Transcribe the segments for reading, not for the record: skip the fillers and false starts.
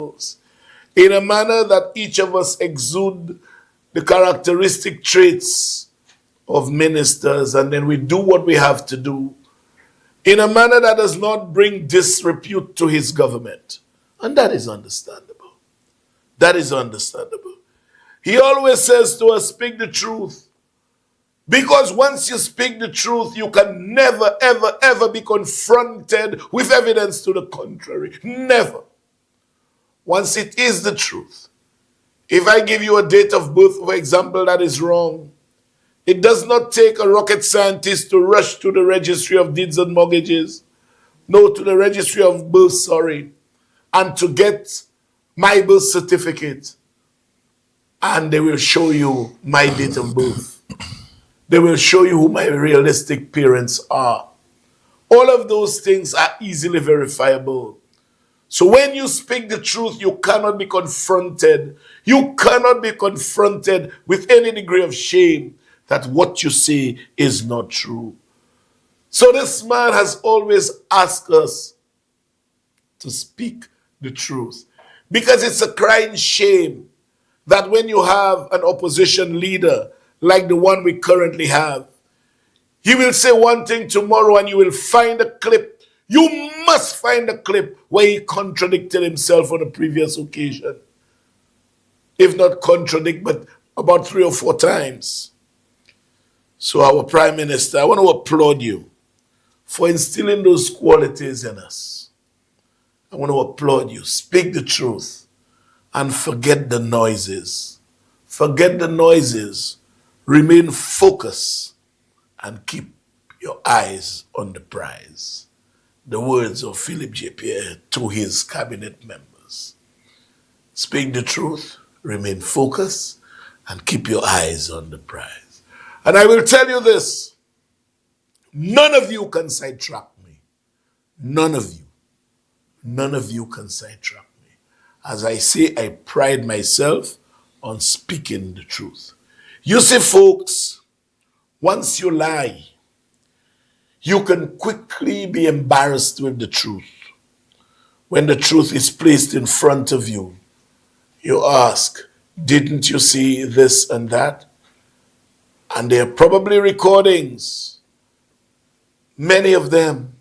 in a manner that each of us exude the characteristic traits of ministers, and then we do what we have to do in a manner that does not bring disrepute to his government. And that is understandable. That is understandable. He always says to us, speak the truth. Because once you speak the truth, you can never, ever, ever be confronted with evidence to the contrary. Never. Once it is the truth. If I give you a date of birth, for example, that is wrong, it does not take a rocket scientist to rush to the registry of deeds and mortgages, no, to the registry of birth, and to get my birth certificate. And they will show you my date of birth. They will show you who my realistic parents are. All of those things are easily verifiable. So when you speak the truth, you cannot be confronted. You cannot be confronted with any degree of shame that what you say is not true. So this man has always asked us to speak the truth, because it's a crying shame that when you have an opposition leader like the one we currently have, he will say one thing tomorrow and you will find a clip. You must find a clip where he contradicted himself on a previous occasion. If not contradict, but about 3 or 4 times. So our Prime Minister, I want to applaud you for instilling those qualities in us. I want to applaud you. Speak the truth and forget the noises. Forget the noises. Remain focused and keep your eyes on the prize. The words of Philip J. Pierre to his cabinet members. Speak the truth, remain focused, and keep your eyes on the prize. And I will tell you this, none of you can sidetrack me. None of you. None of you can sidetrack me. As I say, I pride myself on speaking the truth. You see, folks, once you lie, you can quickly be embarrassed with the truth. When the truth is placed in front of you, you ask, didn't you see this and that? And there are probably recordings, many of them.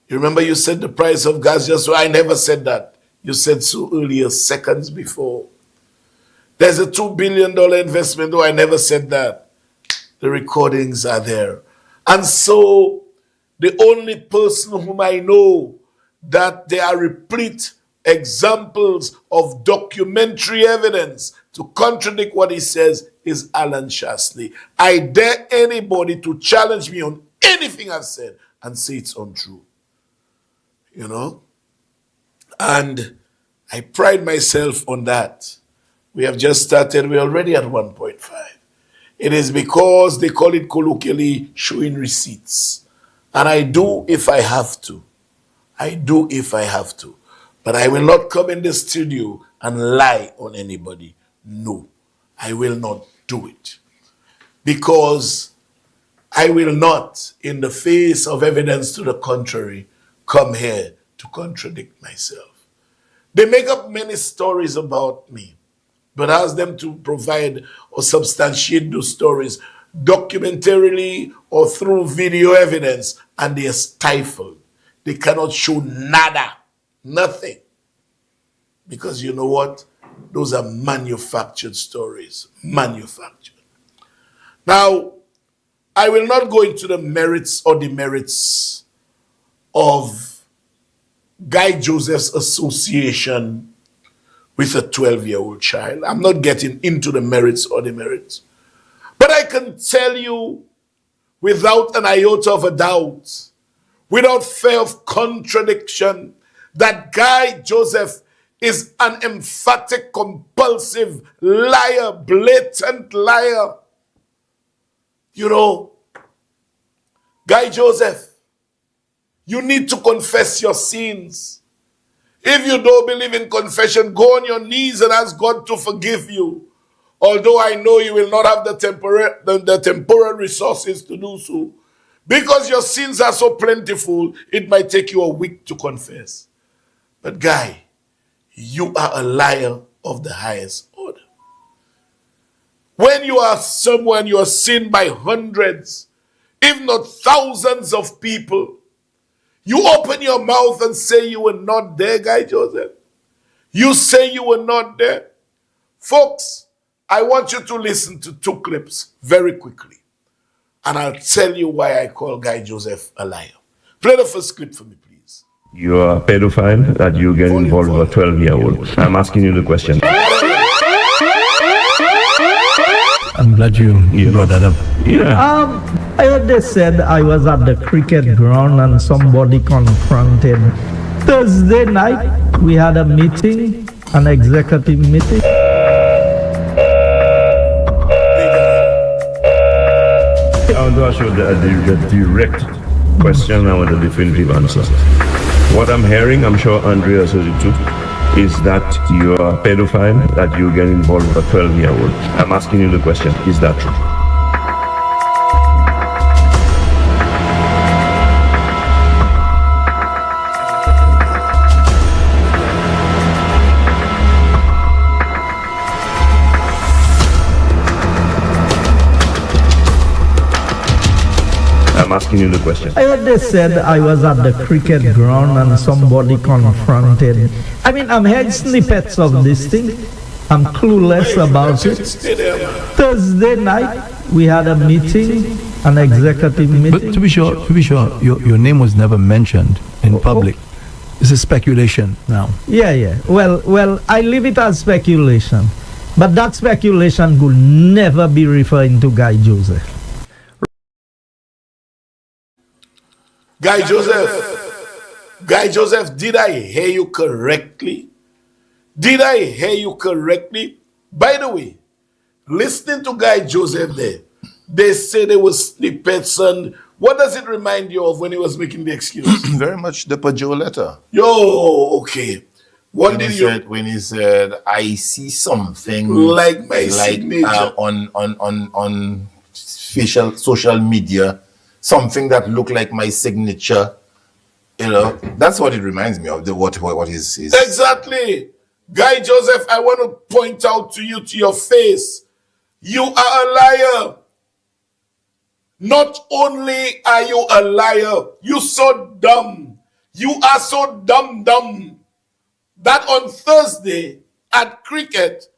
You remember you said the price of gas just so. I never said that. You said so earlier, seconds before. There's a $2 billion investment, though I never said that. The recordings are there. And so the only person whom I know that there are replete examples of documentary evidence to contradict what he says is Alan Shasley. I dare anybody to challenge me on anything I've said and say it's untrue. You know? And I pride myself on that. We have just started. We're already at 1.5. It is because they call it colloquially showing receipts. And I do if I have to. I do if I have to. But I will not come in the studio and lie on anybody. No, I will not do it. Because I will not, in the face of evidence to the contrary, come here to contradict myself. They make up many stories about me, but ask them to provide or substantiate those stories documentarily or through video evidence, and they are stifled. They cannot show nada, nothing. Because you know what? Those are manufactured stories, manufactured. Now, I will not go into the merits or demerits of Guy Joseph's association with a 12-year-old child. I'm not getting into the merits or demerits. But I can tell you without an iota of a doubt, without fear of contradiction, that Guy Joseph is an emphatic, compulsive liar, blatant liar. You know, Guy Joseph, you need to confess your sins. If you don't believe in confession, go on your knees and ask God to forgive you. Although I know you will not have the temporal resources to do so. Because your sins are so plentiful, it might take you a week to confess. But Guy, you are a liar of the highest order. When you are someone, you are seen by hundreds, if not thousands of people. You open your mouth and say you were not there, Guy Joseph. You say you were not there. Folks, I want you to listen to two clips very quickly. And I'll tell you why I call Guy Joseph a liar. Play the first clip for me, please. You are a pedophile that you get involved with a 12-year-old. I'm asking you the question. I'm glad you brought that up. Yeah. I heard they said I was at the cricket ground and somebody confronted. Thursday night, we had a meeting, an executive meeting. I want to ask you the direct question. I want a definitive answer. What I'm hearing, I'm sure Andrea says it too, is that you are a pedophile, that you get involved with a 12-year-old. I'm asking you the question, is that true? I'm asking you the question. I heard they said I was at the cricket ground and somebody confronted. I mean, I'm heard snippets of this thing. I'm clueless about it. Thursday night, we had a meeting, an executive meeting. But to be sure, your name was never mentioned in public. This is speculation now. Yeah. Well, I leave it as speculation. But that speculation could never be referring to Guy Joseph. Guy Joseph, did I hear you correctly? Did I hear you correctly? By the way, listening to Guy Joseph there, they say there was snippets, and what does it remind you of when he was making the excuse? Very much the Pajot letter. Yo, okay. When he said, I see something like my signature on social media, something that looked like my signature. You know, that's what it reminds me of. What is exactly. Guy Joseph, I want to point out to you, to your face, you are a liar. Not only are you a liar, you so dumb. You are so dumb that on Thursday at cricket,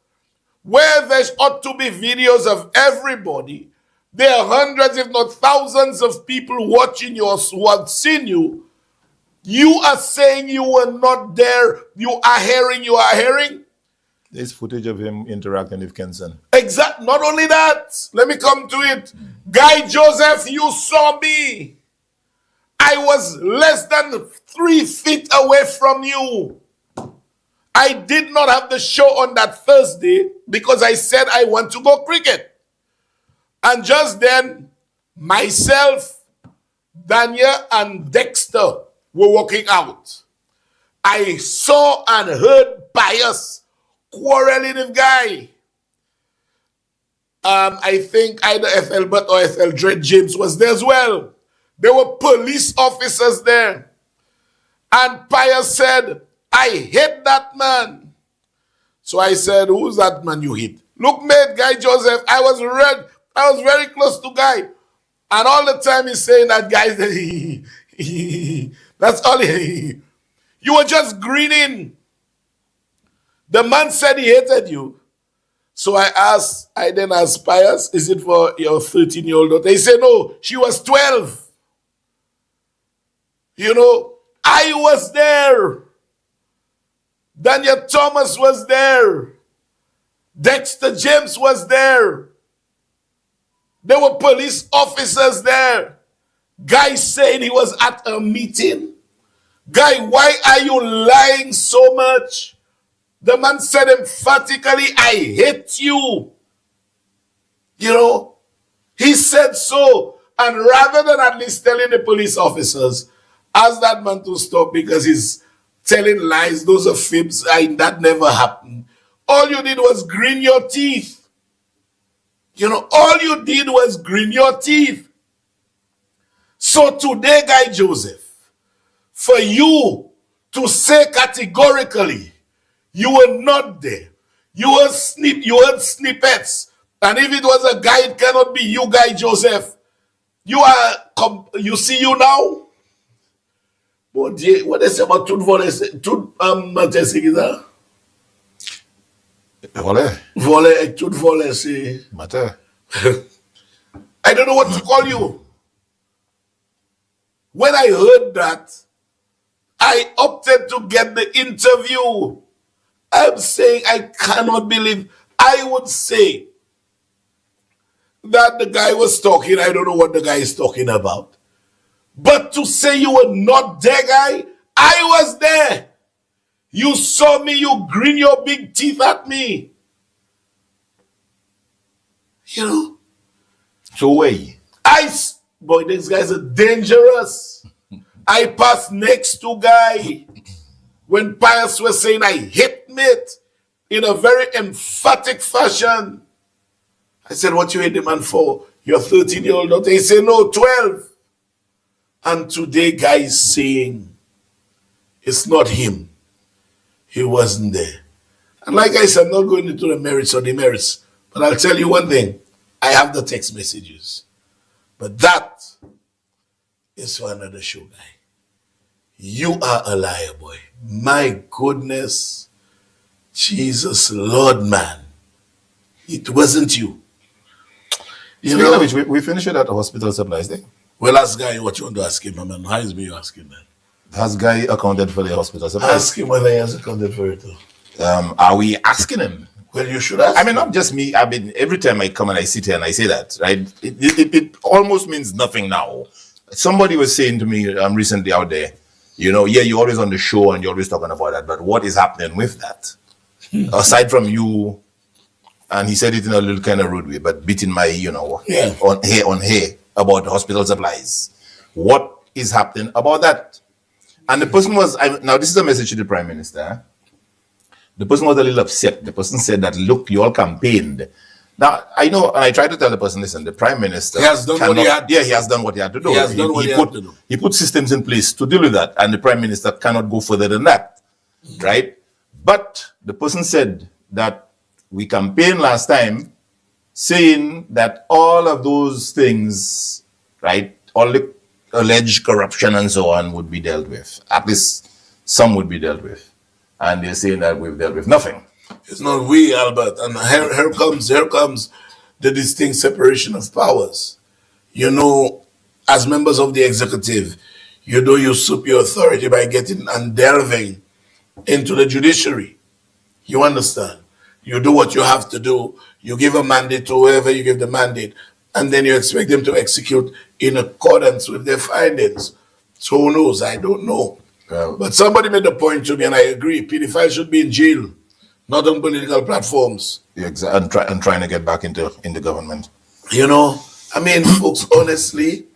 where there ought to be videos of everybody, there are hundreds, if not thousands of people watching you who have seen you. You are saying you were not there. You are hearing. There's footage of him interacting with Kenson. Exactly. Not only that, let me come to it. Guy Joseph, you saw me. I was less than 3 feet away from you. I did not have the show on that Thursday because I said I want to go cricket. And just then, myself, Daniel, and Dexter were walking out. I saw and heard Pius quarreling with Guy. I think either FL Butt or FL Dread James was there as well. There were police officers there. And Pius said, I hate that man. So I said, who's that man you hate? Look, mate, Guy Joseph, I was very close to Guy. And all the time he's saying that Guy, that's all he. You were just grinning. The man said he hated you. So I then asked Pius, is it for your 13-year-old daughter? He said, no, she was 12. You know, I was there. Daniel Thomas was there. Dexter James was there. There were police officers there. Guy said he was at a meeting. Guy, why are you lying so much? The man said emphatically, I hate you. You know, he said so. And rather than at least telling the police officers, ask that man to stop because he's telling lies. Those are fibs. That never happened. All you did was grin your teeth. You know, all you did was grin your teeth. So today, Guy Joseph, for you to say categorically, You were not there. You heard snippets. And if it was a guy, it cannot be you, Guy Joseph. You see you now? What they say about tout voler, tout c'est qui ça? Voler. Voler et tout voler, c'est. Matter. I don't know what to call you. When I heard that, I opted to get the interview. I'm saying I cannot believe. I would say that the guy was talking. I don't know what the guy is talking about. But to say you were not there, guy, I was there. You saw me, you grin your big teeth at me. You know? So way. Boy, these guys are dangerous. I passed next to guy when Pius was saying I hit mate in a very emphatic fashion. I said, what you hit the man for? Your 13-year-old daughter? He said, no, 12. And today, guy is saying, it's not him. He wasn't there. And like I said, I'm not going into the merits or demerits, but I'll tell you one thing. I have the text messages. But that is for another show, guy. You are a liar, boy. My goodness. Jesus, Lord, man. It wasn't you. Speaking of which, we finished it at the hospital supplies thing. Well, ask Guy what you want to ask him, man. How is me you asking that? Has Guy accounted for the hospital supplies? Ask him whether he has accounted for it. Are we asking him? Well, you should ask. I mean, not just me. I mean, every time I come and I sit here and I say that, right? It almost means nothing now. Somebody was saying to me recently out there, you know, yeah, you're always on the show and you're always talking about that, but what is happening with that? Aside from you, and he said it in a little kind of rude way, but beating my, on hair about the hospital supplies. What is happening about that? And the person was, now this is a message to the Prime Minister. The person was a little upset. The person said that, look, you all campaigned. Now, I know, and I tried to tell the person, listen, the Prime Minister... He has done what he had to do. Yeah, he has done what he had to do. He has done what he had to do. He put systems in place to deal with that, and the Prime Minister cannot go further than that, right? But the person said that we campaigned last time saying that all of those things, right, all the alleged corruption and so on would be dealt with. At least some would be dealt with. And they're saying that we've dealt with nothing. It's not we, Albert. And here comes the distinct separation of powers. You know, as members of the executive, you don't usurp your authority by getting and delving into the judiciary. You understand? You do what you have to do. You give a mandate to whoever you give the mandate, and then you expect them to execute in accordance with their findings. So who knows? I don't know. But somebody made a point to me, and I agree. Pedophiles should be in jail, not on political platforms. Yeah, exactly. And trying to get back into government. You know, I mean, folks, honestly,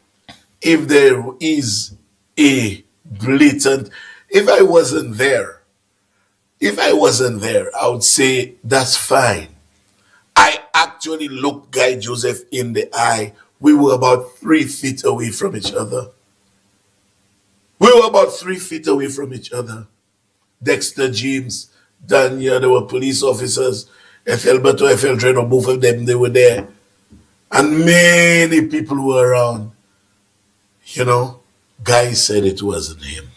if there is a blatant, if I wasn't there, I would say that's fine. I actually looked Guy Joseph in the eye. We were about 3 feet away from each other. Dexter James, Daniel, there were police officers, Ethelberto, Etheldredo, both of them, they were there. And many people were around. You know, Guy said it wasn't him.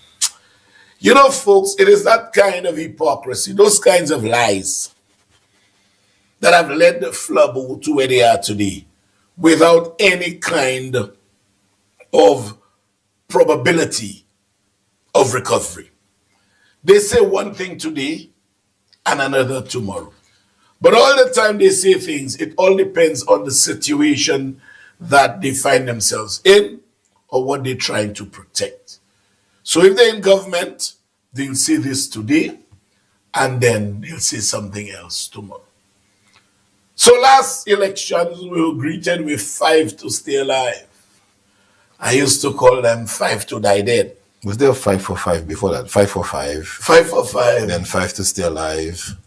You know, folks, it is that kind of hypocrisy, those kinds of lies that have led the flubble to where they are today without any kind of probability of recovery. They say one thing today and another tomorrow. But all the time they say things, it all depends on the situation that they find themselves in or what they're trying to protect. So if they're in government, they'll say this today and then they'll say something else tomorrow. So last elections, we were greeted with 5 to stay alive. I used to call them 5 to die dead. Was there a 5 for 5 before that? 5 for 5. 5 for 5. Then 5 to stay alive.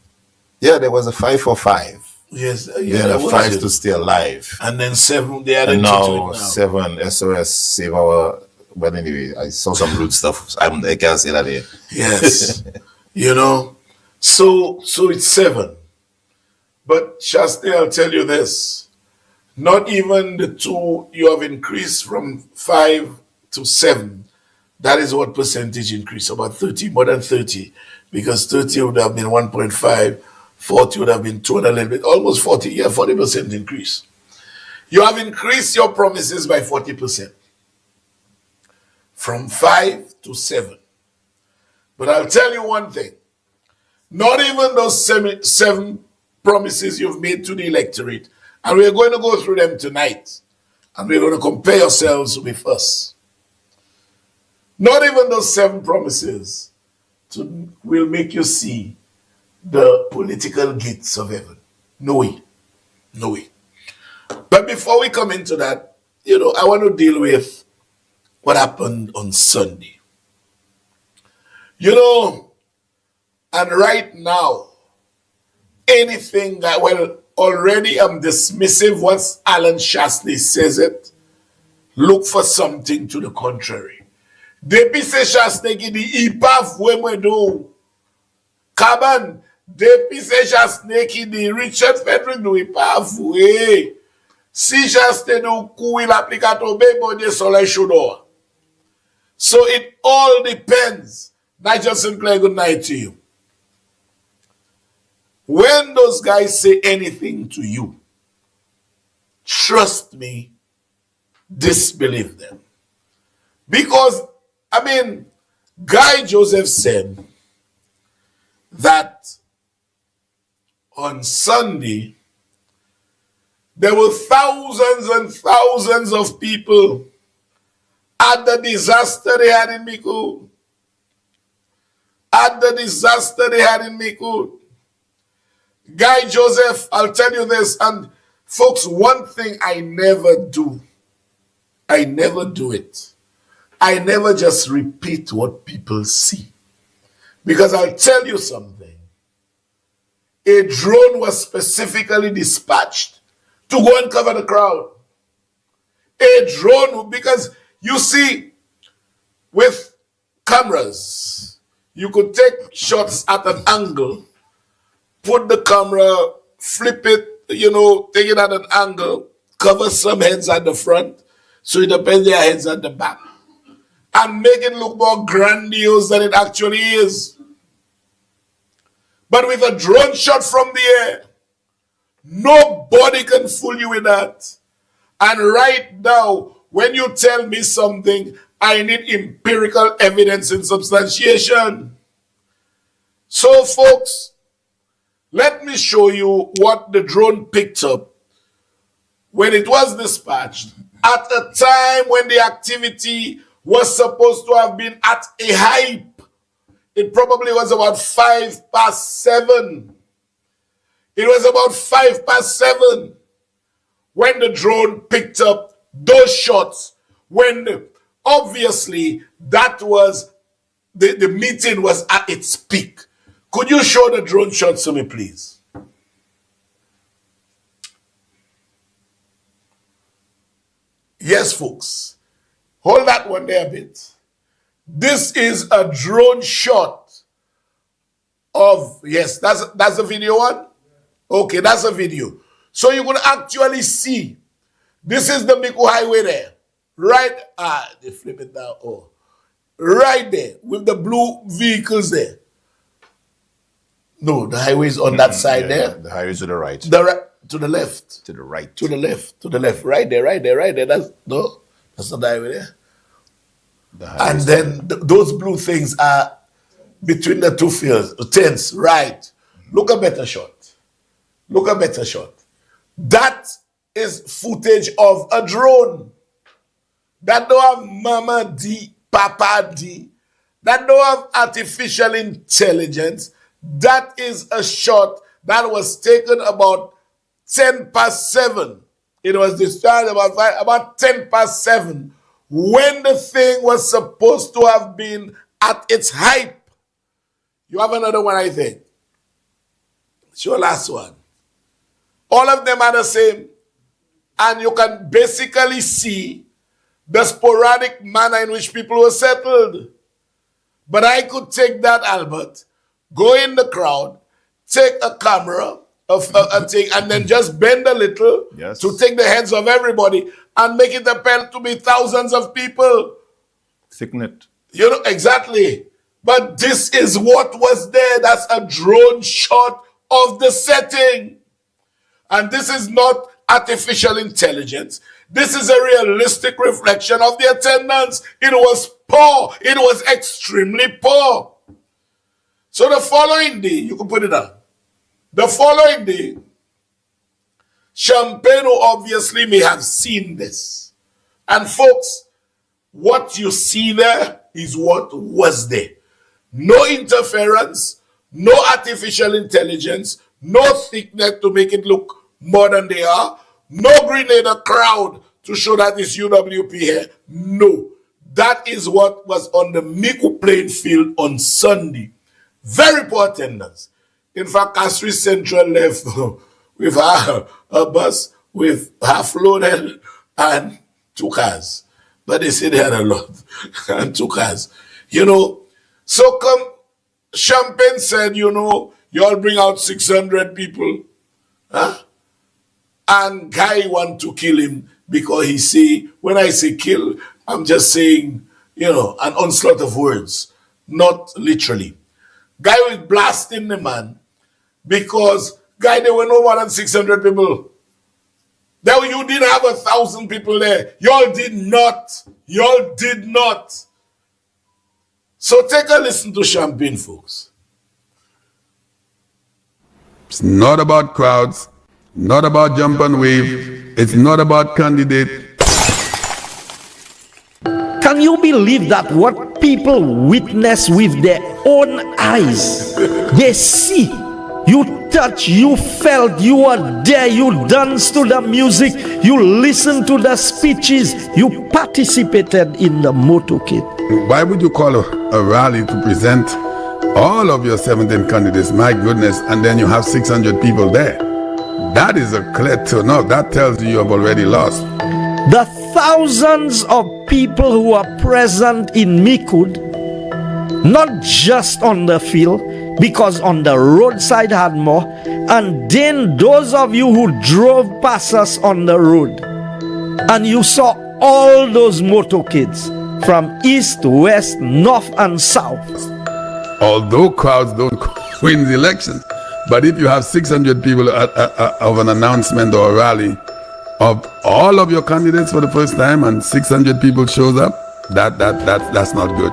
Yeah, there was a 5 for 5. Yes, Then a 5 to stay alive. And then 7, they added And to now it now. 7, SOS, save our... But anyway, I saw some rude stuff. I can't say that here. Yes. You know, So it's 7. But Shasti, I'll tell you this. Not even the 2 you have increased from 5 to 7. That is what percentage increase? About 30, more than 30. Because 30 would have been 1.5, 40 would have been 2 and a little bit, almost 40. Yeah, 40% increase. You have increased your promises by 40%. From 5 to 7. But I'll tell you one thing. Not even those 7 promises you've made to the electorate, and we're going to go through them tonight, and we're going to compare yourselves with us. Not even those 7 promises will make you see the political gates of heaven. No way. No way. But before we come into that, I want to deal with what happened on Sunday. And right now, anything that, already I'm dismissive once Alan Shasley says it. Look for something to the contrary. Depuis se Shasley qui dit, ils pas voué moi do. Kaban, depuis se Shasley qui dit, Richard Frederick nous, il pas voué. Si Shasley nous kou il applique à tomber, bon Dieu, soleil chaud dehors. So it all depends. Nigel Sinclair, good night to you. When those guys say anything to you, trust me, disbelieve them. Because, Guy Joseph said that on Sunday, there were thousands and thousands of people at the disaster they had in Miku. At the disaster they had in Miku. Guy Joseph, I'll tell you this, and folks, one thing I never do it. I never just repeat what people see. Because I'll tell you something. A drone was specifically dispatched to go and cover the crowd. A drone, because you see, with cameras, you could take shots at an angle, put the camera, flip it, take it at an angle, cover some heads at the front, so it depends their heads at the back, and make it look more grandiose than it actually is. But with a drone shot from the air, nobody can fool you with that. And right now, when you tell me something, I need empirical evidence and substantiation. So, folks, let me show you what the drone picked up when it was dispatched at a time when the activity was supposed to have been at a hype. It probably was about 7:05. It was about 7:05 when the drone picked up those shots, when obviously that was, the meeting was at its peak. Could you show the drone shots to me, please? Yes, folks. Hold that one there a bit. This is a drone shot of, yes, that's a video one? Okay, that's a video. So you can actually see, this is the Miku Highway there. Right, they flip it down, right there, with the blue vehicles there. No, the highway is on that side there. The highway is to the right. To the left. To the right. To the left. Right there. That's not the highway there. And then those blue things are between the two fields, tents, right. Look a better shot. That is footage of a drone. That don't have Mama D, Papa D. That don't have artificial intelligence. That is a shot that was taken about 7:10. It was discharged about 7:10 when the thing was supposed to have been at its hype. You have another one, I think. It's your last one. All of them are the same. And you can basically see the sporadic manner in which people were settled. But I could take that, Albert, go in the crowd, take a camera of a thing, and then just bend a little Yes. to take the heads of everybody and make it appear to be thousands of people. Thicknet. You know, exactly. But this is what was there. That's a drone shot of the setting. And this is not artificial intelligence. This is a realistic reflection of the attendance. It was poor. It was extremely poor. So the following day, you can put it on. The following day, Champagne, who obviously may have seen this. And folks, what you see there is what was there. No interference, no artificial intelligence, no thickness to make it look more than they are, no grenade a crowd to show that it's UWP here. No. That is what was on the Miku playing field on Sunday. Very poor attendance. In fact, Castries Central left with a bus with half loaded and 2 cars. But they said they had a lot and 2 cars. You know, so come Champagne said, you know, you all bring out 600 people. Huh? And Guy want to kill him because he say, when I say kill, I'm just saying, you know, an onslaught of words, not literally. Guy was blasting the man because, Guy, there were no more than 600 people. There you didn't have 1,000 people there. Y'all did not. Y'all did not. So take a listen to Champagne, folks. It's not about crowds, not about jump and wave. It's not about candidate. Can you believe that what people witness with their own eyes? They see, you touch, you felt, you were there, you danced to the music, you listened to the speeches, you participated in the motorcade. Why would you call a rally to present all of your 17 candidates? My goodness, and then you have 600 people there. That is a clear turnout. That tells you have already lost. The thousands of people who are present in Mikud, not just on the field, because on the roadside had more, and then those of you who drove past us on the road, and you saw all those motorcades from east, west, north, and south. Although crowds don't win the elections, but if you have 600 people of an announcement or a rally of all of your candidates for the first time and 600 people shows up, that's not good.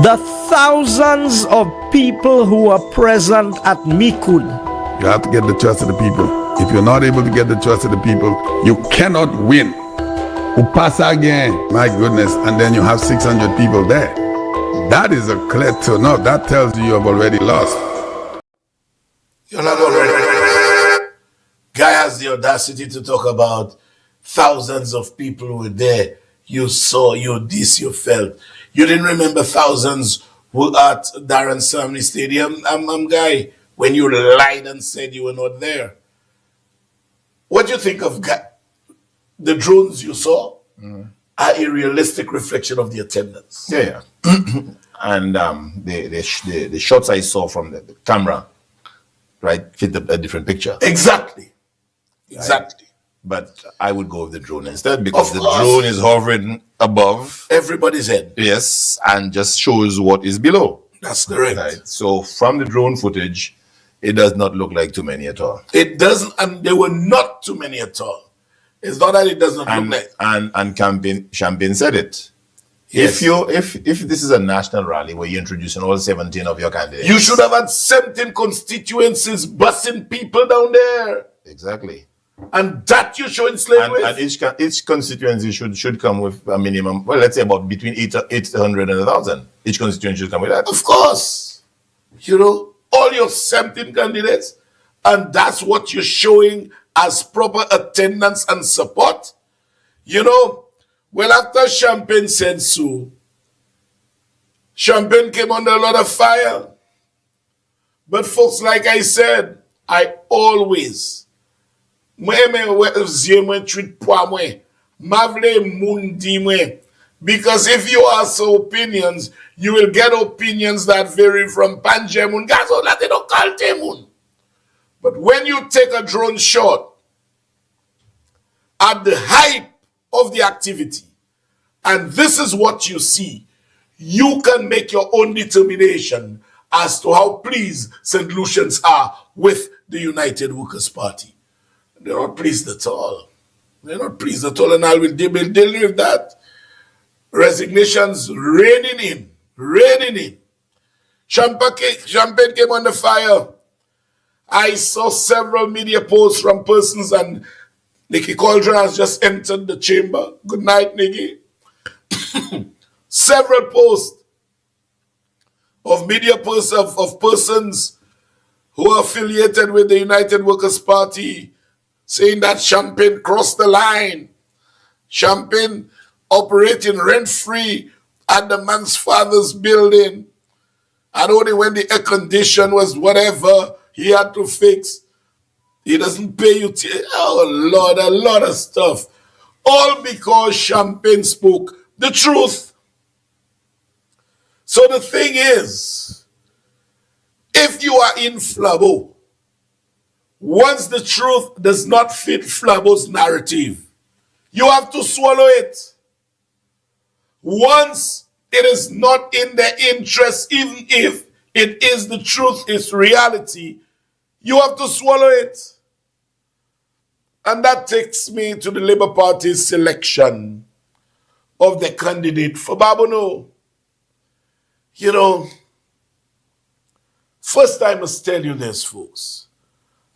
The thousands of people who are present at Mikud. You have to get the trust of the people. If you're not able to get the trust of the people, you cannot win. Upasa again, my goodness, and then you have 600 people there. That is a clear turnout. That tells you have already lost. You're not already. Guy has the audacity to talk about thousands of people were there. You saw, you this, you felt. You didn't remember thousands were at Darren Samley Stadium. Guy, when you lied and said you were not there. What do you think of the drones you saw? Are a realistic reflection of the attendance. Yeah. And the shots I saw from the camera, right, fit a different picture. Exactly. Exactly. Right? But I would go with the drone instead because Of the course. drone is hovering above, Everybody's head. yes, and just shows what is below. That's correct. Right. So from the drone footage, it does not look like too many at all. It doesn't, and there were not too many at all. It's not that it does not look like. And Champagne said it. Yes. If this is a national rally where you're introducing all 17 of your candidates, You should have had 17 constituencies bussing people down there. exactly. And that you're showing slave with. And each constituency should come with a minimum. Well, let's say about between 800 and 1,000. Each constituency should come with that. Of course. You know, all your 17 candidates, and that's what you're showing as proper attendance and support. You know, well, after Champagne said so, Champagne came under a lot of fire. But folks, like I said, I always, treat poa mwen, mavle moun di mwen, Because if you ask opinions, you will get opinions that vary from Panjemun, Gazo, that they don't call Temun. But when you take a drone shot at the height of the activity, and this is what you see, you can make your own determination as to how pleased St. Lucians are with the United Workers' Party. They're not pleased at all. They're not pleased at all, and I will deal with that. Resignations raining in, raining in. Champagne came on the fire. I saw several media posts from persons, and Nikki Cauldron has just entered the chamber. Good night, Nikki. Several posts of media posts of persons who are affiliated with the United Workers' Party saying that Champagne crossed the line. Champagne operating rent-free at the man's father's building. And only when the air condition was whatever he had to fix, he doesn't pay you. Oh, Lord, a lot of stuff. All because Champagne spoke the truth. So the thing is, if you are in Flabo, once the truth does not fit Flabo's narrative, you have to swallow it. Once it is not in their interest, even if it is the truth, it's reality, you have to swallow it. And that takes me to the Labour Party's selection of the candidate for Babono. You know, first I must tell you this, folks.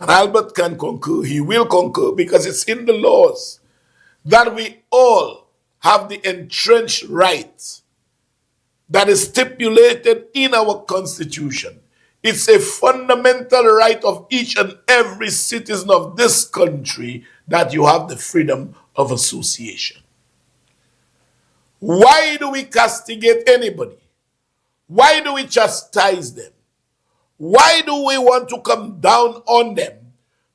And Albert can concur, he will concur, because it's in the laws that we all have the entrenched right that is stipulated in our Constitution. It's a fundamental right of each and every citizen of this country that you have the freedom of association. Why do we castigate anybody? Why do we chastise them? Why do we want to come down on them?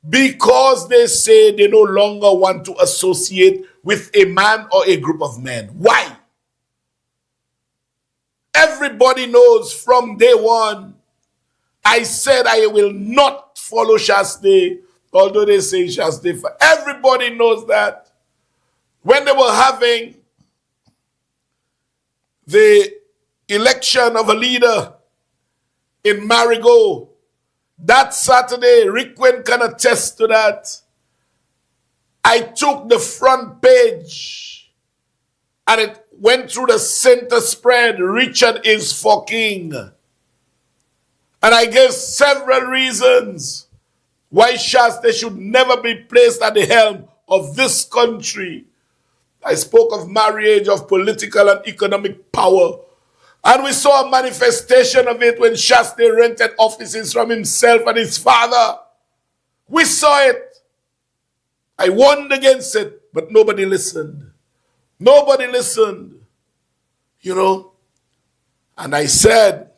Because they say they no longer want to associate with a man or a group of men. Why? Everybody knows from day one, I said I will not follow Shaste, although they say Shaste. Everybody knows that. When they were having the election of a leader in Marigot, that Saturday, Rick Wen can attest to that. I took the front page and it went through the center spread, Richard is for king. And I gave several reasons why Shaste should never be placed at the helm of this country. I spoke of marriage, of political and economic power. And we saw a manifestation of it when Shaste rented offices from himself and his father. We saw it. I warned against it, but nobody listened. Nobody listened. You know? And I said,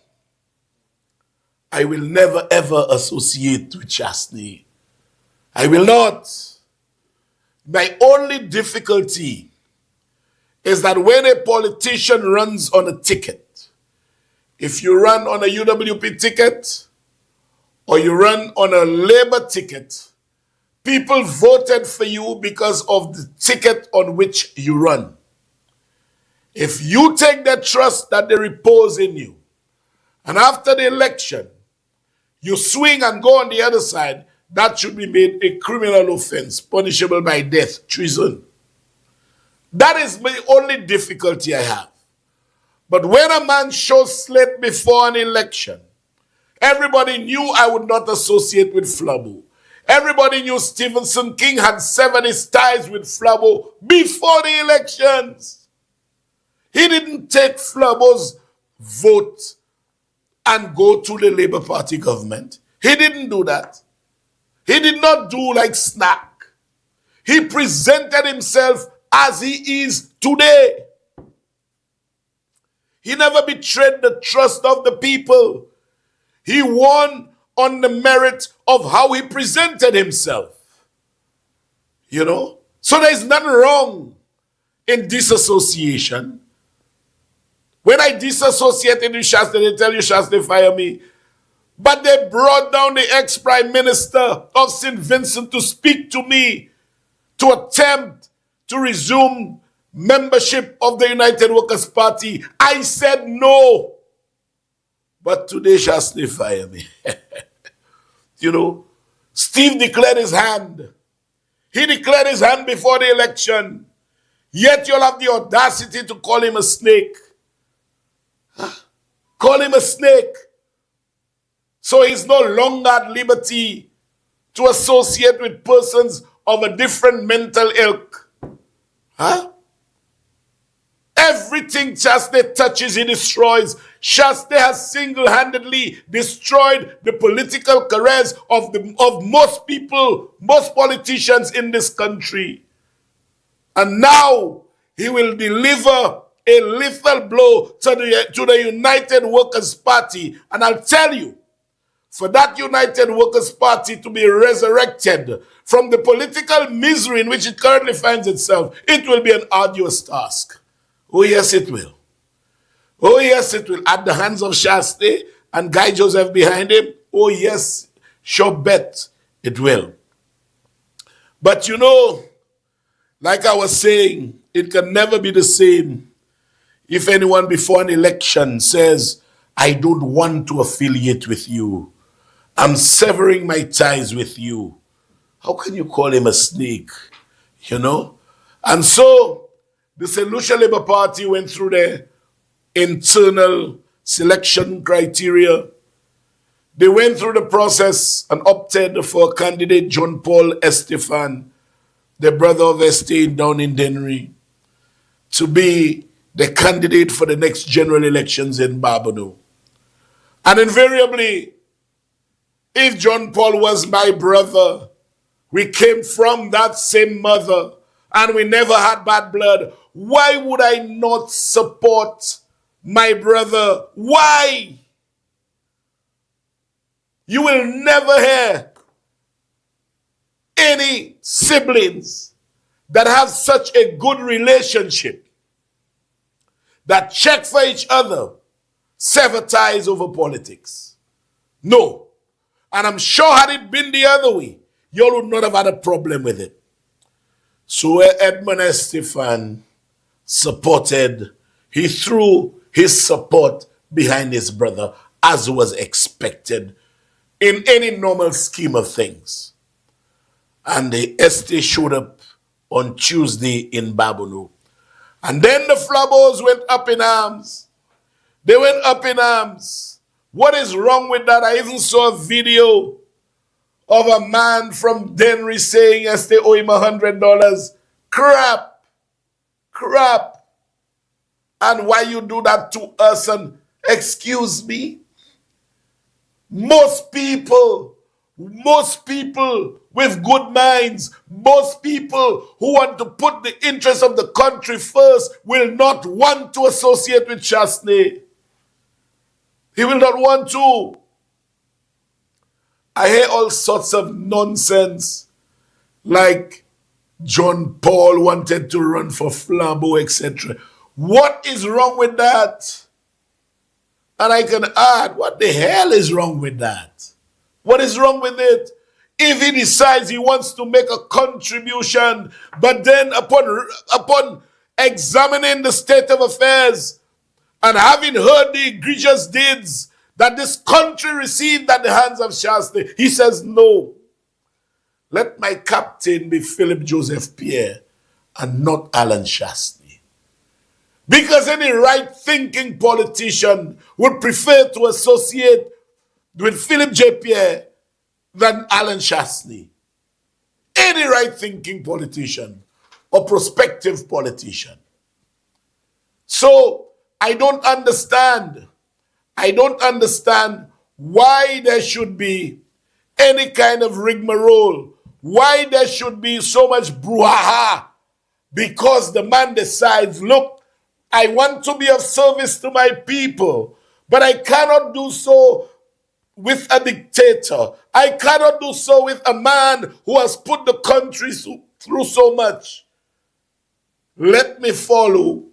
I will never ever associate with Shaste. I will not. My only difficulty is that when a politician runs on a ticket, if you run on a UWP ticket or you run on a Labour ticket, people voted for you because of the ticket on which you run. If you take the trust that they repose in you, and after the election, you swing and go on the other side, that should be made a criminal offense, punishable by death, treason. That is the only difficulty I have. But when a man shows slate before an election, everybody knew I would not associate with Flabo. Everybody knew Stephenson King had severed his ties with Flabo before the elections. He didn't take Flabo's vote and go to the Labour Party government. He didn't do that. He did not do like Snack. He presented himself as he is today. He never betrayed the trust of the people. He won on the merit of how he presented himself. You know? So there's nothing wrong in disassociation. When I disassociated with Shasta, they tell you Shasta fire me. But they brought down the ex-prime minister of St. Vincent to speak to me, to attempt to resume membership of the United Workers' Party. I said no. But today Shasta fire me. You know, Steve declared his hand. He declared his hand before the election. Yet you'll have the audacity to call him a snake. Call him a snake. So he's no longer at liberty to associate with persons of a different mental ilk. Huh? Everything Chasney touches, he destroys. Chasney has single-handedly destroyed the political careers of most people, most politicians in this country. And now he will deliver a lethal blow to the United Workers' Party. And I'll tell you, for that United Workers' Party to be resurrected from the political misery in which it currently finds itself, it will be an arduous task. Oh, yes, it will. Oh, yes, it will. At the hands of Shasta and Guy Joseph behind him, oh, yes, sure bet it will. But you know, like I was saying, it can never be the same if anyone before an election says, I don't want to affiliate with you. I'm severing my ties with you. How can you call him a snake? You know? And so, the St. Lucia Labour Party went through their internal selection criteria. They went through the process and opted for candidate John Paul Estefan, the brother of Estein down in Dennery, to be the candidate for the next general elections in Barbano. And invariably, if John Paul was my brother, we came from that same mother, and we never had bad blood, why would I not support my brother? Why? You will never hear any siblings that have such a good relationship, that check for each other, sever ties over politics. No. And I'm sure had it been the other way, you would not have had a problem with it. So Edmund Estefan supported, he threw his support behind his brother, as was expected in any normal scheme of things. And the Este showed up on Tuesday in Babonneau. And then the Flabos went up in arms. They went up in arms. What is wrong with that? I even saw a video of a man from Dennery saying Este owe him $100. Crap. Crap. And why you do that to us? And excuse me, most people with good minds, most people who want to put the interests of the country first will not want to associate with Chasney. He will not want to. I hear all sorts of nonsense, like John Paul wanted to run for Flambeau, etc. What is wrong with that? And I can add, what the hell is wrong with that? What is wrong with it? If he decides he wants to make a contribution, but then upon examining the state of affairs and having heard the egregious deeds that this country received at the hands of Shasta, he says, no. Let my captain be Philip Joseph Pierre and not Alan Shasta. Because any right-thinking politician would prefer to associate with Philip J. Pierre than Alan Shastney. Any right-thinking politician or prospective politician. So, I don't understand why there should be any kind of rigmarole, why there should be so much brouhaha, because the man decides, look, I want to be of service to my people, but I cannot do so with a dictator. I cannot do so with a man who has put the country through so much. Let me follow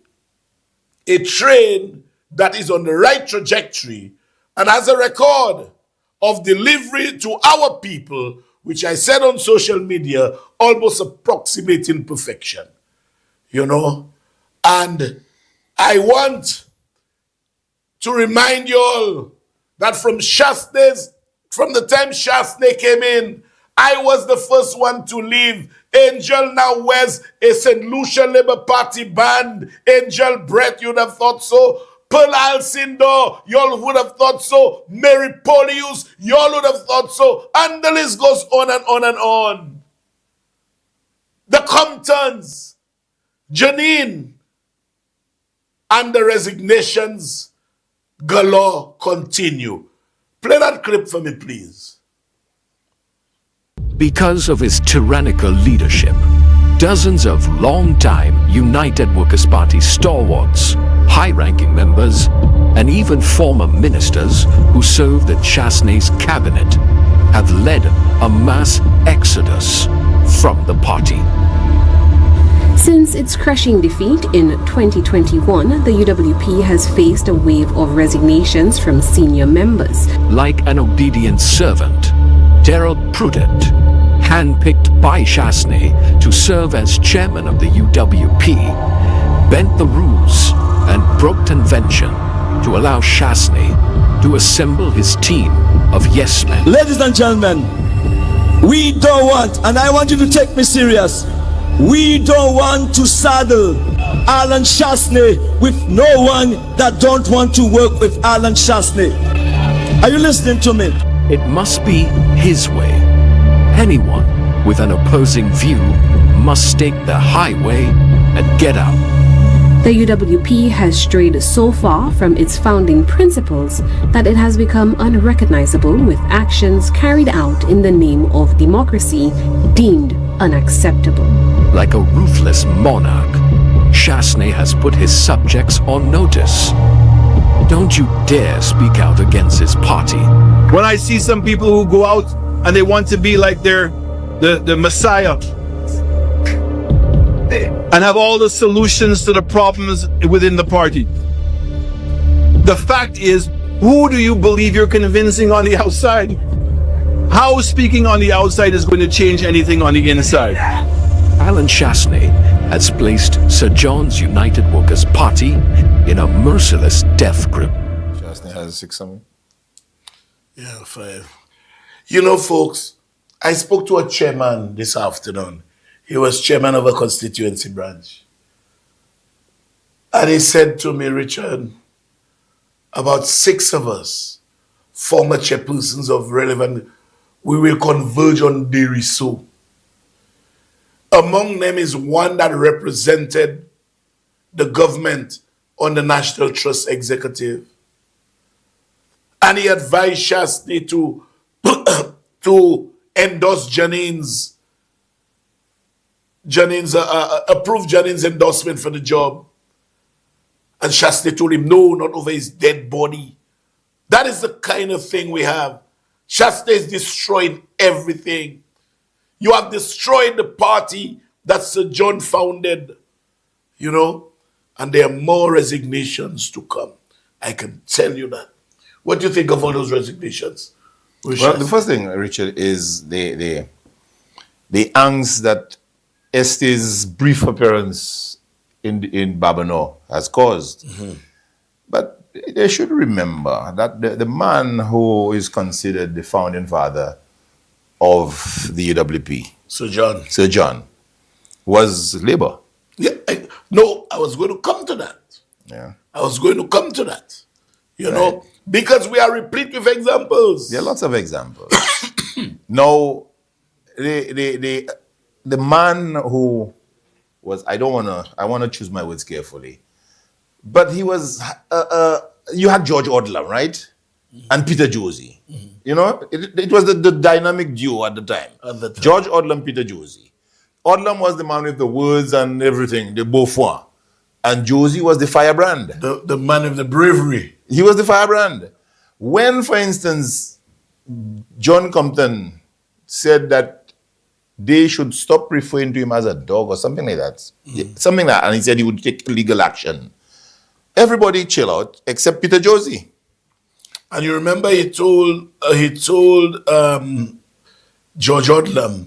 a train that is on the right trajectory and has a record of delivery to our people, which I said on social media, almost approximating perfection. You know? And I want to remind you all that from the time Shasney came in, I was the first one to leave. Angel now wears a St. Lucia Labour Party band. Angel Brett, you'd have thought so. Pearl Alcindor, y'all would have thought so. Mary Polius, y'all would have thought so. And the list goes on and on and on. The Comptons, Janine, and the resignations galore continue. Play that clip for me, please. Because of his tyrannical leadership, dozens of long-time United Workers' Party stalwarts, high-ranking members, and even former ministers who served in Chasney's cabinet have led a mass exodus from the party. Since its crushing defeat in 2021, the UWP has faced a wave of resignations from senior members. Like an obedient servant, Daryl Prudent, handpicked by Chasney to serve as chairman of the UWP, bent the rules and broke convention to allow Chasney to assemble his team of yes men. Ladies and gentlemen, we don't want, and I want you to take me serious, we don't want to saddle Alan Chasney with no one that don't want to work with Alan Chasney. Are you listening to me? It must be his way. Anyone with an opposing view must take the highway and get out. The UWP has strayed so far from its founding principles that it has become unrecognizable, with actions carried out in the name of democracy deemed unacceptable. Like a ruthless monarch, Chasney has put his subjects on notice. Don't you dare speak out against his party. When I see some people who go out and they want to be like the Messiah and have all the solutions to the problems within the party. The fact is, who do you believe you're convincing on the outside? How speaking on the outside is going to change anything on the inside? Alan Chasney has placed Sir John's United Workers' Party in a merciless death grip. Chasney has 6 something. Yeah, 5. You know, folks, I spoke to a chairman this afternoon. He was chairman of a constituency branch. And he said to me, Richard, about 6 of us, former chairpersons of relevant, we will converge on Deriso. Among them is one that represented the government on the National Trust Executive. And he advised Chasney to endorse approve Janine's endorsement for the job. And Chasney told him, no, not over his dead body. That is the kind of thing we have. Chasney is destroying everything. You have destroyed the party that Sir John founded, you know, and there are more resignations to come. I can tell you that. What do you think of all those resignations? Well, the first thing, Richard, is the angst that Este's brief appearance in Babano has caused. Mm-hmm. But they should remember that the man who is considered the founding father of the UWP, Sir John, was Labour. Yeah, I was going to come to that. Yeah, I was going to come to that. You know, because we are replete with examples. There are lots of examples. Now, the man who was, I want to choose my words carefully, but he was, you had George Odlum, right? Mm-hmm. And Peter Josie. Mm-hmm. You know, it was the dynamic duo at the time. George Odlum, Peter Josie. Odlum was the man with the words and everything, the Beaufort. And Josie was the firebrand. The man of the bravery. He was the firebrand. When, for instance, John Compton said that they should stop referring to him as a dog or something like that. Mm-hmm. Something like that. And he said he would take legal action. Everybody chill out except Peter Josie. And you remember he told George Odlum,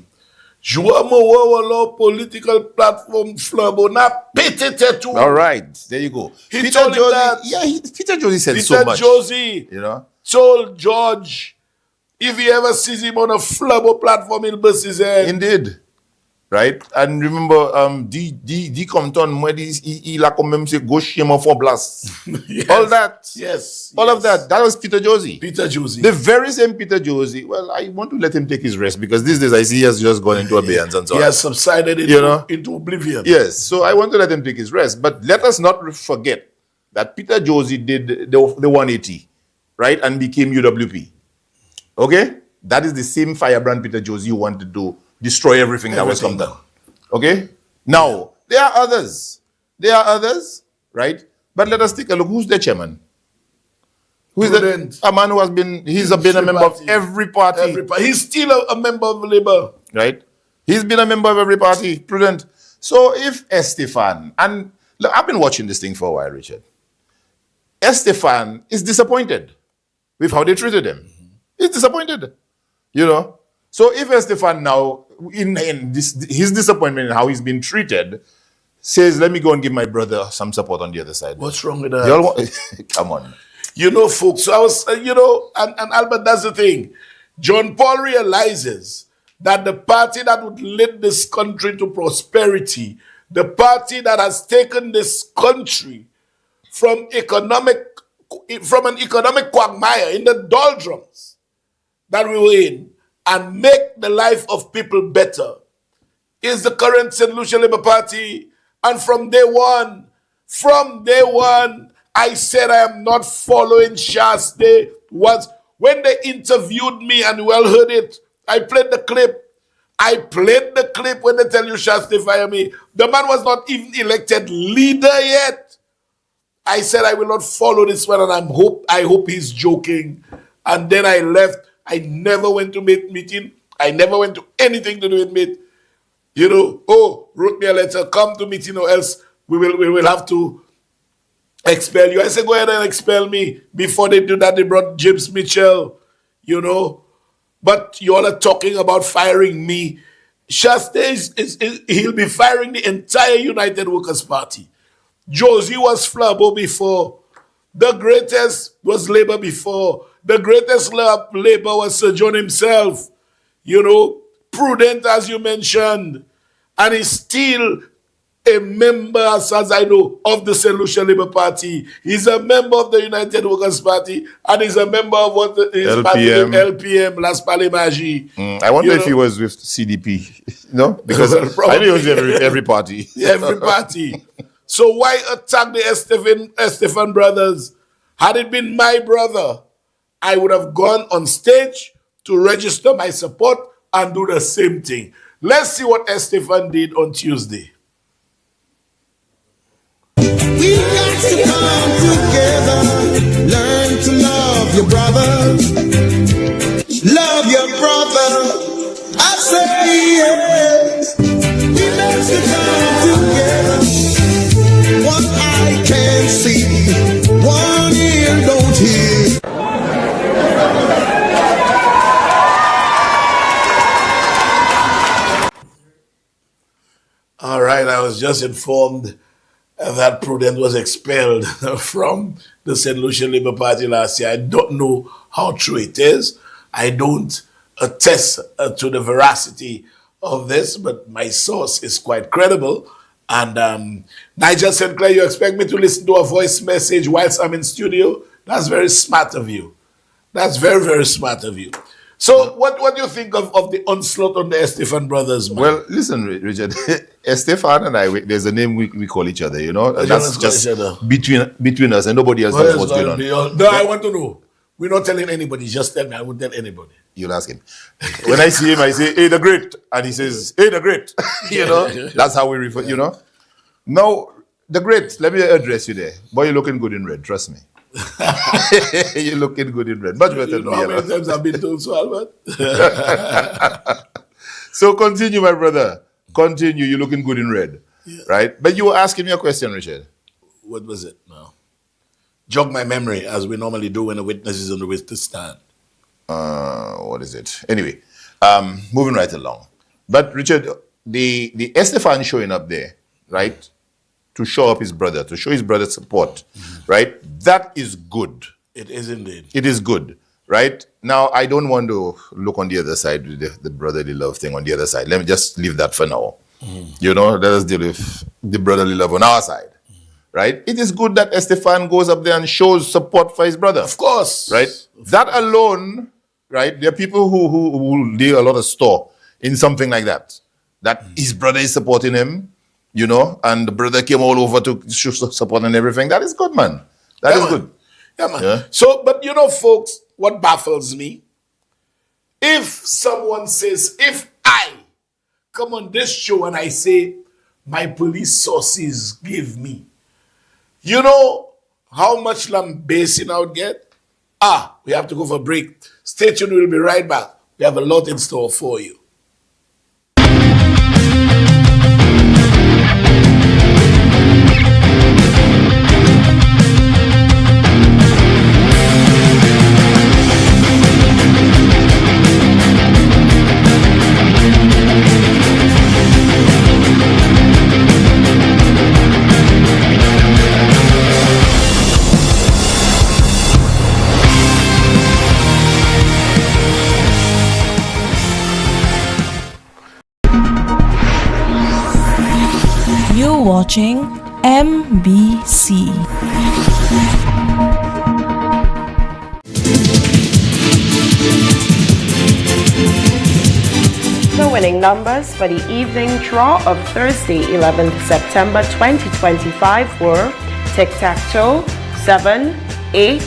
"Joua political platform flabo na petite tout." All right, there you go. He Peter told him Josie, that. yeah, Peter Josie said so Peter much. Josie You know, told George, if he ever sees him on a flabo platform, he'll bust his head. indeed, right? And remember, D Compton, when he la quand même c'est gauche for blast. Yes. All that, Yes. all of that. That was Peter Josie. Peter Josie. The very same Peter Josie. Well, I want to let him take his rest because these days I see he has just gone into abeyance and so He on. has subsided into oblivion. Yes, so I want to let him take his rest. But let us not forget that Peter Josie did the 180, right, and became UWP. Okay? That is the same firebrand Peter Josie you wanted to destroy everything that was come down. Okay? Now, there are others. There are others, right? But let us take a look. Who's the chairman? Who is Prudent. a man who has been, he's been a member of every party. He's still a member of Labour. Right? He's been a member of every party. Prudent. So if Estefan, and look, I've been watching this thing for a while, Richard. Estefan is disappointed with how they treated him. He's disappointed. You know? So if Estefan now, in his disappointment in how he's been treated, says, let me go and give my brother some support on the other side. What's wrong with that? Y'all come on. You know, folks, so I was, and Albert, that's the thing. John Paul realizes that the party that would lead this country to prosperity, the party that has taken this country from an economic quagmire in the doldrums that we were in and make the life of people better, is the current St. Lucia Labour Party. And from day one, I said I am not following Shasta. When they interviewed me, and you all heard it, I played the clip. When they tell you Shasta fire me. The man was not even elected leader yet. I said I will not follow this one, and I hope he's joking. And then I left. I never went to meeting. I never went to anything to do with meet. Wrote me a letter, come to meeting or else we will have to expel you. I said, go ahead and expel me. Before they do that, they brought James Mitchell, But you all are talking about firing me. Shasta he'll be firing the entire United Workers' Party. Josie was Flabo before. The greatest was Labour before. The greatest Labour was Sir John himself. Prudent, as you mentioned. And he's still a member, as I know, of the St. Lucia Labour Party. He's a member of the United Workers' Party, and he's a member of what is LPM, Las Palemagie. I wonder if he was with CDP, because I know he was every party. Every party. So why attack the Estefan brothers? Had it been my brother, I would have gone on stage to register my support and do the same thing. Let's see what Estefan did on Tuesday. We got to come together, learn to love your brother. Love your brother. I say yes. We got to come together. One eye can't see, one ear don't hear. All right, I was just informed that Prudent was expelled from the St. Lucia Labour Party last year. I don't know how true it is. I don't attest to the veracity of this, but my source is quite credible. And Nigel St. Clair, you expect me to listen to a voice message whilst I'm in studio? That's very smart of you. That's very, very smart of you. So what do you think of the onslaught on the Estefan brothers, man? Well, listen, Richard, Estefan and I, there's a name we call each other, That's just between us and nobody else knows what's going on. No, I want to know. We're not telling anybody. Just tell me. I won't tell anybody. You'll ask him. When I see him, I say, hey, the great. And he says, hey, the great. That's how we refer, Now, the great, let me address you there. Boy, you're looking good in red, trust me. You're looking good in red. Much better than me. How many times I've been told so, Albert? So continue, my brother. Continue. You're looking good in red. Yeah. Right? But you were asking me a question, Richard. What was it now? Jog my memory, as we normally do when a witness is on the witness stand. What is it? Anyway, moving right along. But Richard, the Estefan showing up there, right, to show up his brother, to show his brother support, right, that is good. It is indeed. It is good, right? Now, I don't want to look on the other side with the brotherly love thing on the other side. Let me just leave that for now. You know, let us deal with the brotherly love on our side. Right? It is good that Estefan goes up there and shows support for his brother. Of course. Right? That alone, right? There are people who lay a lot of store in something like that. That his brother is supporting him, you know, and the brother came all over to show support and everything. That is good, man. That is good. Yeah, man. Yeah. So, but you know, folks, what baffles me? If someone says, if I come on this show and I say, my police sources give me, you know how much lambasting I would get? We have to go for a break. Stay tuned, we'll be right back. We have a lot in store for you. You're watching MBC. The winning numbers for the evening draw of Thursday, 11th September 2025 were tic-tac-toe, 7, 8,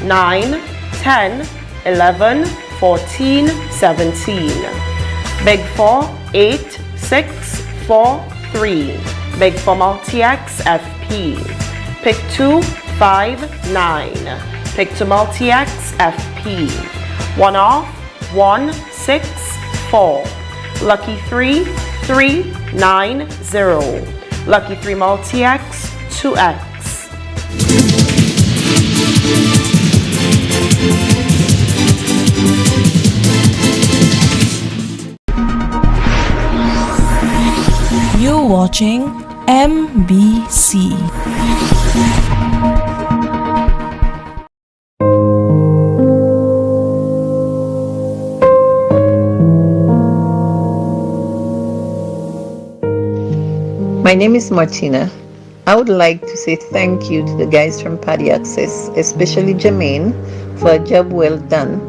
9, 10, 11, 14, 17. Big 4, 8, 6, 4, 3. Big 4 multi-X FP. Pick 2, 5, 9. Pick 2 multi-X FP. 1 off, 1, 6, 4. Lucky 3, 3, 9, 0. Lucky 3 multi-X 2X. You're watching MBC. My name is Martina. I would like to say thank you to the guys from Paddy Access, especially Jermaine, for a job well done.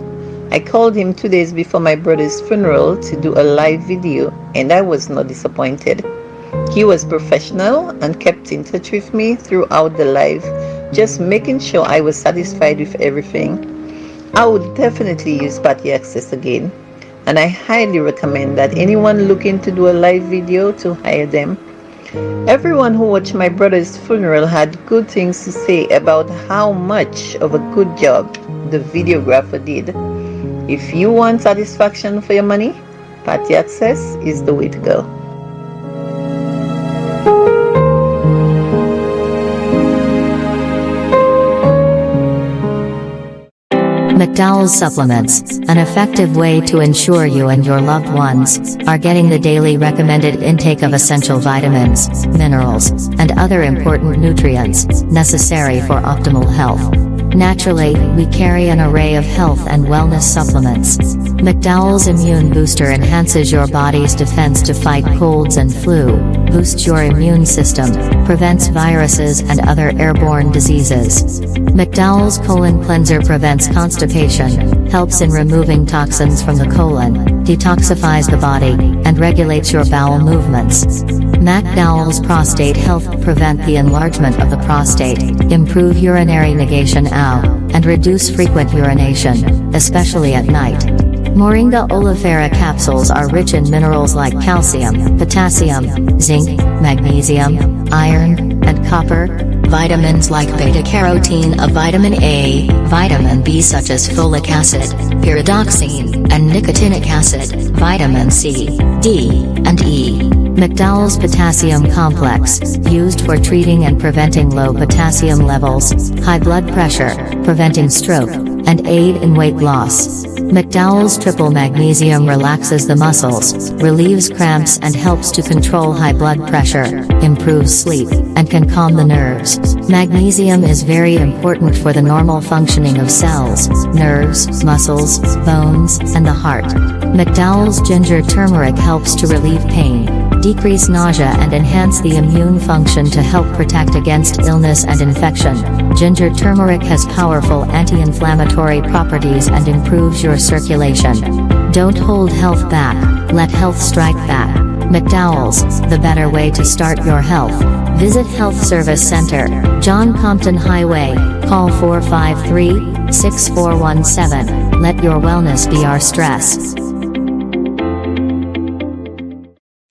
I called him 2 days before my brother's funeral to do a live video, and I was not disappointed. He was professional and kept in touch with me throughout the live, just making sure I was satisfied with everything. I would definitely use Paddy Access again, and I highly recommend that anyone looking to do a live video to hire them. Everyone who watched my brother's funeral had good things to say about how much of a good job the videographer did. If you want satisfaction for your money, Paddy Access is the way to go. McDowell's Supplements, an effective way to ensure you and your loved ones are getting the daily recommended intake of essential vitamins, minerals, and other important nutrients necessary for optimal health. Naturally, we carry an array of health and wellness supplements. McDowell's Immune Booster enhances your body's defense to fight colds and flu, boosts your immune system, prevents viruses and other airborne diseases. McDowell's Colon Cleanser prevents constipation, helps in removing toxins from the colon, detoxifies the body, and regulates your bowel movements. McDowell's Prostate Health prevent the enlargement of the prostate, improve urinary negation and reduce frequent urination, especially at night. Moringa oleifera capsules are rich in minerals like calcium, potassium, zinc, magnesium, iron, and copper. Vitamins like beta-carotene of vitamin A, vitamin B such as folic acid, pyridoxine, and nicotinic acid, vitamin C, D, and E. McDowell's Potassium Complex, used for treating and preventing low potassium levels, high blood pressure, preventing stroke, and aid in weight loss. McDowell's Triple Magnesium relaxes the muscles, relieves cramps and helps to control high blood pressure, improves sleep, and can calm the nerves. Magnesium is very important for the normal functioning of cells, nerves, muscles, bones, and the heart. McDowell's Ginger Turmeric helps to relieve pain, decrease nausea and enhance the immune function to help protect against illness and infection. Ginger turmeric has powerful anti-inflammatory properties and improves your circulation. Don't hold health back, let health strike back. McDowell's, the better way to start your health. Visit Health Service Center, John Compton Highway, call 453-6417. Let your wellness be our stress.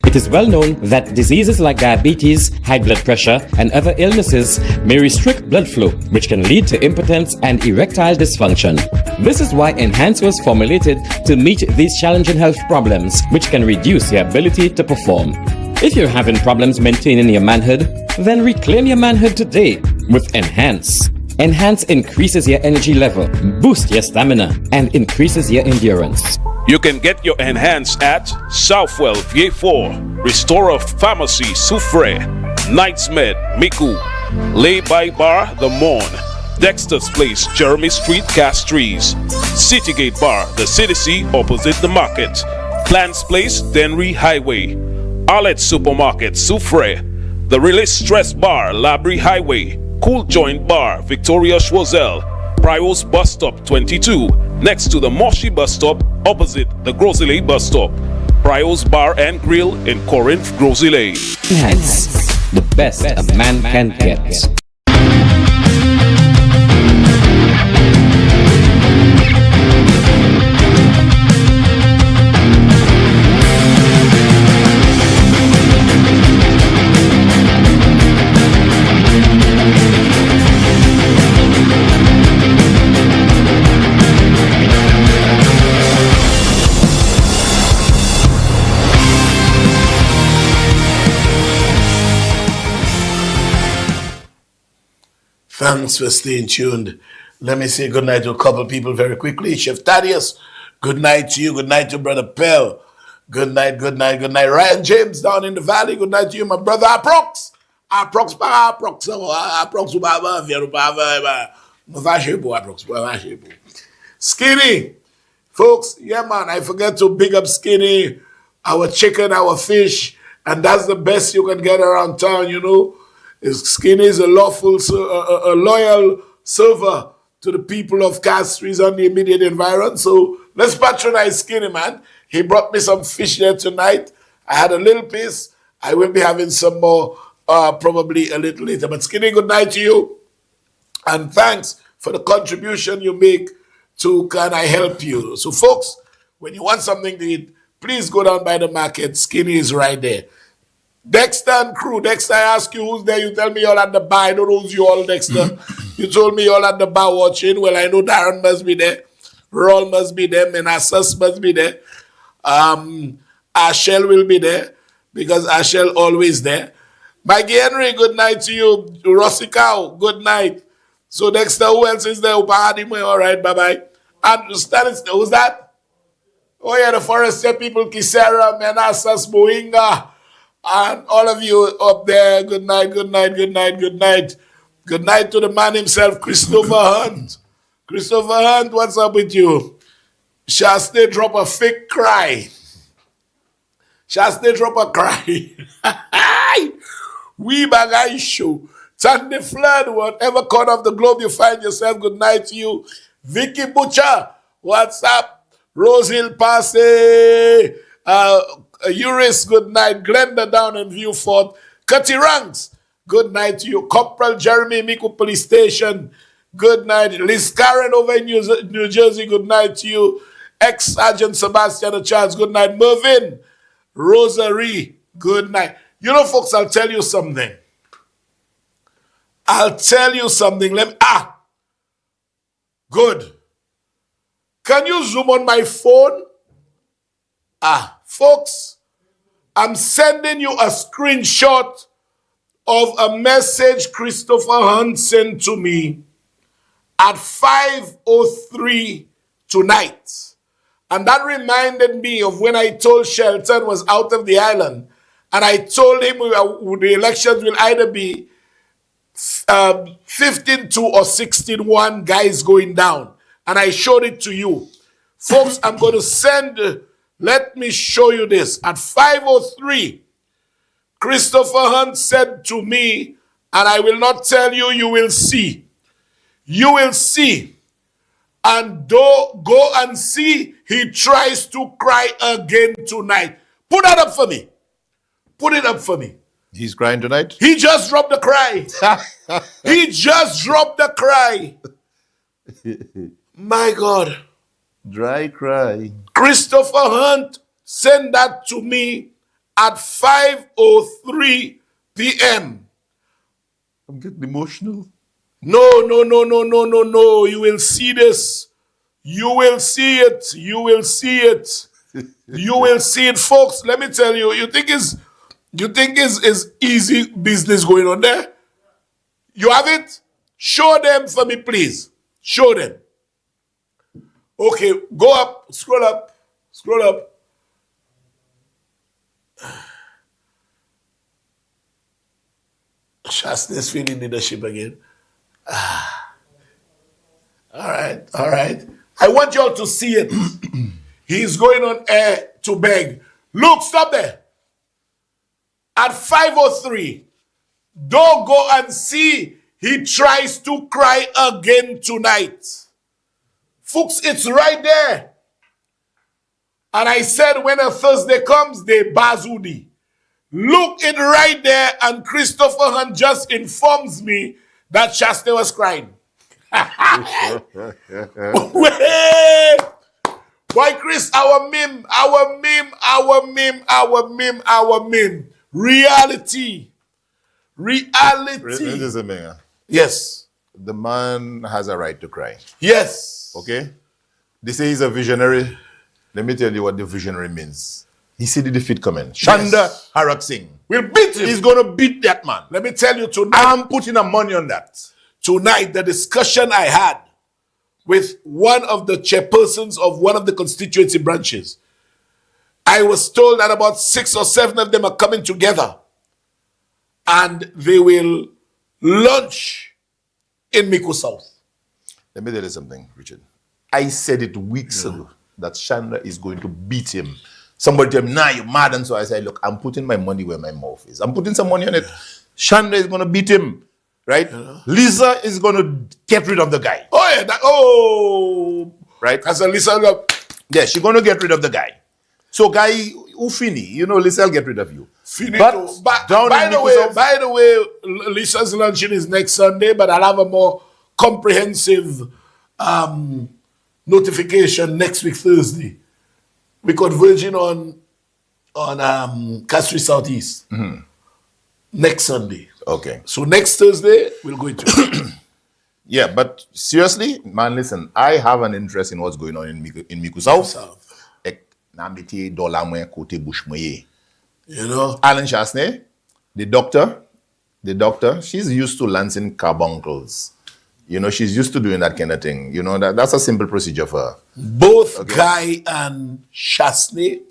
It is well known that diseases like diabetes, high blood pressure, and other illnesses may restrict blood flow, which can lead to impotence and erectile dysfunction. This is why Enhance was formulated to meet these challenging health problems, which can reduce your ability to perform. If you're having problems maintaining your manhood, then reclaim your manhood today with Enhance. Enhance increases your energy level, boosts your stamina, and increases your endurance. You can get your Enhance at Southwell VA4, Restorer Pharmacy Soufre, Knights Med Miku, Lay by Bar The Morn, Dexter's Place Jeremy Street Castries, Citygate Bar The City opposite the market, Plants Place Denry Highway, Arlette Supermarket Soufre, The Release Stress Bar Labrie Highway, Cool Joint Bar Victoria Schwazel, Prios Bus Stop 22, next to the Moshi Bus Stop, opposite the Grosile Bus Stop. Prios Bar and Grill in Corinth, Grosile. Enhance, the best a man can get. Thanks for staying tuned. Let me say good night to a couple people very quickly. Chef Thaddeus, good night to you. Good night to Brother Pell. Good night, good night, good night. Ryan James down in the valley. Good night to you, my brother Aprox. Aprox. Skinny. Folks, yeah, man, I forget to big up Skinny, our chicken, our fish, and that's the best you can get around town, you know. Skinny is a lawful, a loyal server to the people of Castries and the immediate environment. So let's patronize Skinny, man. He brought me some fish there tonight. I had a little piece. I will be having some more probably a little later. But Skinny, good night to you. And thanks for the contribution you make to Can I Help You. So folks, when you want something to eat, please go down by the market. Skinny is right there. Dexter and crew. Dexter, I ask you who's there. You tell me you're at the bar. I don't know who's you all, Dexter. You told me you're at the bar watching. Well, I know Darren must be there. Roll must be there. Menassas must be there. Ashel will be there because Ashel always there. Maggie Henry, good night to you. Rossi Cow, good night. So Dexter, who else is there? All right, bye-bye. And Stanis, who's that? Oh yeah, the Forestier people, Kisera, Menassas, Moinga. And all of you up there, good night, good night, good night, good night. Good night to the man himself, Christopher Hunt. Christopher Hunt, what's up with you? Shaste drop a fake cry. Shaste drop a cry. We bagay show. Sandy Flood, whatever corner of the globe you find yourself, good night to you. Vicky Butcher, what's up? Rose Hill Passe. Uris, good night. Glenda down in Viewfort. Cutty Ranks, good night to you. Corporal Jeremy, Miku Police Station, good night. Liz Karen over in New Jersey, good night to you. Ex-Sergeant Sebastian Charles, good night. Mervyn, Rosary, good night. You know, folks, I'll tell you something. Good. Can you zoom on my phone? Folks, I'm sending you a screenshot of a message Christopher Hunt sent to me at 5:03 tonight. And that reminded me of when I told Shelton was out of the island. And I told him the elections will either be 15-2 or 16-1 guys going down. And I showed it to you. Folks, I'm going to send, let me show you this. At 5:03, Christopher Hunt said to me, and I will not tell you, you will see. You will see. And go and see, he tries to cry again tonight. Put that up for me. Put it up for me. He's crying tonight? He just dropped the cry. He just dropped the cry. My God. Dry cry. Christopher Hunt sent that to me at 5:03 p.m. I'm getting emotional. No. You will see this. You will see it. You will see it. You will see it, folks. Let me tell you. You think it's easy business going on there? You have it? Show them for me, please. Show them. Okay, go up. Scroll up. Scroll up. Shasney's feeling leadership again. All right. I want y'all to see it. He's going on air to beg. Look, stop there. At 5:03, don't go and see. He tries to cry again tonight. Folks, it's right there. And I said when a Thursday comes, they bazudi. Look it right there, and Christopher Hunt just informs me that Shasta was crying. Wait. Boy, Chris, our meme. Reality. Yes. The man has a right to cry. Yes. Okay? They say he's a visionary. Let me tell you what the visionary means. He see the defeat coming. Shanda Harak Singh. We'll beat him. He's going to beat that man. Let me tell you tonight. I'm putting a money on that. Tonight, the discussion I had with one of the chairpersons of one of the constituency branches, I was told that about 6 or 7 of them are coming together and they will launch in Miku South. Let me tell you something, Richard. I said it weeks ago that Shanda is going to beat him. Somebody told me, nah, you're mad. And so I said, look, I'm putting my money where my mouth is. I'm putting some money on it. Shanda is going to beat him. Right? Lisa is going to get rid of the guy. Oh, yeah. Right? As a Lisa. Yeah, she's going to get rid of the guy. So, guy, Ufini, Lisa will get rid of you. But by the way, Lisa's luncheon is next Sunday, but I'll have a more comprehensive notification next week, Thursday. We're converging on Castries Southeast next Sunday. Okay. So next Thursday, we'll go into it. Yeah, but seriously, man, listen, I have an interest in what's going on in Miku South. You know? Alan Chasney, the doctor, she's used to lancing carbuncles. She's used to doing that kind of thing. That's a simple procedure for her. Both Guy and Chasney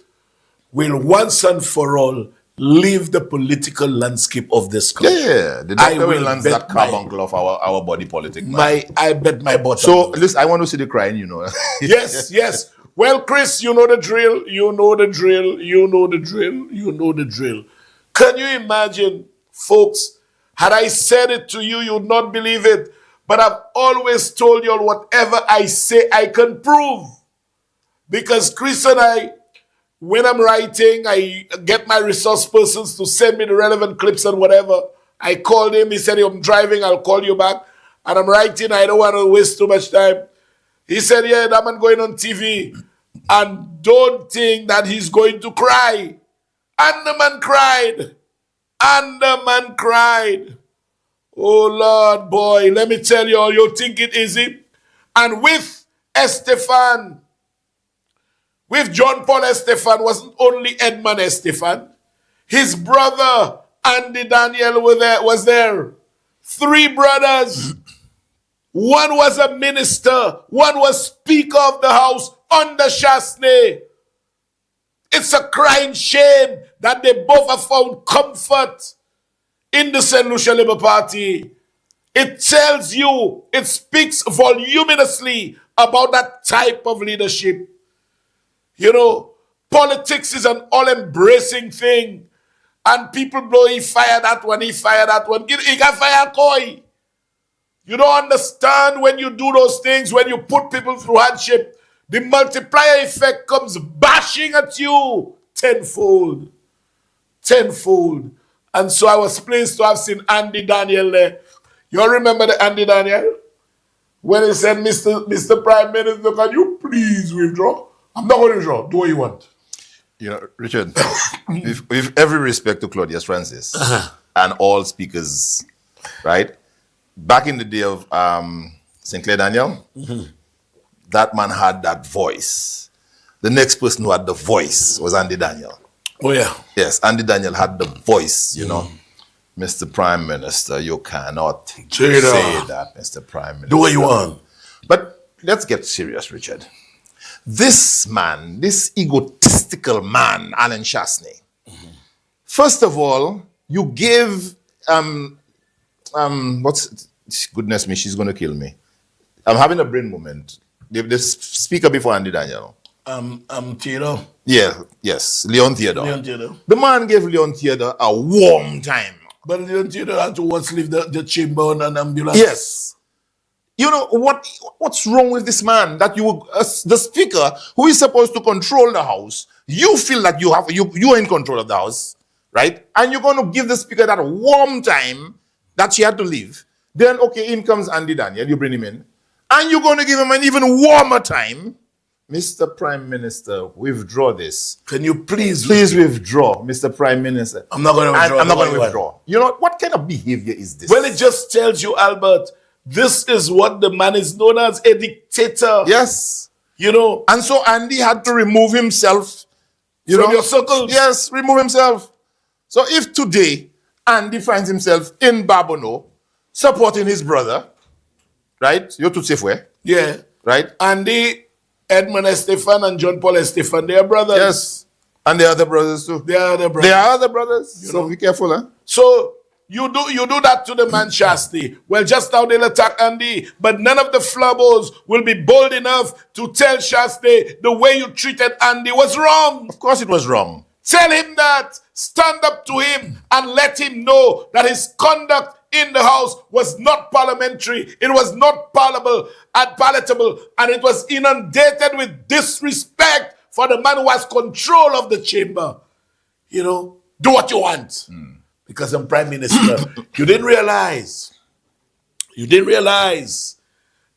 will once and for all leave the political landscape of this country. Yeah. The doctor will lance that carbuncle of our body politic. I bet my bottom. So, listen, I want to see the crying, Yes. Well, Chris, you know the drill. Can you imagine, folks, had I said it to you, you'd not believe it. But I've always told you all whatever I say, I can prove. Because Chris and I, when I'm writing, I get my resource persons to send me the relevant clips and whatever. I called him. He said, I'm driving. I'll call you back. And I'm writing. I don't want to waste too much time. He said, yeah, that man going on TV. And don't think that he's going to cry. And the man cried. Oh, Lord, boy, let me tell you all, you think it easy? And with Estefan, with John Paul Estefan, wasn't only Edmund Estefan. His brother, Andy Daniel, was there. 3 brothers. One was a minister. One was Speaker of the House under Chasney. It's a crying shame that they both have found comfort in the St. Lucia Labour Party. It tells you, it speaks voluminously about that type of leadership. You know, politics is an all-embracing thing. And people blow, he fired that one, he fired that one. He can fire Koi. You don't understand when you do those things, when you put people through hardship, the multiplier effect comes bashing at you tenfold. Tenfold. And so I was pleased to have seen Andy Daniel there. You all remember the Andy Daniel? When he said, Mr. Prime Minister, can you please withdraw? I'm not going to withdraw. Do what you want. You know, Richard, with every respect to Claudius Francis and all speakers, right? Back in the day of St. Clair Daniel, that man had that voice. The next person who had the voice was Andy Daniel. Oh, yeah. Yes, Andy Daniel had the voice, you know. Mr. Prime Minister, you cannot say that, Mr. Prime Minister. Do what you want. But let's get serious, Richard. This man, this egotistical man, Alan Chasney, first of all, you gave, goodness me, she's going to kill me. I'm having a brain moment. The speaker before Andy Daniel. Theodore. Yeah, yes, Leon Theodore. Leon Theodore. The man gave Leon Theodore a warm time. But Leon Theodore had to leave the chamber on an ambulance. Yes. You know, what's wrong with this man? That you, as the speaker, who is supposed to control the house, you feel that you are in control of the house, right? And you're going to give the speaker that warm time that she had to leave. Then, okay, in comes Andy Daniel, you bring him in. And you're going to give him an even warmer time. Mr. Prime Minister, withdraw this. Can you please withdraw, Mr. Prime Minister? I'm not going to withdraw. I'm not going to withdraw. You know, what kind of behavior is this? Well, it just tells you, Albert, this is what the man is known as, a dictator. Yes. You know. And so Andy had to remove himself. From your circles. Yes, remove himself. So if today Andy finds himself in Babono supporting his brother, right? You're too safe way. Yeah. Right? Andy, Edmund Estefan and John Paul Estefan, they are brothers. Yes. And they are other brothers too. They are other brothers. They are other brothers. So be careful, huh? So you do that to the man Chasney. Well, just now they'll attack Andy, but none of the flabbos will be bold enough to tell Chasney the way you treated Andy was wrong. Of course it was wrong. Tell him that. Stand up to him and let him know that his conduct in the house was not parliamentary. It was not palatable, and it was inundated with disrespect for the man who has control of the chamber. You know, do what you want. Because I'm Prime Minister. You didn't realize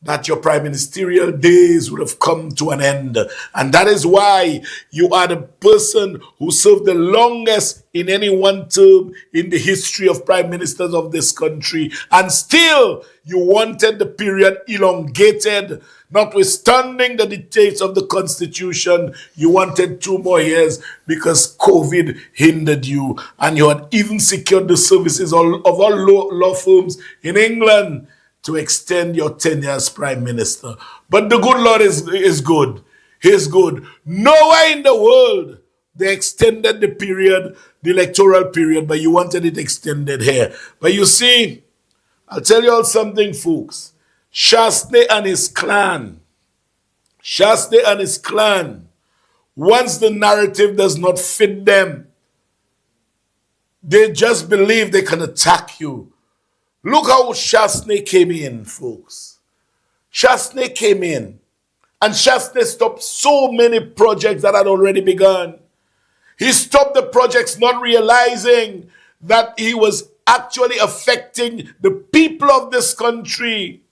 that your prime ministerial days would have come to an end. And that is why you are the person who served the longest in any one term in the history of prime ministers of this country. And still, you wanted the period elongated. Notwithstanding the dictates of the Constitution, you wanted 2 more years because COVID hindered you. And you had even secured the services of all law firms in England to extend your tenure as Prime Minister. But the good Lord is good. He is good. Nowhere in the world they extended the electoral period, but you wanted it extended here. But you see, I'll tell you all something, folks. Chasney and his clan, once the narrative does not fit them, they just believe they can attack you. Look how Chasney came in, folks. Chasney came in, and Chasney stopped so many projects that had already begun. He stopped the projects not realizing that he was actually affecting the people of this country.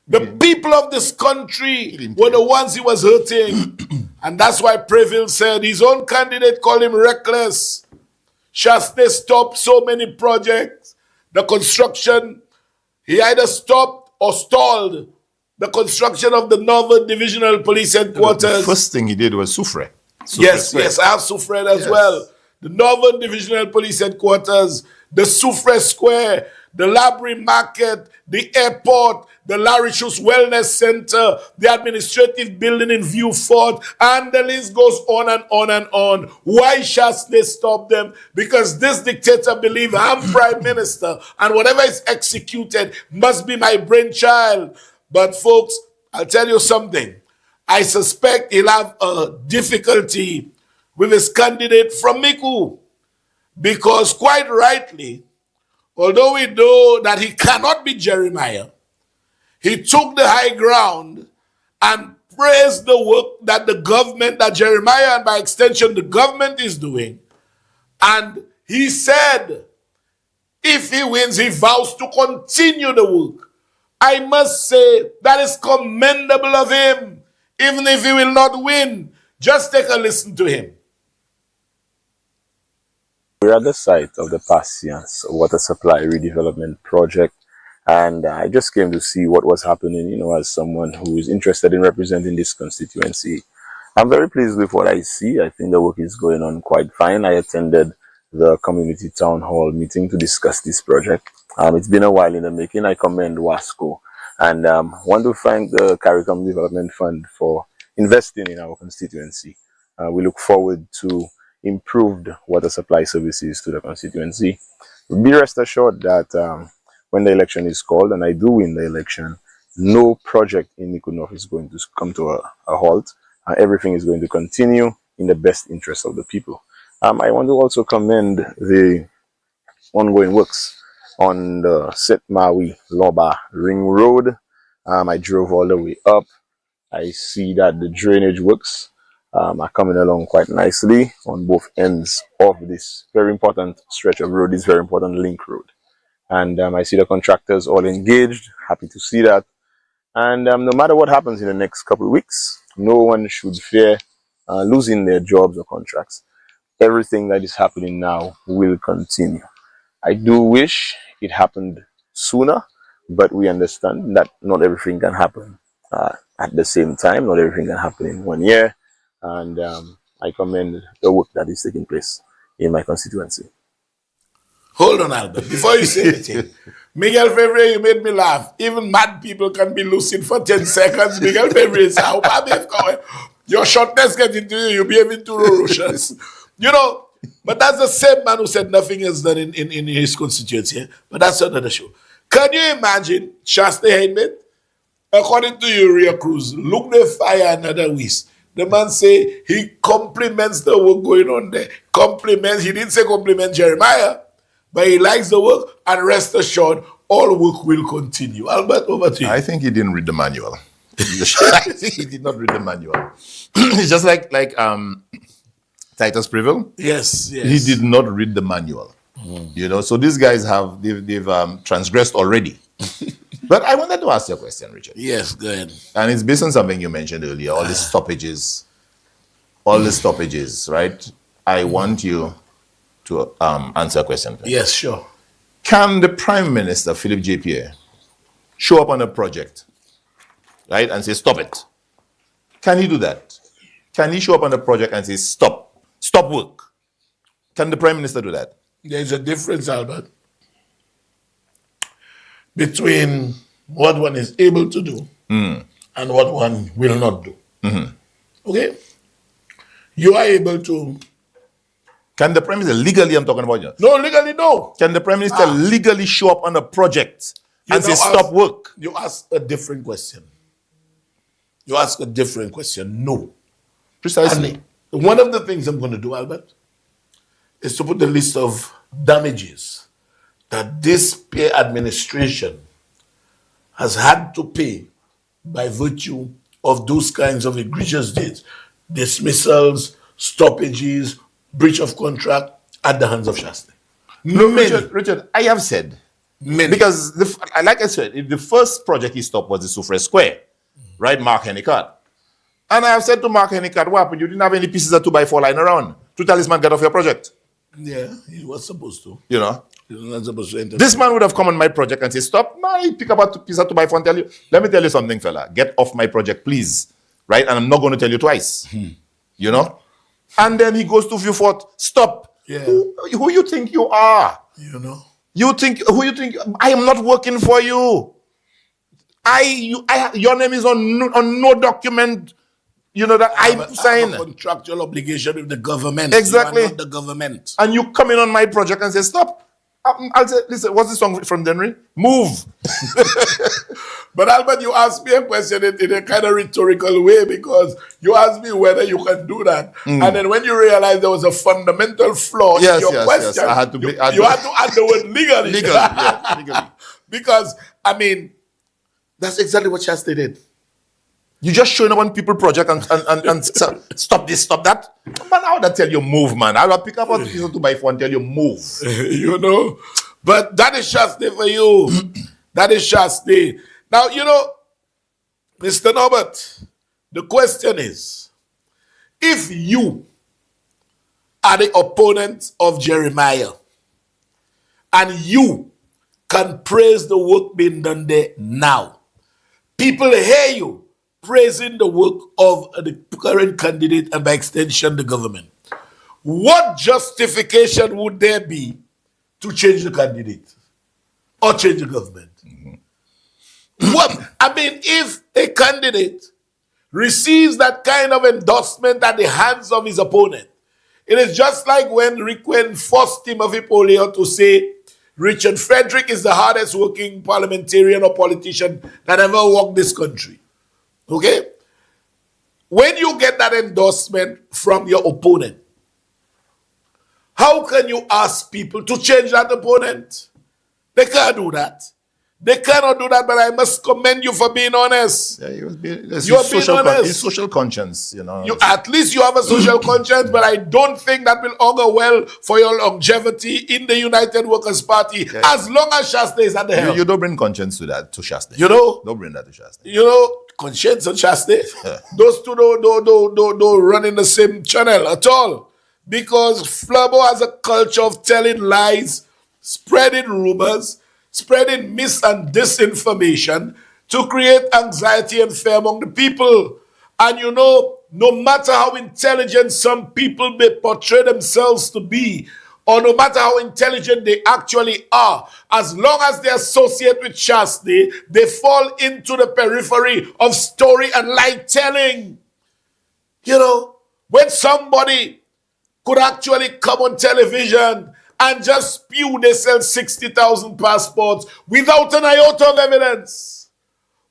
The people of this country were the ones he was hurting. And that's why Preville said his own candidate called him reckless. Chasney stopped so many projects. The construction, he either stopped or stalled the construction of the Northern Divisional Police Headquarters. The first thing he did was Soufre. Yes, I have Soufre as well. the Northern Divisional Police Headquarters, the Soufre Square, the Labrie Market, the airport, the Larichus Wellness Center, the administrative building in Vieux-Fort, and the list goes on and on and on. Why shall they stop them? Because this dictator believes I'm prime minister, and whatever is executed must be my brainchild. But folks, I'll tell you something. I suspect he'll have a difficulty with his candidate from Miku, because quite rightly, although we know that he cannot be Jeremiah, he took the high ground and praised the work that the government, that Jeremiah and by extension the government is doing. And he said, if he wins, he vows to continue the work. I must say that is commendable of him, even if he will not win. Just take a listen to him. We're at the site of the Patience Water Supply Redevelopment Project, and I just came to see what was happening, as someone who is interested in representing this constituency. I'm very pleased with what I see. I think the work is going on quite fine. I attended the community town hall meeting to discuss this project. It's been a while in the making. I commend WASCO and want to thank the CARICOM Development Fund for investing in our constituency. We look forward to improved water supply services to the constituency. Be rest assured that when the election is called, and I do win the election, no project in Miku North is going to come to a halt. Everything is going to continue in the best interest of the people. I want to also commend the ongoing works on the Set Maui Loba Ring Road. I drove all the way up. I see that the drainage works are coming along quite nicely on both ends of this very important stretch of road, this very important link road. And I see the contractors all engaged, happy to see that. And no matter what happens in the next couple of weeks, no one should fear losing their jobs or contracts. Everything that is happening now will continue. I do wish it happened sooner, but we understand that not everything can happen at the same time. Not everything can happen in 1 year. And I commend the work that is taking place in my constituency. Hold on, Albert. Before you say anything, Miguel Fevre, you made me laugh. Even mad people can be lucid for 10 seconds. Miguel Fevre is how bad they've gone. Your shortness gets into you, you're behaving too ferocious. But that's the same man who said nothing is done in his constituency. But that's another show. Can you imagine Shasta Heinmet? According to Uriah Cruz, look the fire another ways. The man say he compliments the work going on there. He didn't say compliment Jeremiah, but he likes the work, and rest assured, all work will continue. Albert, over to you. I think he didn't read the manual. I think he did not read the manual. It's just like Titus Prevail. Yes. He did not read the manual. So these guys they've transgressed already. But I wanted to ask you a question, Richard. Yes, go ahead. And it's based on something you mentioned earlier, all the stoppages, right? I want you to answer a question. Yes, sure. Can the Prime Minister, Philip J. Pierre, show up on a project, right, and say, stop it? Can he do that? Can he show up on a project and say, stop work? Can the Prime Minister do that? There's a difference, Albert, between what one is able to do and what one will not do. Okay? You are able to... Can the Prime Minister, legally I'm talking about you? No, legally no. Can the Prime Minister legally show up on a project and say stop work? You ask a different question. No. Precisely. And one of the things I'm going to do, Albert, is to put the list of damages that this Pierre administration has had to pay by virtue of those kinds of egregious deeds, dismissals, stoppages, breach of contract at the hands of Shasta. No, Richard, I have said. Many. Because, like I said, the first project he stopped was the Soufre Square, right? Mark Hennicott. And I have said to Mark Hennicott, what happened? You didn't have any pieces of 2x4 lying around to tell this man get off your project. Yeah, he was supposed to. You know? He was not supposed to enter. This man would have come on my project and say, stop, man, he pick up a piece of 2x4 and tell you, let me tell you something, fella. Get off my project, please. Right? And I'm not going to tell you twice. You know? And then he goes to Vieux-Fort, stop. Yeah. Who you think you are? You know. Who you think? I am not working for you. Your name is on no document. You know that I have to sign. I have a contractual obligation with the government. Exactly. You are not the government. And you come in on my project and say, stop. I'll say, listen, what's the song from Denry? Move. But Albert, you asked me a question in a kind of rhetorical way, because you asked me whether you can do that. And then when you realized there was a fundamental flaw in your question, I had to you had to add the word legally. Legally. Because, I mean, that's exactly what Shasta did. You just showing up on people project and stop this, stop that. But how would I tell you move, man? I will pick up a piece of 2x4 and tell you move. You know? But that is Shasta for you. That is Shasta. Now, you know, Mr. Norbert, the question is, if you are the opponent of Jeremiah and you can praise the work being done there now, people hear you praising the work of the current candidate and by extension the government, what justification would there be to change the candidate or change the government? If a candidate receives that kind of endorsement at the hands of his opponent, it is just like when Riquen forced Timothy Polio to say Richard Frederick is the hardest working parliamentarian or politician that ever walked this country. Okay? When you get that endorsement from your opponent, how can you ask people to change that opponent? They can't do that. They cannot do that, but I must commend you for being honest. Yeah, You're being honest. His social conscience, you know. At least you have a social conscience, but I don't think that will augur well for your longevity in the United Workers' Party, as long as Shasta is at the helm. You don't bring conscience to Shasta. You know? Don't bring that to Shasta. You know, conscience and Shasta, those two don't run in the same channel at all. Because Flabo has a culture of telling lies, spreading rumors, spreading mis and disinformation to create anxiety and fear among the people. And you know, no matter how intelligent some people may portray themselves to be, or no matter how intelligent they actually are, as long as they associate with Shasta, they fall into the periphery of story and lie telling. You know, when somebody could actually come on television and just spew they sell 60,000 passports without an iota of evidence,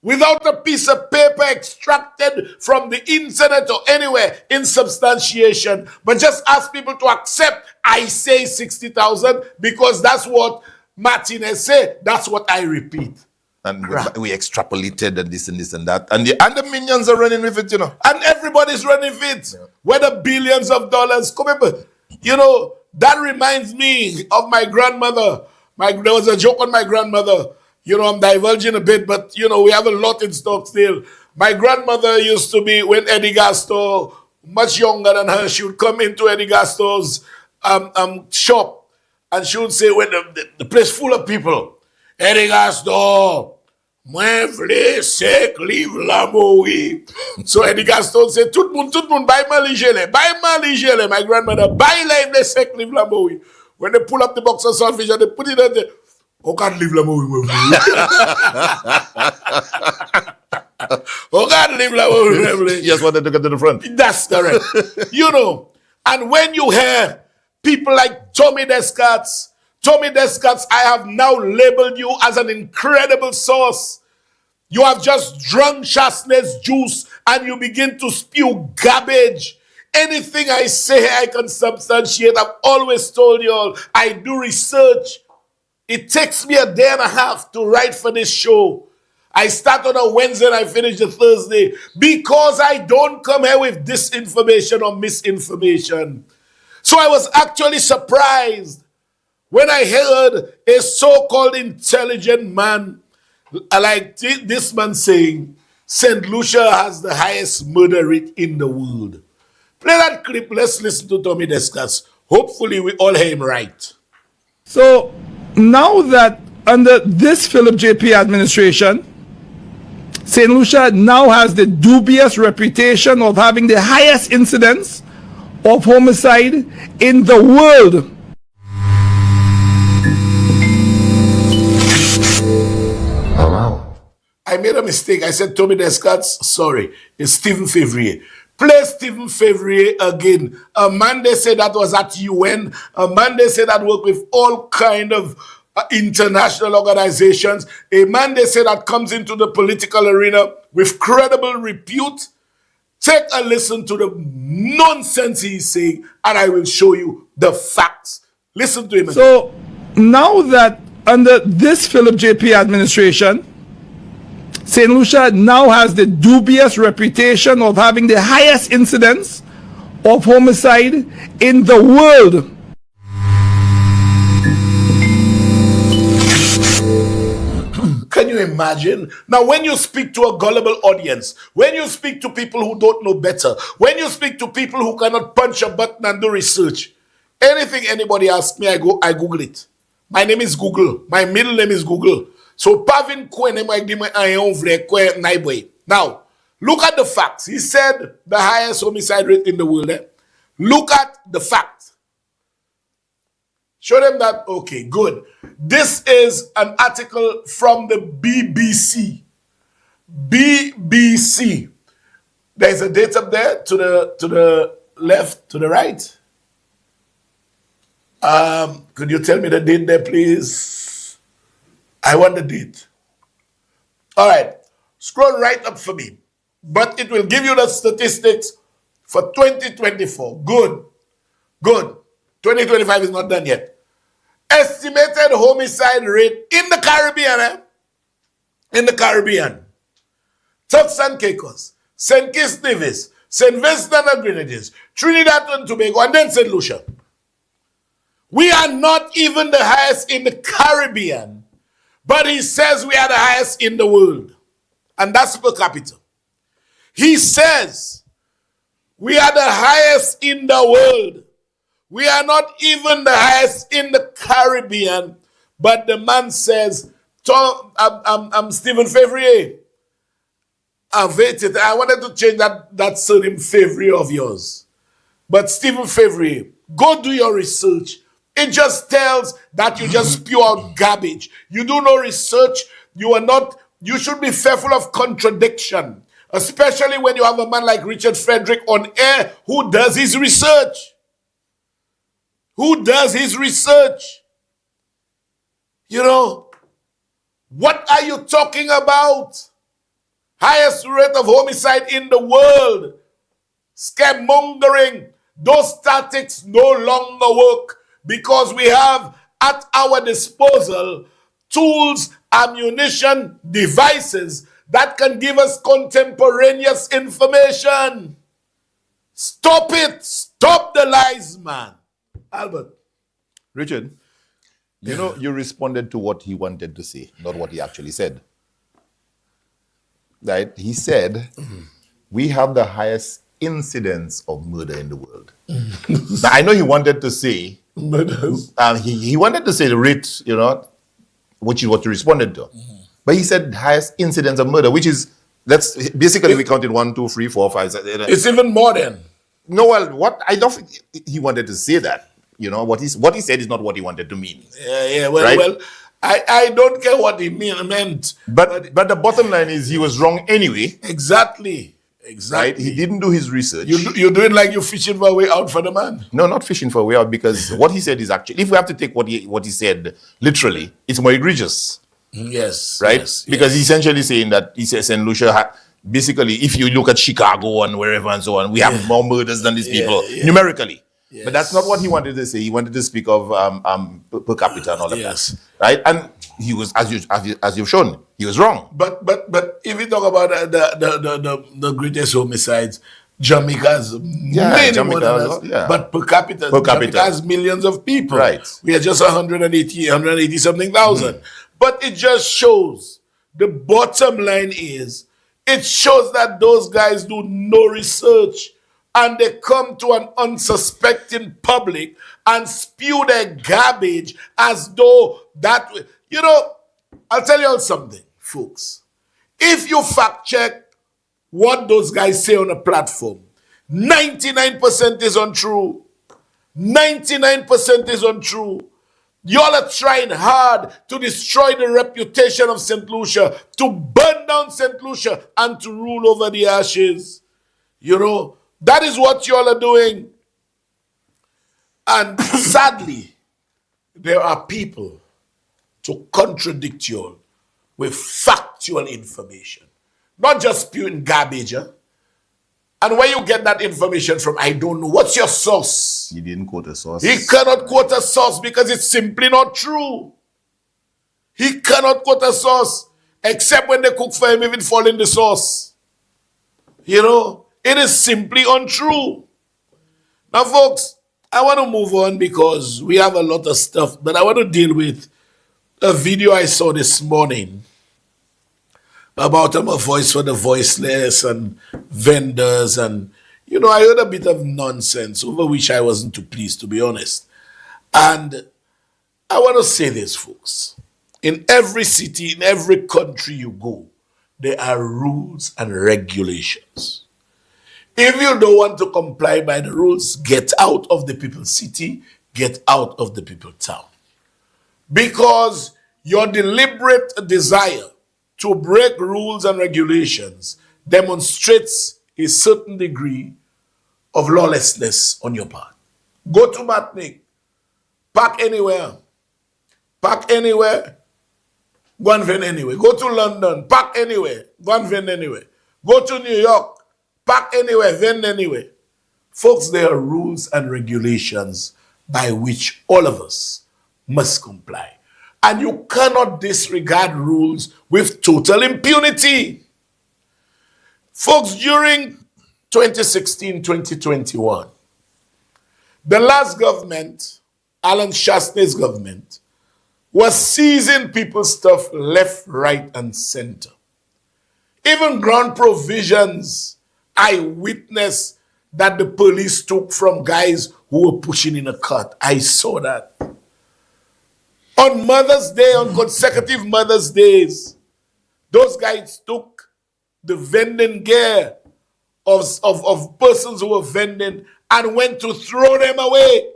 without a piece of paper extracted from the internet or anywhere in substantiation, but just ask people to accept, I say 60,000 because that's what Martinez said, that's what I repeat. And we extrapolated and this and that. And the minions are running with it, you know. And everybody's running with it. Yeah. Whether billions of dollars. You know, that reminds me of my grandmother. There was a joke on my grandmother. You know, I'm divulging a bit, but, you know, we have a lot in stock still. My grandmother used to be, when Eddie Gasto, much younger than her, she would come into Eddie Gasto's shop. And she would say, when the place full of people, Eddie Gasto, moi vle sek liv la moui. So Eddie Gaston said, tout moun, bay mali jele. My grandmother, bay la vle sek liv la moui. When they pull up the box of saltfish and they put it on there, oh, can't live la moui. Oh, can't live la moui. Yes, what they took it to the front. That's correct. You know, and when you hear people like Tommy Descatts, I have now labeled you as an incredible source. You have just drunk Shasta's juice and you begin to spew garbage. Anything I say, I can substantiate. I've always told you all, I do research. It takes me a day and a half to write for this show. I start on a Wednesday and I finish a Thursday because I don't come here with disinformation or misinformation. So I was actually surprised when I heard a so-called intelligent man like this man saying St. Lucia has the highest murder rate in the world. Play that clip. Let's listen to Tommy Descatts. Hopefully we all hear him right. So now that under this Philip JP administration, St. Lucia now has the dubious reputation of having the highest incidence of homicide in the world. I made a mistake. I said Tommy Descartes. Sorry, it's Stephen Fevrier. Play Stephen Fevrier again. A man they say that was at UN. A man they say that worked with all kind of international organizations. A man they say that comes into the political arena with credible repute. Take a listen to the nonsense he's saying, and I will show you the facts. Listen to him. So now that under this Philip JP administration, St. Lucia now has the dubious reputation of having the highest incidence of homicide in the world. Can you imagine? Now, when you speak to a gullible audience, when you speak to people who don't know better, when you speak to people who cannot punch a button and do research, anything anybody asks me, I Google it. My name is Google. My middle name is Google. So, now, look at the facts. He said the highest homicide rate in the world. Look at the fact. Show them that, okay, good. This is an article from the BBC. BBC. There's a date up there to the left, to the right. Could you tell me the date there, please? I want the date. All right. Scroll right up for me. But it will give you the statistics for 2024. Good. Good. 2025 is not done yet. Estimated homicide rate in the Caribbean. In the Caribbean. Turks and Caicos, St. Kitts Nevis, St. Vincent and Grenadines, Trinidad and Tobago, and then St. Lucia. We are not even the highest in the Caribbean, but he says we are the highest in the world. And that's per capita. He says we are the highest in the world. We are not even the highest in the Caribbean, but the man says, I'm Stephen Fevrier. I've waited. I wanted to change that surname Fevrier of yours. But Stephen Fevrier, go do your research. It just tells that you just spew out garbage. You do no research. You should be fearful of contradiction, especially when you have a man like Richard Frederick on air who does his research. Who does his research? You know, what are you talking about? Highest rate of homicide in the world. Scaremongering. Those tactics no longer work because we have at our disposal tools, ammunition, devices that can give us contemporaneous information. Stop it. Stop the lies, man. Albert. Richard, you know, you responded to what he wanted to say, not what he actually said. Right? He said, we have the highest incidence of murder in the world. Now, I know he wanted to say, he wanted to say the rate, you know, which is what you responded to. But he said highest incidence of murder, which is, that's basically we counted 1, 2, 3, 4, 5. It's even more than. No, well, I don't think he wanted to say that. You know, what he said is not what he wanted to mean. Yeah, well, right? well, I don't care what he meant. But the bottom line is he was wrong anyway. Exactly. Right? He didn't do his research. You do it like you're fishing for a way out for the man. No, not fishing for a way out, because what he said is actually, if we have to take what he said literally, it's more egregious. Yes. Right? Yes, because he's essentially saying that he says St. Lucia basically, if you look at Chicago and wherever and so on, we have more murders than these people numerically. Yes. But that's not what he wanted to say. He wanted to speak of per capita and all of that, right? And he was, as you've shown, he was wrong. But if you talk about the greatest homicides, Jamaica has many more than us. But per capita, Jamaica has millions of people. Right. We are just 180 something thousand. But it just shows, the bottom line is, it shows that those guys do no research. And they come to an unsuspecting public and spew their garbage as though that, you know, I'll tell you all something, folks. If you fact check what those guys say on a platform, 99% is untrue. 99% is untrue. Y'all are trying hard to destroy the reputation of St. Lucia, to burn down St. Lucia, and to rule over the ashes. You know, that is what y'all are doing. And sadly, there are people to contradict y'all with factual information, not just spewing garbage. Huh? And where you get that information from, I don't know. What's your source? You didn't quote a source. He cannot quote a source because it's simply not true. He cannot quote a source except when they cook for him, even fall in the sauce. You know, it is simply untrue. Now, folks, I want to move on because we have a lot of stuff, but I want to deal with a video I saw this morning about a voice for the voiceless and vendors, and you know, I heard a bit of nonsense over which I wasn't too pleased, to be honest. And I want to say this, folks. In every city, in every country you go, there are rules and regulations. If you don't want to comply by the rules, get out of the people's city, get out of the people's town. Because your deliberate desire to break rules and regulations demonstrates a certain degree of lawlessness on your part. Go to Martinique, park anywhere, go and vend anywhere. Go to London, park anywhere, go and vend anywhere. Go to New York, park anywhere, vend anywhere. Folks, there are rules and regulations by which all of us must comply. And you cannot disregard rules with total impunity. Folks, during 2016-2021, the last government, Alan Shastney's government, was seizing people's stuff left, right, and center. Even ground provisions, I witnessed that the police took from guys who were pushing in a cart. I saw that. On Mother's Day, on consecutive Mother's Days, those guys took the vending gear of persons who were vending and went to throw them away.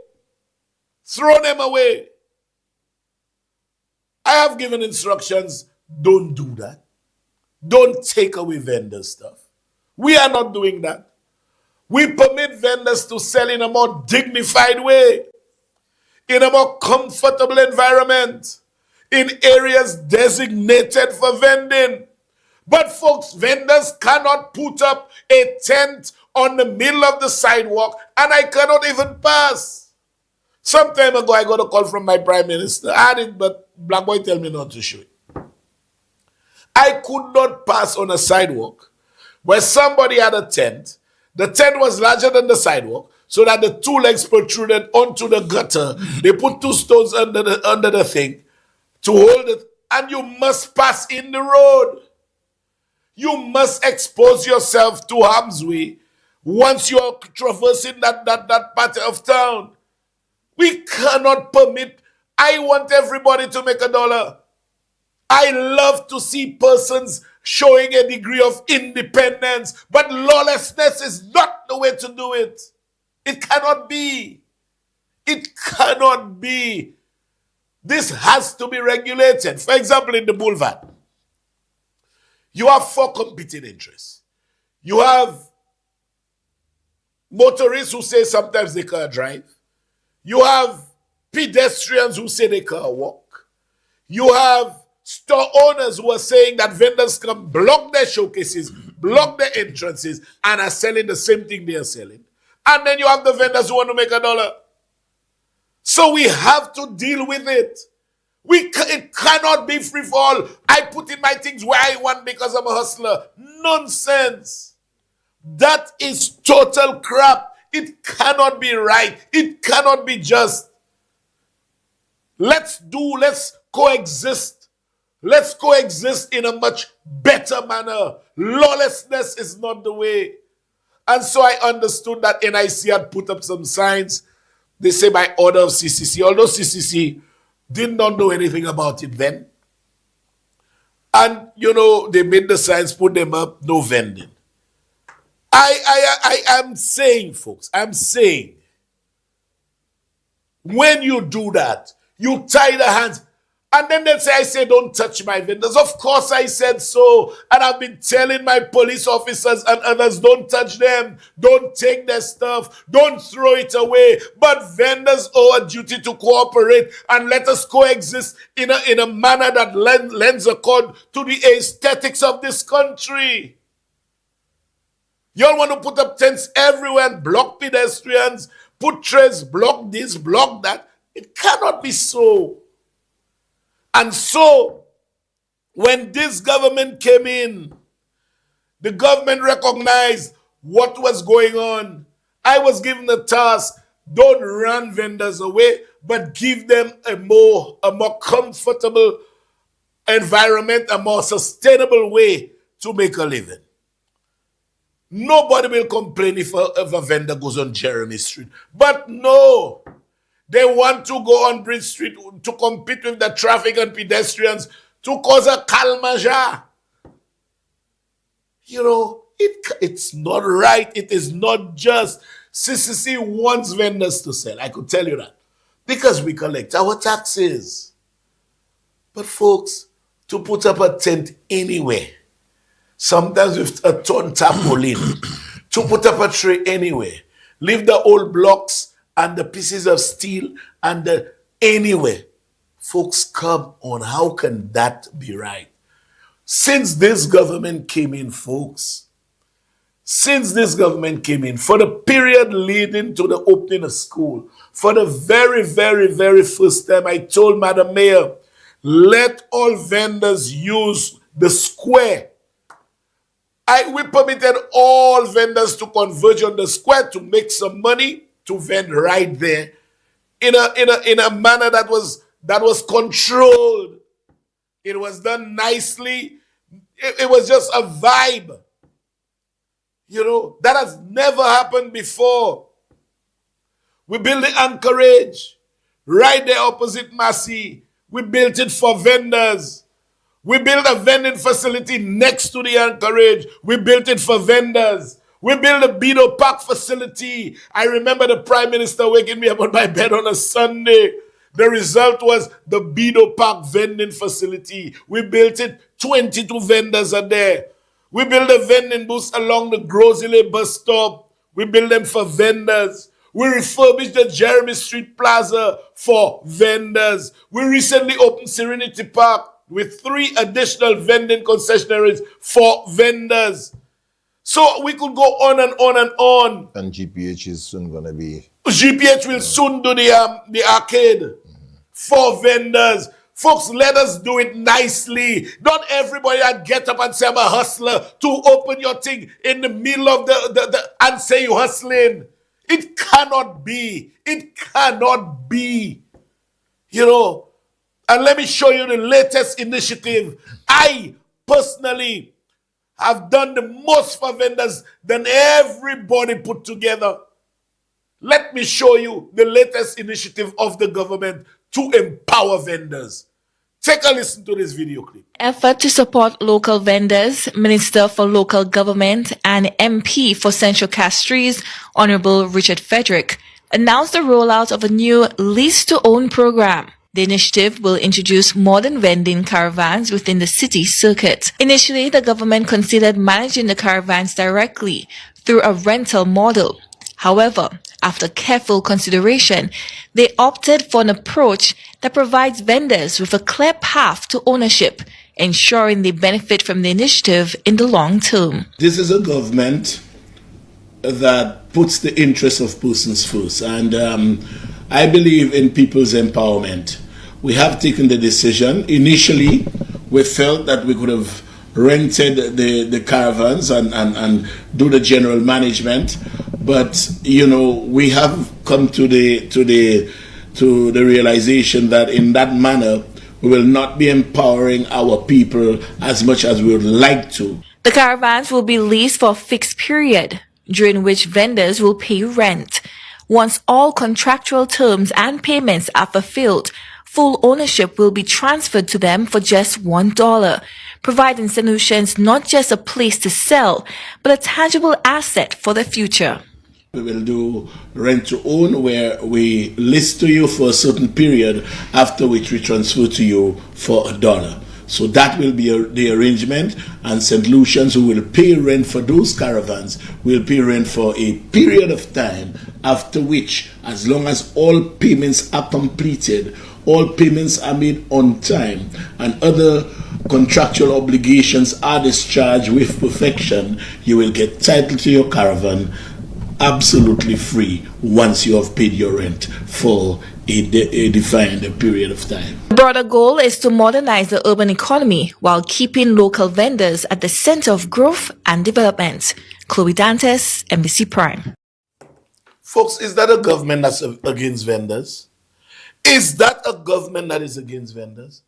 Throw them away. I have given instructions, don't do that. Don't take away vendor stuff. We are not doing that. We permit vendors to sell in a more dignified way, in a more comfortable environment, in areas designated for vending. But folks, vendors cannot put up a tent on the middle of the sidewalk and I cannot even pass. Some time ago, I got a call from my prime minister. I had it, but Black Boy tell me not to show it. I could not pass on a sidewalk where somebody had a tent. The tent was larger than the sidewalk, so that the two legs protruded onto the gutter. They put two stones under the thing to hold it, and you must pass in the road. You must expose yourself to harm's way once you are traversing that part of town. We cannot permit. I want everybody to make $1. I love to see persons showing a degree of independence, but lawlessness is not the way to do it. It cannot be. It cannot be. This has to be regulated. For example, in the boulevard, you have 4 competing interests. You have motorists who say sometimes they can't drive. You have pedestrians who say they can't walk. You have store owners who are saying that vendors can block their showcases, block their entrances, and are selling the same thing they are selling. And then you have the vendors who want to make $1. So we have to deal with it. It cannot be free for all. I put in my things where I want because I'm a hustler. Nonsense. That is total crap. It cannot be right. It cannot be just. Let's coexist. Let's coexist in a much better manner. Lawlessness is not the way. And so I understood that NIC had put up some signs. They say by order of CCC, although CCC did not know anything about it then. And, they made the signs, put them up, no vending. I am saying, folks, I'm saying, when you do that, you tie the hands. And then they say, I say, don't touch my vendors. Of course I said so. And I've been telling my police officers and others, don't touch them. Don't take their stuff. Don't throw it away. But vendors owe a duty to cooperate and let us coexist in a manner that lends accord to the aesthetics of this country. Y'all want to put up tents everywhere and block pedestrians, put trays, block this, block that. It cannot be so. And so, when this government came in, the government recognized what was going on. I was given the task, don't run vendors away, but give them a more comfortable environment, a more sustainable way to make a living. Nobody will complain if a vendor goes on Jeremy Street. But no, they want to go on Bridge Street to compete with the traffic and pedestrians to cause a calmaja. You know, it's not right. It is not just. CCC wants vendors to sell. I could tell you that. Because we collect our taxes. But folks, to put up a tent anywhere, sometimes with a torn tarpaulin, to put up a tray anywhere, leave the old blocks and the pieces of steel and the anywhere. Folks, come on, how can that be right? Since this government came in, folks, since this government came in, for the period leading to the opening of school, for the very, very, very first time, I told Madam Mayor, let all vendors use the square. We permitted all vendors to converge on the square to make some money, to vend right there in a manner that was controlled. It was done nicely. It was just a vibe. You know, that has never happened before. We built the Anchorage right there opposite Massey. We built it for vendors. We built a vending facility next to the Anchorage. We built it for vendors. We built a Bedo Park facility. I remember the Prime Minister waking me up on my bed on a Sunday. The result was the Bedo Park vending facility. We built it, 22 vendors are there. We built a vending booths along the Grosile bus stop. We built them for vendors. We refurbished the Jeremy Street Plaza for vendors. We recently opened Serenity Park with 3 additional vending concessionaires for vendors. So we could go on and on and on. And GPH is soon going to be... GPH will soon do the arcade for vendors. Folks, let us do it nicely. Not everybody that get up and say I'm a hustler to open your thing in the middle of the and say you hustling. It cannot be. It cannot be. You know, and let me show you the latest initiative. I personally have done the most for vendors than everybody put together. Let me show you the latest initiative of the government to empower vendors. Take a listen to this video clip. Effort to support local vendors, Minister for Local Government and MP for Central Castries, Honorable Richard Frederick, announced the rollout of a new lease-to-own program. The initiative will introduce modern vending caravans within the city circuit. Initially, the government considered managing the caravans directly through a rental model. However, after careful consideration, they opted for an approach that provides vendors with a clear path to ownership, ensuring they benefit from the initiative in the long term. This is a government that puts the interests of persons first, and I believe in people's empowerment. We have taken the decision. Initially, we felt that we could have rented the caravans and do the general management, but you know, we have come to the realization that in that manner we will not be empowering our people as much as we would like to. The caravans will be leased for a fixed period, during which vendors will pay rent. Once all contractual terms and payments are fulfilled, full ownership will be transferred to them for just $1, providing St. Lucians not just a place to sell, but a tangible asset for the future. We will do rent to own, where we list to you for a certain period, after which we transfer to you for $1. So that will be the arrangement, and St. Lucians who will pay rent for those caravans will pay rent for a period of time, after which, as long as all payments are completed, all payments are made on time, and other contractual obligations are discharged with perfection, you will get title to your caravan absolutely free once you have paid your rent for a defined period of time. The broader goal is to modernize the urban economy while keeping local vendors at the center of growth and development. Chloe Dantes, NBC Prime. Folks, is that a government that's against vendors? Is that a government that is against vendors?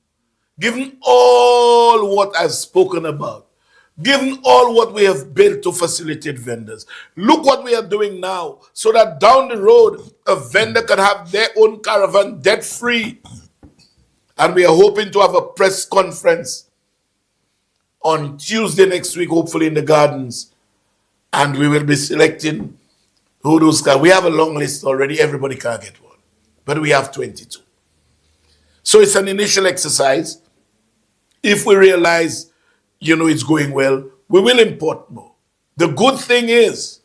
Given all what I've spoken about, given all what we have built to facilitate vendors, look what we are doing now, so that down the road, a vendor can have their own caravan debt-free. And we are hoping to have a press conference on Tuesday next week, hopefully in the gardens. And we will be selecting who those can. We have a long list already. Everybody can't get one. But we have 22. So it's an initial exercise. If we realize it's going well, we will import more. The good thing is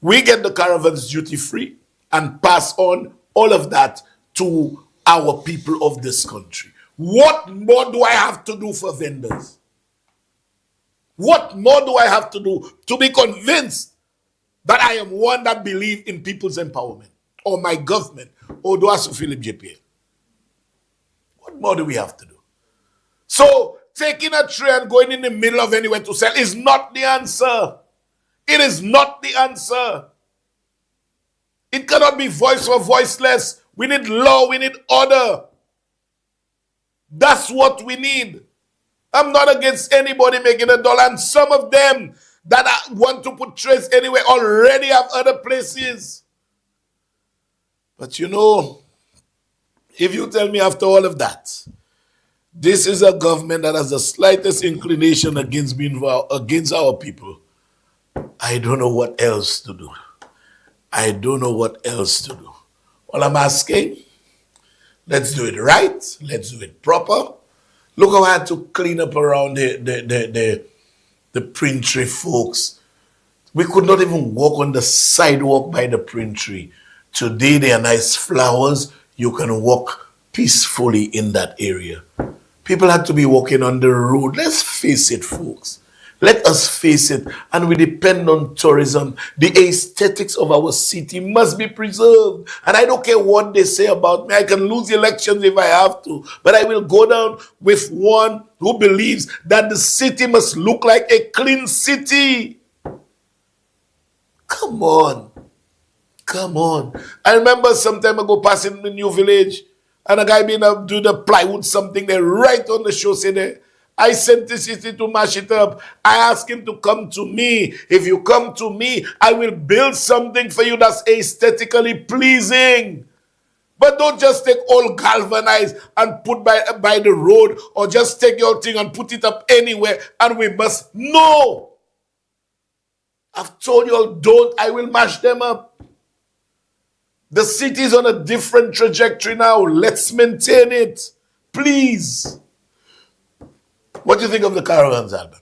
we get the caravans duty-free and pass on all of that to our people of this country. What more do I have to do for vendors? What more do I have to do to be convinced that I am one that believes in people's empowerment, or my government, or Doasu Philip JPA? What more do we have to do? So, taking a tray and going in the middle of anywhere to sell is not the answer. It is not the answer. It cannot be voice for voiceless. We need law, we need order. That's what we need. I'm not against anybody making $1, and some of them that want to put trays anywhere already have other places. But if you tell me after all of that, this is a government that has the slightest inclination against our people, I don't know what else to do. I don't know what else to do. All I'm asking, let's do it right. Let's do it proper. Look how I had to clean up around the print tree, folks. We could not even walk on the sidewalk by the print tree. Today, there are nice flowers. You can walk peacefully in that area. People had to be walking on the road. Let's face it, folks. Let us face it. And we depend on tourism. The aesthetics of our city must be preserved. And I don't care what they say about me. I can lose elections if I have to. But I will go down with one who believes that the city must look like a clean city. Come on. Come on. I remember some time ago passing the New Village, and a guy being up do the plywood something there right on the show say there. I sent the city to mash it up. I asked him to come to me. If you come to me, I will build something for you that's aesthetically pleasing. But don't just take all galvanized and put by the road, or just take your thing and put it up anywhere, and we must know. I've told you all, don't. I will mash them up. The city is on a different trajectory now. Let's maintain it. Please. What do you think of the caravans, Albert?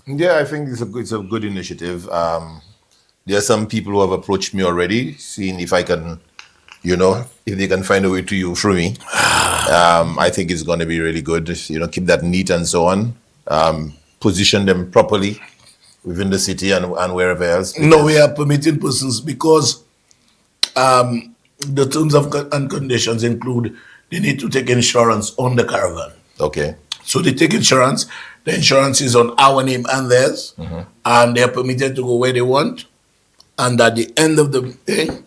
Yeah, I think it's a good initiative. There are some people who have approached me already, seeing if I can, if they can find a way to you through me. I think it's going to be really good. Keep that neat and so on. Position them properly within the city and wherever else. No, we are permitting persons because the terms and conditions include they need to take insurance on the caravan. Okay. So they take insurance. The insurance is on our name and theirs. Mm-hmm. And they are permitted to go where they want. And at the end of the thing,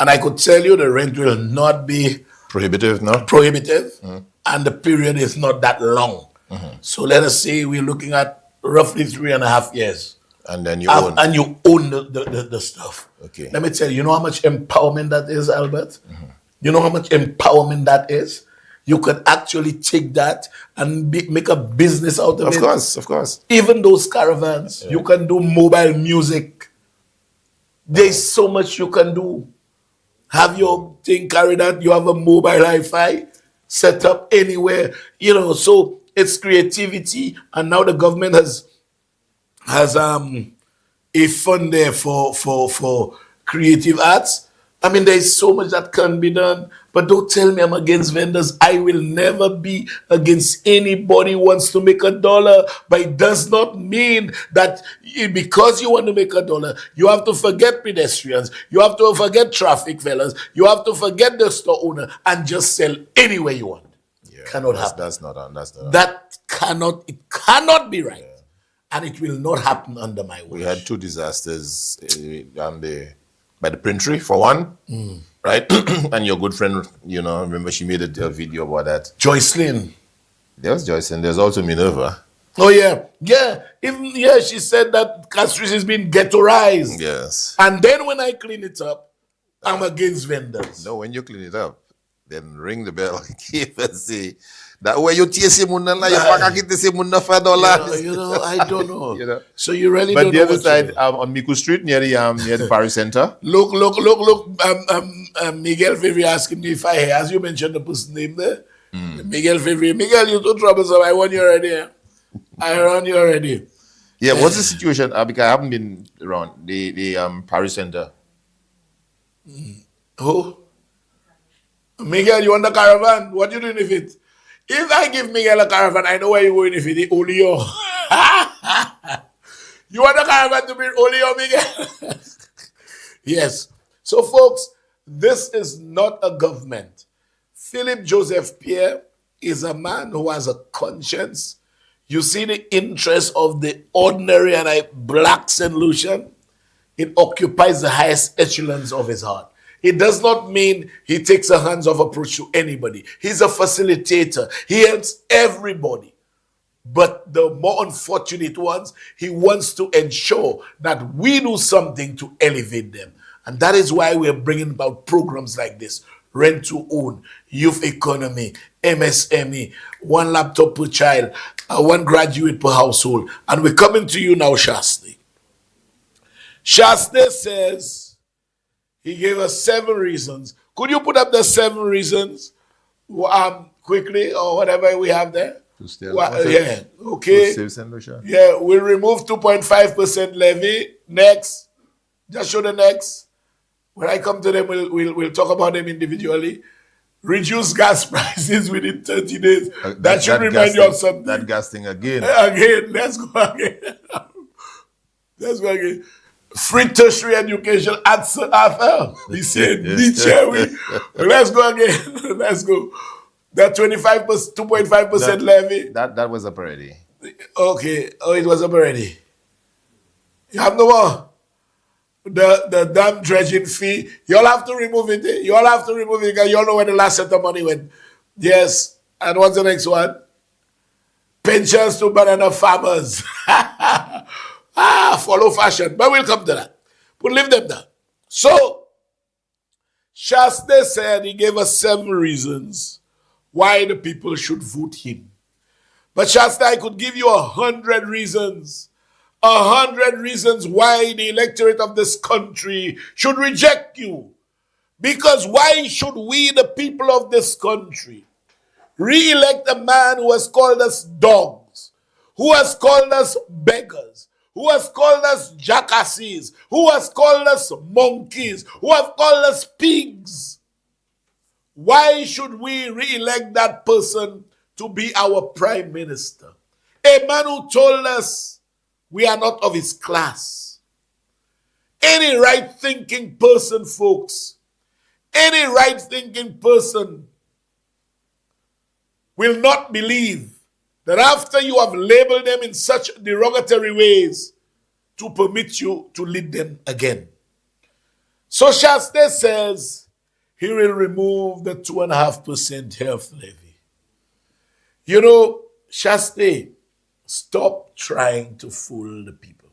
and I could tell you the rent will not be prohibitive, no? Prohibitive. Mm-hmm. And the period is not that long. Mm-hmm. So let us say we're looking at roughly 3.5 years. And then you own. And you own the stuff. Okay. Let me tell you, you know how much empowerment that is, Albert? Mm-hmm. You know how much empowerment that is? you can actually take that and make a business out of it. Of course. Even those caravans, you can do mobile music. There's so much you can do. Have your thing carried out. You have a mobile hi-fi set up anywhere. So it's creativity. And now the government has a fund there for creative arts. I mean, there's so much that can be done. But don't tell me I'm against vendors. I will never be against anybody who wants to make $1. But it does not mean that because you want to make $1, you have to forget pedestrians. You have to forget traffic fellas. You have to forget the store owner and just sell anywhere you want. Cannot happen. That cannot be right. And it will not happen under my watch. We had 2 disasters by the Printry, for one, right? And your good friend, remember she made a video about that. Joycelyn. There was Joycelyn. There's also Minerva. Oh, yeah. Yeah. She said that Castries has been ghettoized. Yes. And then when I clean it up, I'm against vendors. No, when you clean it up, then ring the bell and say, that way you TC Munda, you pack it Munda $5. I don't know. So you really but don't know. But the other side, on Miku Street, near the Paris Center. Look. Miguel Favre asking me if I hear, as you mentioned the person's name there. Miguel Favre. Miguel, you're too troublesome. I want you already. Yeah, what's the situation? Because I haven't been around the Paris Center. Who? Miguel, you want the caravan? What you doing with it? If I give Miguel a caravan, I know where you're going with it. Olio. You want the caravan to be Olio, Miguel? Yes. So, folks, this is not a government. Philip Joseph Pierre is a man who has a conscience. You see the interest of the ordinary and black St. Lucian? It occupies the highest echelons of his heart. It does not mean he takes a hands-off approach to anybody. He's a facilitator. He helps everybody. But the more unfortunate ones, he wants to ensure that we do something to elevate them. And that is why we're bringing about programs like this. Rent to own, youth economy, MSME, 1 laptop per child, 1 graduate per household. And we're coming to you now, Shasti. Shasti says, he gave us 7 reasons. Could you put up the 7 reasons quickly or whatever we have there? To stay yeah, okay. Yeah, we'll remove 2.5% levy. Next. Just show the next. When I come to them, we'll talk about them individually. Reduce gas prices within 30 days. That should remind you of something. That gas thing again. Let's go again. Free tertiary education at Arthur. He said, let's go again. Let's go. That 2.5% levy. That was up already. Okay. Oh, it was up already. You have no more. The dam dredging fee. You all have to remove it. You all have to remove it because you all know where the last set of money went. Yes. And what's the next one? Pensions to banana farmers. Follow fashion. But we'll come to that. We'll leave them there. So, Shasta said he gave us 7 reasons why the people should vote him. But Shasta, I could give you 100 reasons. 100 reasons why the electorate of this country should reject you. Because why should we, the people of this country, re-elect a man who has called us dogs, who has called us beggars, who has called us jackasses, who has called us monkeys, who have called us pigs? Why should we re-elect that person to be our prime minister? A man who told us we are not of his class. Any right-thinking person, folks, any right-thinking person will not believe that after you have labeled them in such derogatory ways to permit you to lead them again. So Shasta says he will remove the 2.5% health levy. You know, Shasta, stop trying to fool the people.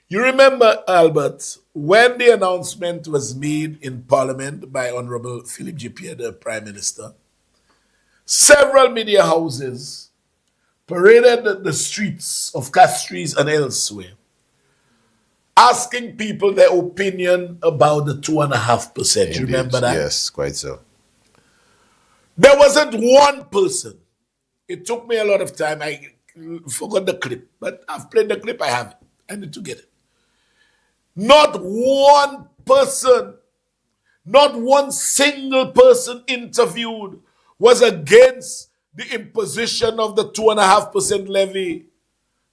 You remember, Albert, when the announcement was made in Parliament by Honorable Philip J. Pierre, the Prime Minister, several media houses paraded the streets of Castries and elsewhere, asking people their opinion about the 2.5%. You remember that? Yes, quite so. There wasn't one person. It took me a lot of time. I forgot the clip, but I've played the clip. I have it. I need to get it. Not one person, not one single person interviewed was against the imposition of the 2.5% levy.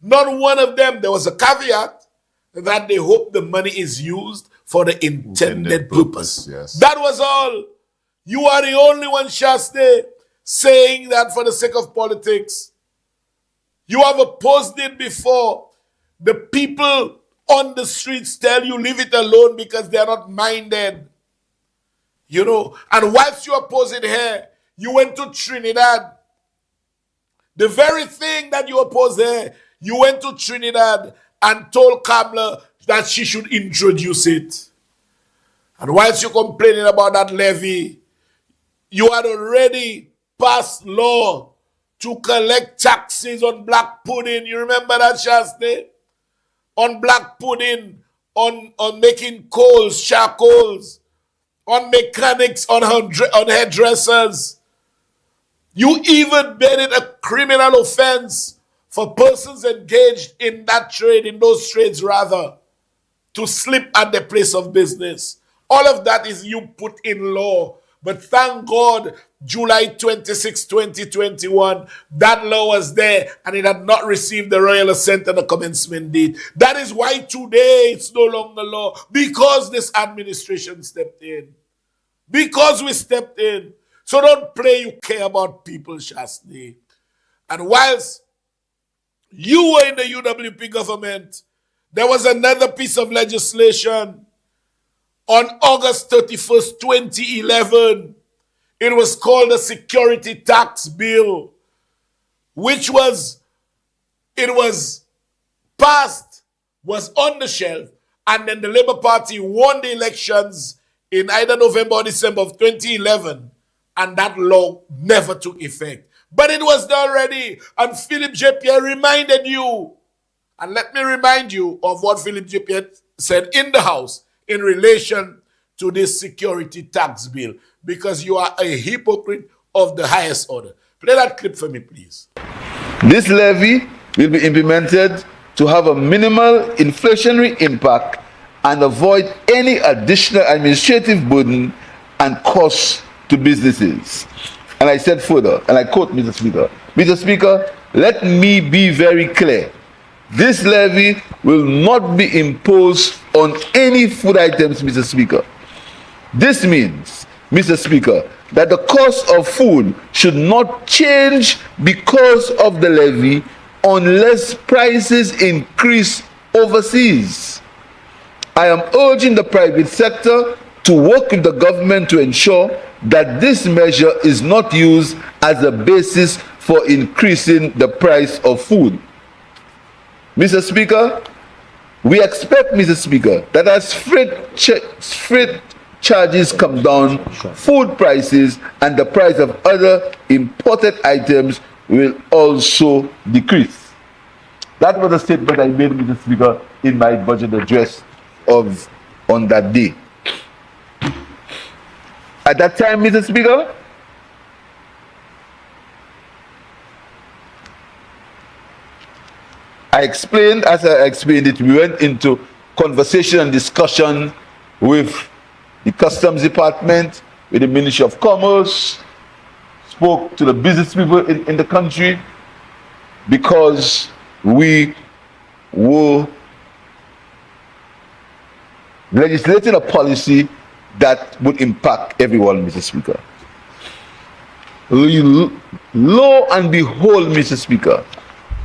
Not one of them. There was a caveat that they hope the money is used for the intended purpose. Yes. That was all. You are the only one, Shasta, saying that for the sake of politics. You have opposed it before. The people on the streets tell you leave it alone because they are not minded. You know, and whilst you oppose it here, you went to Trinidad. The very thing that you oppose there, you went to Trinidad and told Kamala that she should introduce it. And whilst you're complaining about that levy, you had already passed law to collect taxes on black pudding. You remember that, Shasta? On black pudding, on making coals, charcoals, on mechanics, on hairdressers. You even made it a criminal offense for persons engaged in that trade, in those trades rather, to sleep at the place of business. All of that is you put in law. But thank God, July 26, 2021, that law was there and it had not received the royal assent and the commencement date. That is why today it's no longer law, because this administration stepped in. Because we stepped in. So don't play you care about people, Shasta. And whilst you were in the UWP government, there was another piece of legislation on August 31st, 2011. It was called the Security Tax Bill, which was passed, was on the shelf, and then the Labour Party won the elections in either November or December of 2011, and that law never took effect. But it was there already, and Philip J. Pierre reminded you. And let me remind you of what Philip J. Pierre said in the House in relation to this security tax bill, because you are a hypocrite of the highest order. Play that clip for me, please. This levy will be implemented to have a minimal inflationary impact and avoid any additional administrative burden and costs to businesses. And I said further, and I quote Mr. Speaker, Mr. Speaker, let me be very clear. This levy will not be imposed on any food items, Mr. Speaker. This means, Mr. Speaker, that the cost of food should not change because of the levy unless prices increase overseas. I am urging the private sector to work with the government to ensure that this measure is not used as a basis for increasing the price of food. Mr. Speaker, we expect, Mr. Speaker, that as freight charges come down, food prices and the price of other imported items will also decrease. That was a statement I made, Mr. Speaker, in my budget address on that day. At that time, Mr. Speaker, I explained, as I explained it, we went into conversation and discussion with the Customs Department, with the Ministry of Commerce, spoke to the business people in the country, because we were legislating a policy that would impact everyone, Mr. Speaker. Lo and behold, Mr. Speaker,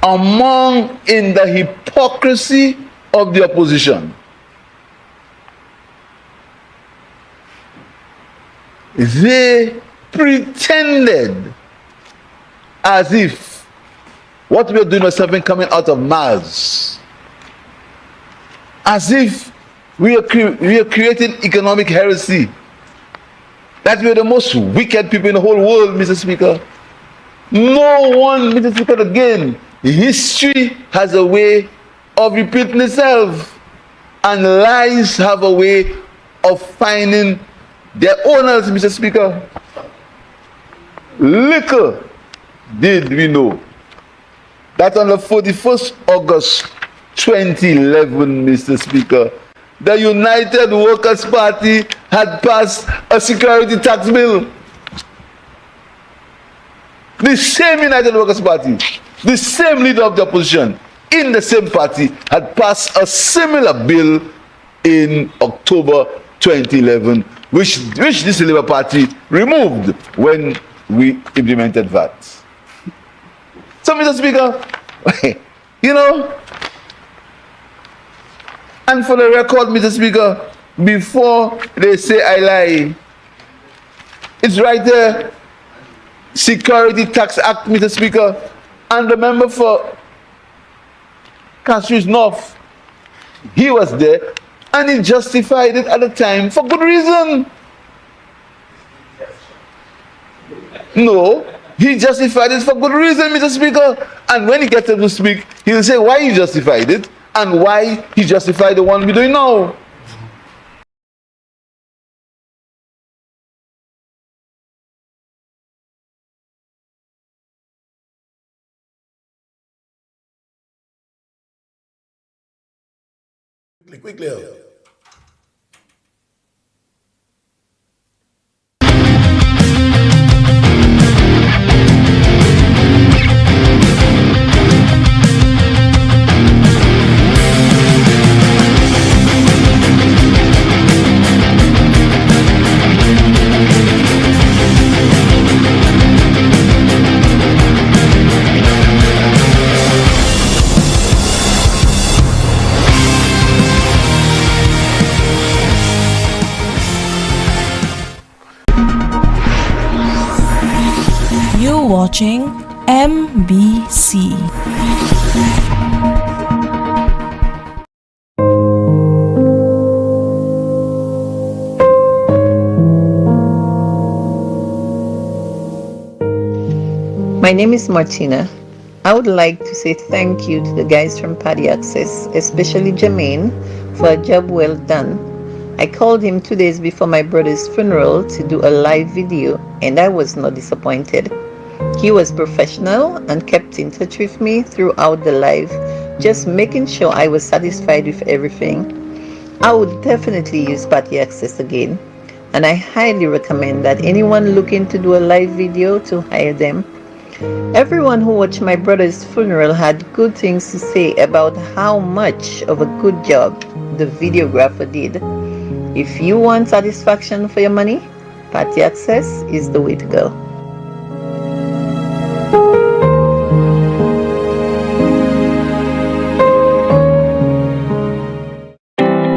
among in the hypocrisy of the opposition, they pretended as if what we are doing was something coming out of Mars, as if we are creating economic heresy, that we are the most wicked people in the whole world, Mr. Speaker. No one, Mr. Speaker, again, history has a way of repeating itself, and lies have a way of finding their owners, Mr. Speaker. Little did we know that on the 41st August 2011, Mr. Speaker, the United Workers' Party had passed a security tax bill. The same United Workers' Party, the same leader of the opposition in the same party had passed a similar bill in October 2011, which this Labour Party removed when we implemented VAT. So, Mr. Speaker, you know, and for the record, Mr. Speaker, before they say I lie, it's right there. Security Tax Act, Mr. Speaker, and the member for Castries North, he was there, and he justified it at the time for good reason. No, he justified it for good reason, Mr. Speaker. And when he gets to speak, he'll say why he justified it and why he justified the one we're doing now. Quickly. You're watching MBC. My name is Martina. I would like to say thank you to the guys from Paddy Access, especially Jermaine, for a job well done. I called him 2 days before my brother's funeral to do a live video, and I was not disappointed. He was professional and kept in touch with me throughout the live, just making sure I was satisfied with everything. I would definitely use Paddy Access again, and I highly recommend that anyone looking to do a live video to hire them. Everyone who watched my brother's funeral had good things to say about how much of a good job the videographer did. If you want satisfaction for your money, Paddy Access is the way to go.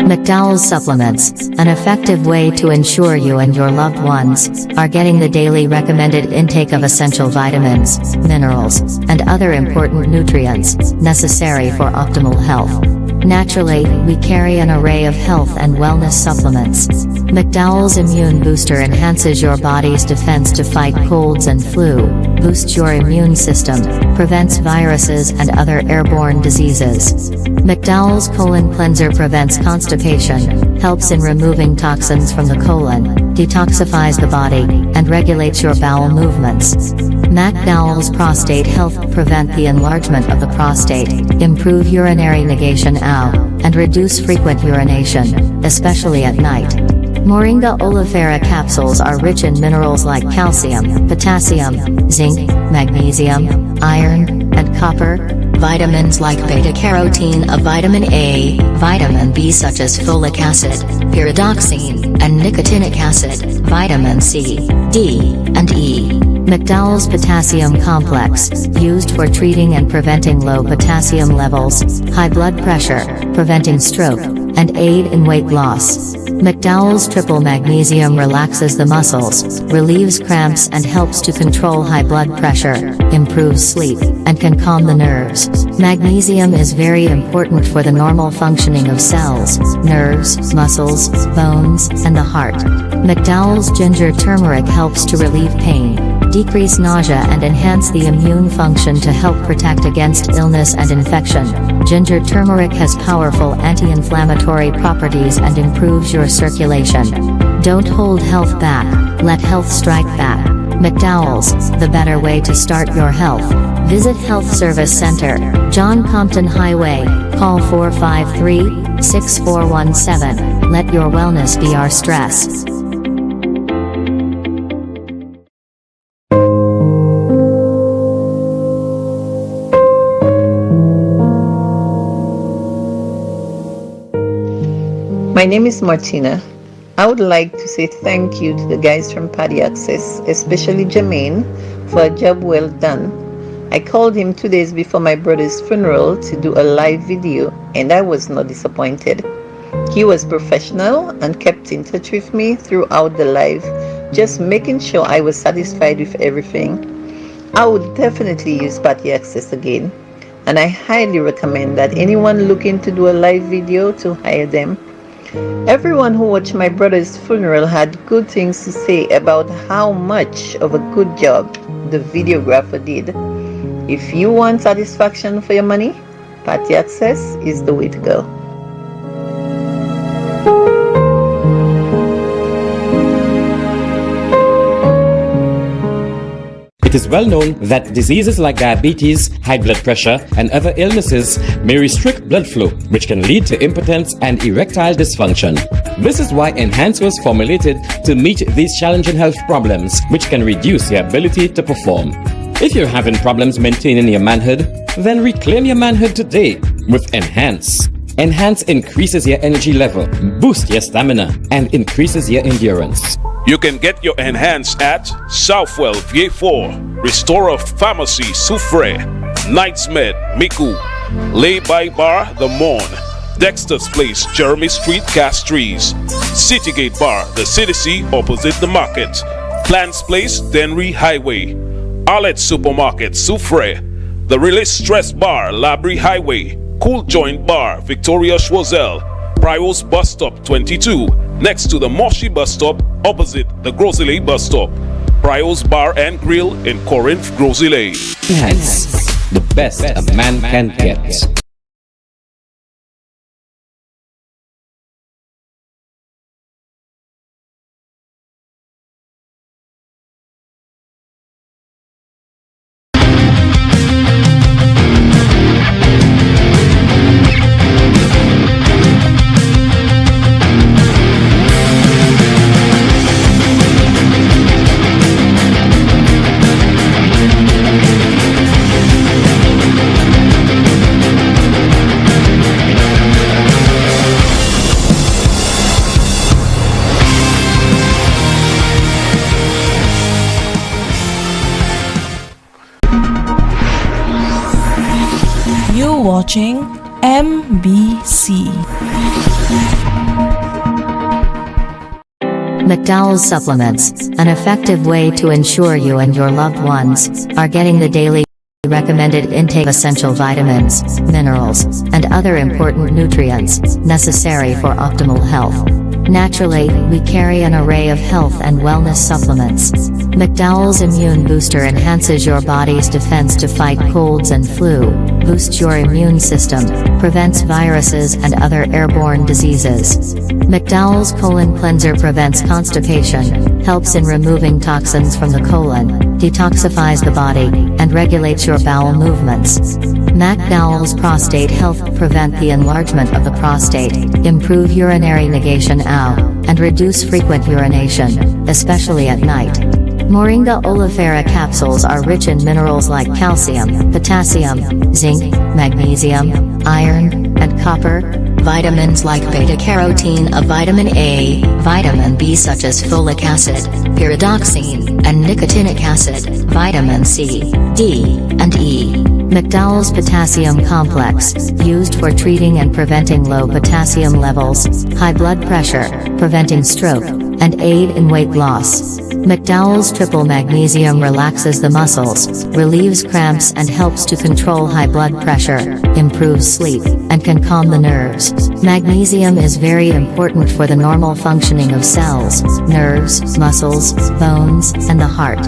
McDowell's Supplements, an effective way to ensure you and your loved ones are getting the daily recommended intake of essential vitamins, minerals, and other important nutrients necessary for optimal health. Naturally, we carry an array of health and wellness supplements. McDowell's Immune Booster enhances your body's defense to fight colds and flu, boosts your immune system, prevents viruses and other airborne diseases. McDowell's Colon Cleanser prevents constipation, helps in removing toxins from the colon, detoxifies the body, and regulates your bowel movements. McDowell's Prostate Health prevent the enlargement of the prostate, improve urinary negation and reduce frequent urination, especially at night. Moringa oleifera capsules are rich in minerals like calcium, potassium, zinc, magnesium, iron, and copper. Vitamins like beta-carotene of vitamin A, vitamin B such as folic acid, pyridoxine, and nicotinic acid, vitamin C, D, and E. McDowell's Potassium Complex, used for treating and preventing low potassium levels, high blood pressure, preventing stroke, and aid in weight loss. McDowell's Triple Magnesium relaxes the muscles, relieves cramps and helps to control high blood pressure, improves sleep, and can calm the nerves. Magnesium is very important for the normal functioning of cells, nerves, muscles, bones, and the heart. McDowell's Ginger Turmeric helps to relieve pain, decrease nausea and enhance the immune function to help protect against illness and infection. Ginger turmeric has powerful anti-inflammatory properties and improves your circulation. Don't hold health back, let health strike back. McDowell's, the better way to start your health. Visit Health Service Center, John Compton Highway, call 453-6417. Let your wellness be our stress. My name is Martina. I would like to say thank you to the guys from Paddy Access, especially Jermaine, for a job well done. I called him 2 days before my brother's funeral to do a live video, and I was not disappointed. He was professional and kept in touch with me throughout the live, just making sure I was satisfied with everything. I would definitely use Paddy Access again, and I highly recommend that anyone looking to do a live video to hire them. Everyone who watched my brother's funeral had good things to say about how much of a good job the videographer did. If you want satisfaction for your money, Paddy Access is the way to go. It is well known that diseases like diabetes, high blood pressure, and other illnesses may restrict blood flow, which can lead to impotence and erectile dysfunction. This is why Enhance was formulated to meet these challenging health problems, which can reduce your ability to perform. If you're having problems maintaining your manhood, then reclaim your manhood today with Enhance. Enhance increases your energy level, boosts your stamina, and increases your endurance. You can get your Enhance at Southwell VA4, Restorer Pharmacy Soufre, Knightsmed Miku, Lay by Bar The Morn, Dexter's Place Jeremy Street Castries, Citygate Bar The City opposite the market, Plants Place Denry Highway, Arlette Supermarket Soufre, The Release Stress Bar Labrie Highway, Cool Joint Bar Victoria Schwazel, Prios Bus Stop 22, next to the Moshi Bus Stop, opposite the Grosile Bus Stop. Prios Bar and Grill in Corinth, Grosile. Enhance, the best a man can get. You're watching MBC. McDowell's Supplements, an effective way to ensure you and your loved ones are getting the daily recommended intake of essential vitamins, minerals, and other important nutrients necessary for optimal health. Naturally, we carry an array of health and wellness supplements. McDowell's Immune Booster enhances your body's defense to fight colds and flu, boosts your immune system, prevents viruses and other airborne diseases. McDowell's Colon Cleanser prevents constipation, helps in removing toxins from the colon, detoxifies the body, and regulates your bowel movements. McDowell's Prostate Health prevent the enlargement of the prostate, improve urinary negation and reduce frequent urination, especially at night. Moringa oleifera capsules are rich in minerals like calcium, potassium, zinc, magnesium, iron, and copper, vitamins like beta-carotene, a vitamin A, vitamin B such as folic acid, pyridoxine, and nicotinic acid, vitamin C, D, and E. McDowell's Potassium Complex, used for treating and preventing low potassium levels, high blood pressure, preventing stroke, and aid in weight loss. McDowell's triple magnesium relaxes the muscles, relieves cramps and helps to control high blood pressure, improves sleep, and can calm the nerves. Magnesium is very important for the normal functioning of cells, nerves, muscles, bones, and the heart.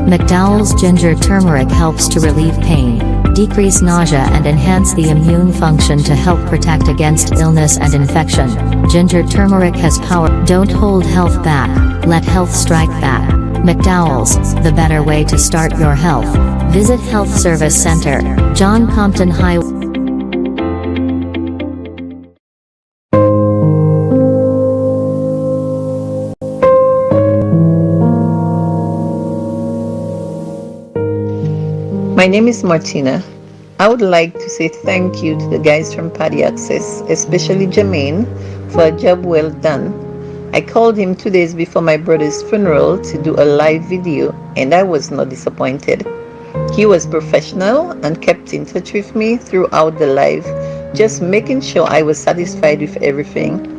McDowell's ginger turmeric helps to relieve pain, decrease nausea and enhance the immune function to help protect against illness and infection. Ginger turmeric has power. Don't hold health back, let health strike back. McDowell's, the better way to start your health. Visit Health Service Center, John Compton Highway. My name is Martina. I would like to say thank you to the guys from Paddy Access, especially Jermaine, for a job well done. I called him 2 days before my brother's funeral to do a live video, and I was not disappointed. He was professional and kept in touch with me throughout the live, just making sure I was satisfied with everything.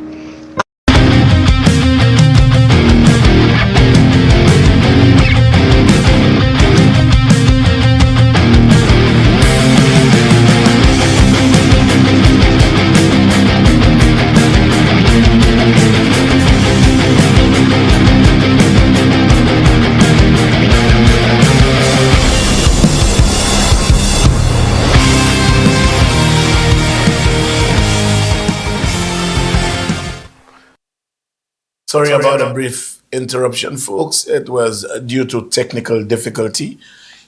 Sorry about a brief interruption, folks. It was due to technical difficulty.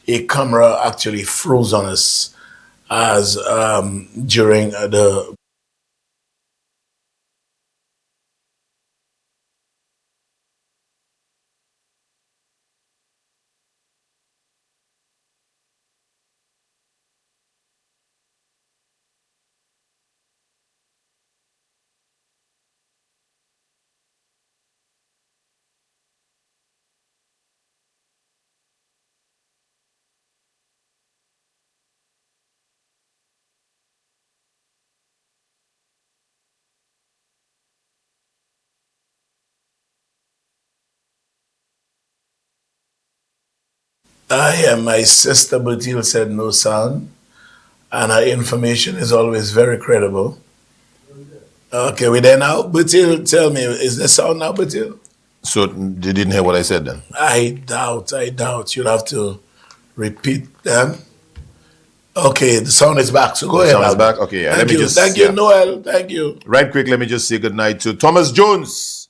A camera actually froze on us as during the my sister Batil said no sound, and her information is always very credible. Okay, we there now. Batil, tell me, is the sound now, Batil? So they didn't hear what I said then? I doubt. You'll have to repeat them. Okay, the sound is back, so go The ahead. sound is Albert. back? Okay, yeah, Thank let me you. just- Thank you, yeah. Noel. Thank you. Right quick, let me just say goodnight to Thomas Jones,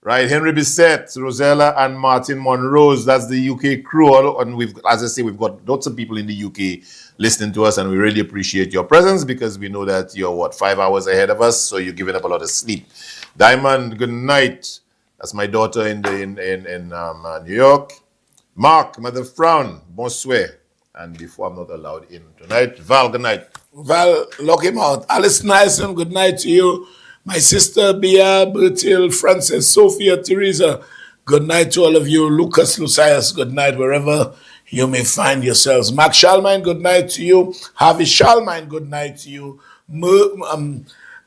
right? Henry Bissett, Rosella, and Martin Monrose. That's the UK crew. And as I say, we've got lots of people in the UK listening to us, and we really appreciate your presence because we know that you're 5 hours ahead of us, so you're giving up a lot of sleep. Diamond, good night. That's my daughter in New York. Mark, Mother Frown, bonsoir. And before I'm not allowed in tonight, Val, good night. Val, lock him out. Alice Nyson, good night to you. My sister, Bia, Bertil, Frances, Sophia, Teresa, good night to all of you. Lucas, Lucius, good night, wherever you may find yourselves. Mark Shalmine, good night to you. Harvey Shalmine, good night to you.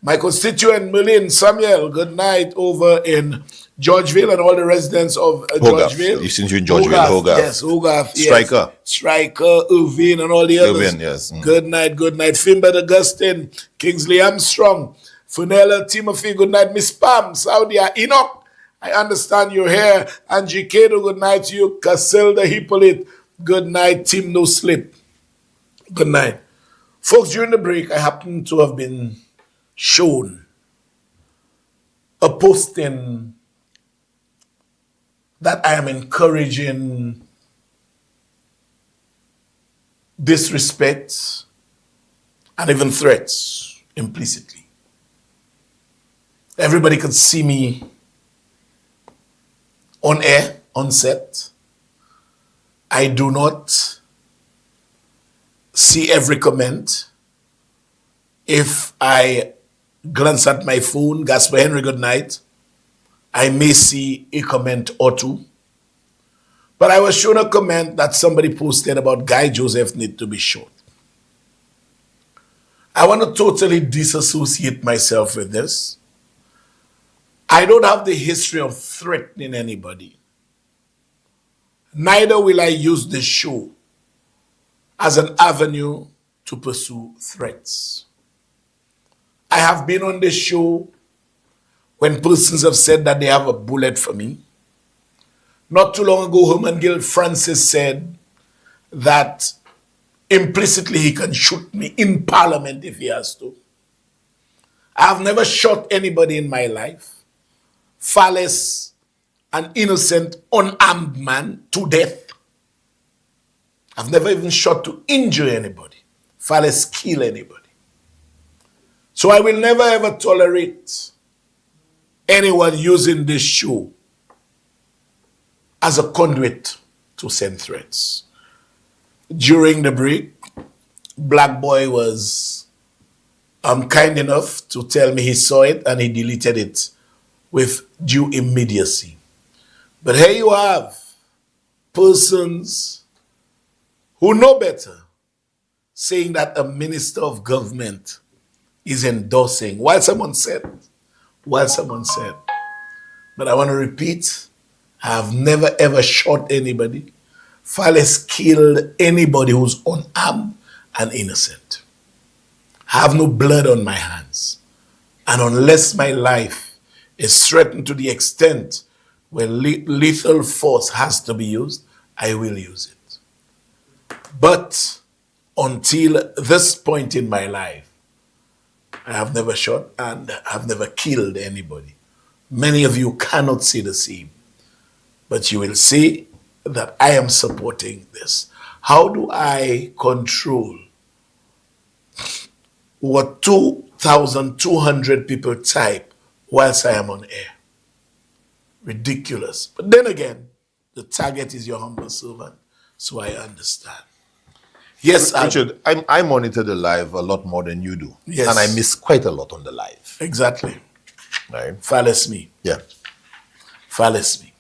My constituent, Merlin Samuel, good night over in Georgeville and all the residents of Hogarth. Georgeville. Since you're in Georgeville, Hogarth. Yes, Hogarth. Yes. Striker. Striker, Irvine, and all the others. Irvine, yes. Good night, good night. Finbert Augustine, Kingsley Armstrong, Funella Timothy, good night. Miss Pam, Saudia, Enoch, I understand you're here. Angie Cato, good night to you. Casilda Hippolyte, good night. Tim No Slip, good night. Folks, during the break, I happen to have been shown a posting that I am encouraging disrespect and even threats implicitly. Everybody could see me on air, on set. I do not see every comment. If I glance at my phone, Gaspar Henry, good night, I may see a comment or two. But I was shown a comment that somebody posted about Guy Joseph need to be shot. I want to totally disassociate myself with this. I don't have the history of threatening anybody. Neither will I use this show as an avenue to pursue threats. I have been on this show when persons have said that they have a bullet for me. Not too long ago, Herman Gill Francis said that implicitly he can shoot me in Parliament if he has to. I have never shot anybody in my life. Fallace, an innocent, unarmed man to death. I've never even shot to injure anybody. Fallace, kill anybody. So I will never ever tolerate anyone using this show as a conduit to send threats. During the break, Black Boy was kind enough to tell me he saw it and he deleted it with due immediacy. But here you have persons who know better saying that a minister of government is endorsing, while someone said, but I want to repeat, I have never ever shot anybody, far less killed anybody who's unarmed and innocent. I have no blood on my hands. And unless my life is threatened to the extent where lethal force has to be used, I will use it. But until this point in my life, I have never shot and have never killed anybody. Many of you cannot see the same, but you will see that I am supporting this. How do I control what 2,200 people type whilst I am on air? Ridiculous. But then again, the target is your humble servant, so I understand. Yes, Richard, I monitor the live a lot more than you do. Yes. And I miss quite a lot on the live. Exactly. Right? Fallace me. Yeah. Fallace me.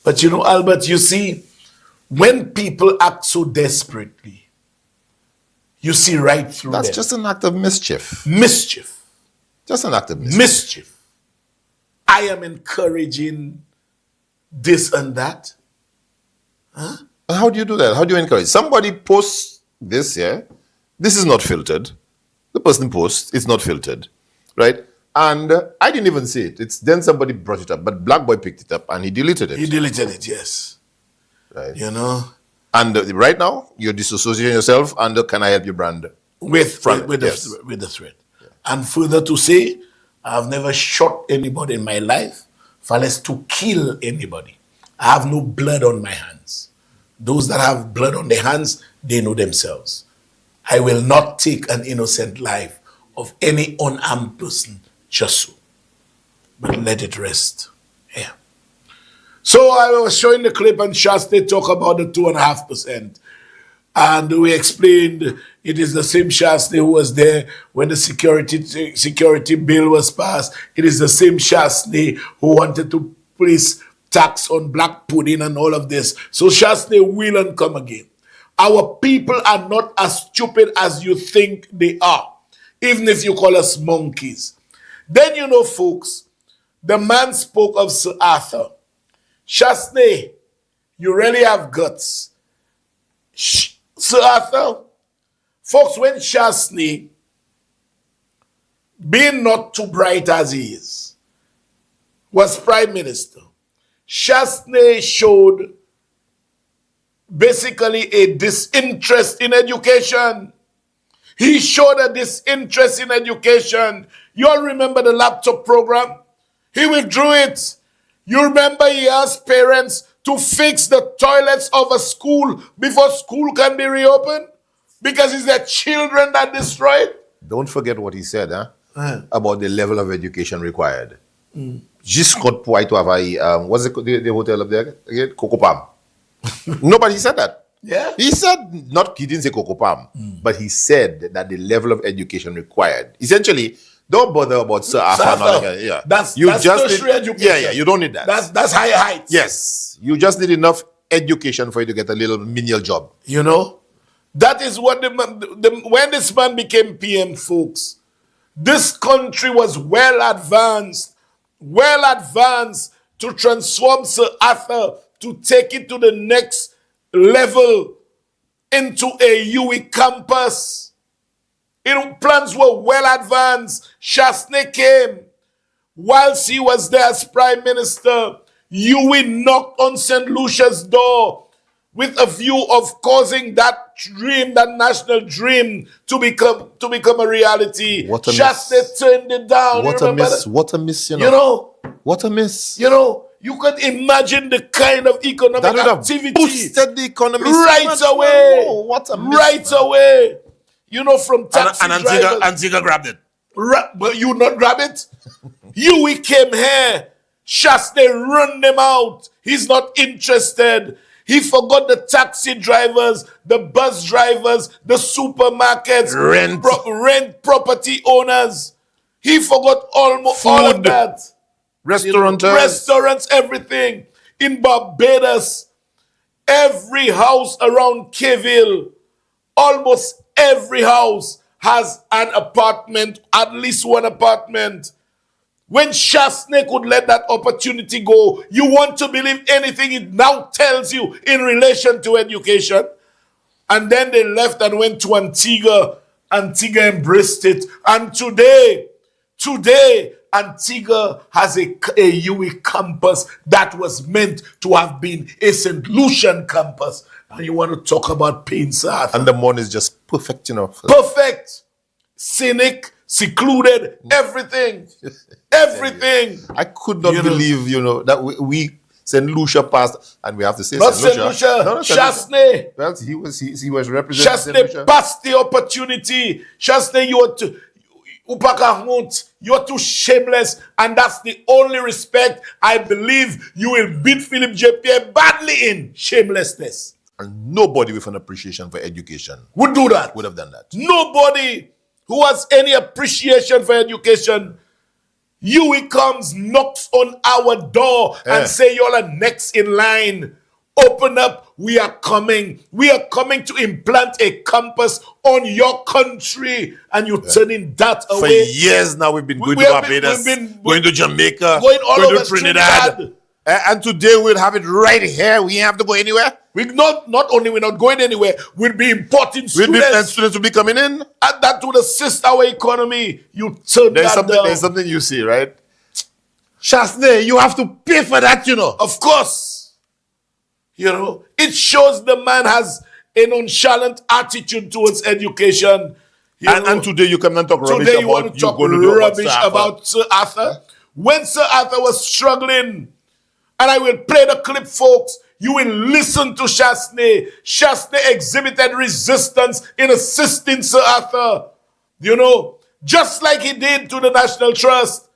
But you know, Albert, you see, when people act so desperately, you see right through That's them. just an act of mischief. Mischief. Just an act of mischief. Mischief. I am encouraging this and that. Huh? And how do you do that? How do you encourage? Somebody posts this, yeah? This is not filtered. The person posts, it's not filtered, right? And I didn't even see it. It's then somebody brought it up, but Black Boy picked it up and he deleted it. He deleted it, yes. Right. You know? And right now, you're disassociating yourself under Can I Help You brand. With Yes. the threat. Yeah. And further to say, I've never shot anybody in my life, far less to kill anybody. I have no blood on my hands. Those that have blood on their hands, they know themselves. I will not take an innocent life of any unarmed person just so. But let it rest. Yeah. So I was showing the clip and Shasta talk about the 2.5%. And we explained it is the same Shasta who was there when the security bill was passed. It is the same Shasta who wanted to place tax on black pudding and all of this. So Shasta will and come again. Our people are not as stupid as you think they are, even if you call us monkeys. Then you know, folks, the man spoke of Sir Arthur. Shasta, you really have guts. Sir Arthur, folks, when Shasta, being not too bright as he is, was prime minister, Shasta showed basically a disinterest in education. He showed a disinterest in education. You all remember the laptop program? He withdrew it. You remember he asked parents to fix the toilets of a school before school can be reopened? Because it's their children that destroyed. Don't forget what he said about the level of education required. Giscott Poit to have what's the hotel up there again? Coco Palm. Nobody said that. Yeah. He said, he didn't say Coco Palm, but he said that the level of education required. Essentially, don't bother about Sir Arthur. Yeah. That's just tertiary education. Yeah, you don't need that. That's higher heights. Yes. You just need enough education for you to get a little menial job. You know? That is what when this man became PM, folks, this country was well advanced to transform Sir Arthur to take it to the next level into a UE campus. Plans were well advanced. Chasney came. Whilst he was there as Prime Minister, UE knocked on St. Lucia's door with a view of causing that dream, that national dream, to become a reality. What a Chasney miss. turned it down. What You a remember miss. that? What a miss, You know? What a miss. You know, you can imagine the kind of economic That would have activity boosted the economy so right much away. more. What a miss, right man. away. You know, from taxi And drivers. Antigua grabbed it. But you not grab it? We came here. Chasney run them out. He's not interested. He forgot the taxi drivers, the bus drivers, the supermarkets, rent property owners. He forgot almost all of that. Restaurants, everything. In Barbados, every house around Keville, almost every house has an apartment, at least one apartment. When Chasney could let that opportunity go, you want to believe anything it now tells you in relation to education. And then they left and went to Antigua. Antigua embraced it. And today, Antigua has a UE campus that was meant to have been a St. Lucian campus. And you want to talk about pain, sir. And the money is just perfect, you know. Perfect. Scenic, secluded, everything. Everything. I could not believe, that we St. Lucia passed, and we have to say not St. Lucia. No, Chasney. Well, he was representing St. Chasney Lucia. passed the opportunity. Chasney, you're too shameless, and that's the only respect I believe you will beat Philip J. Pierre badly in. Shamelessness. And nobody with an appreciation for education would do that. Would have done that. Nobody who has any appreciation for education. UE comes, knocks on our door and say, y'all are next in line. Open up. We are coming. We are coming to implant a campus on your country. And you're turning that away. For years now, we've been going to Barbados, going to Jamaica, going all over to Trinidad. And today we'll have it right here. We ain't have to go anywhere. We're not only we're not going anywhere, we'll be importing students. Students will be coming in. And that would assist our economy. You turn that down. There's something you see, right? Chasney, you have to pay for that, Of course. It shows the man has a nonchalant attitude towards education. And today you come and talk rubbish today you want to talk rubbish about Sir Arthur. When Sir Arthur was struggling, and I will play the clip, folks, you will listen to Chasney. Chasney exhibited resistance in assisting Sir Arthur. Just like he did to the National Trust.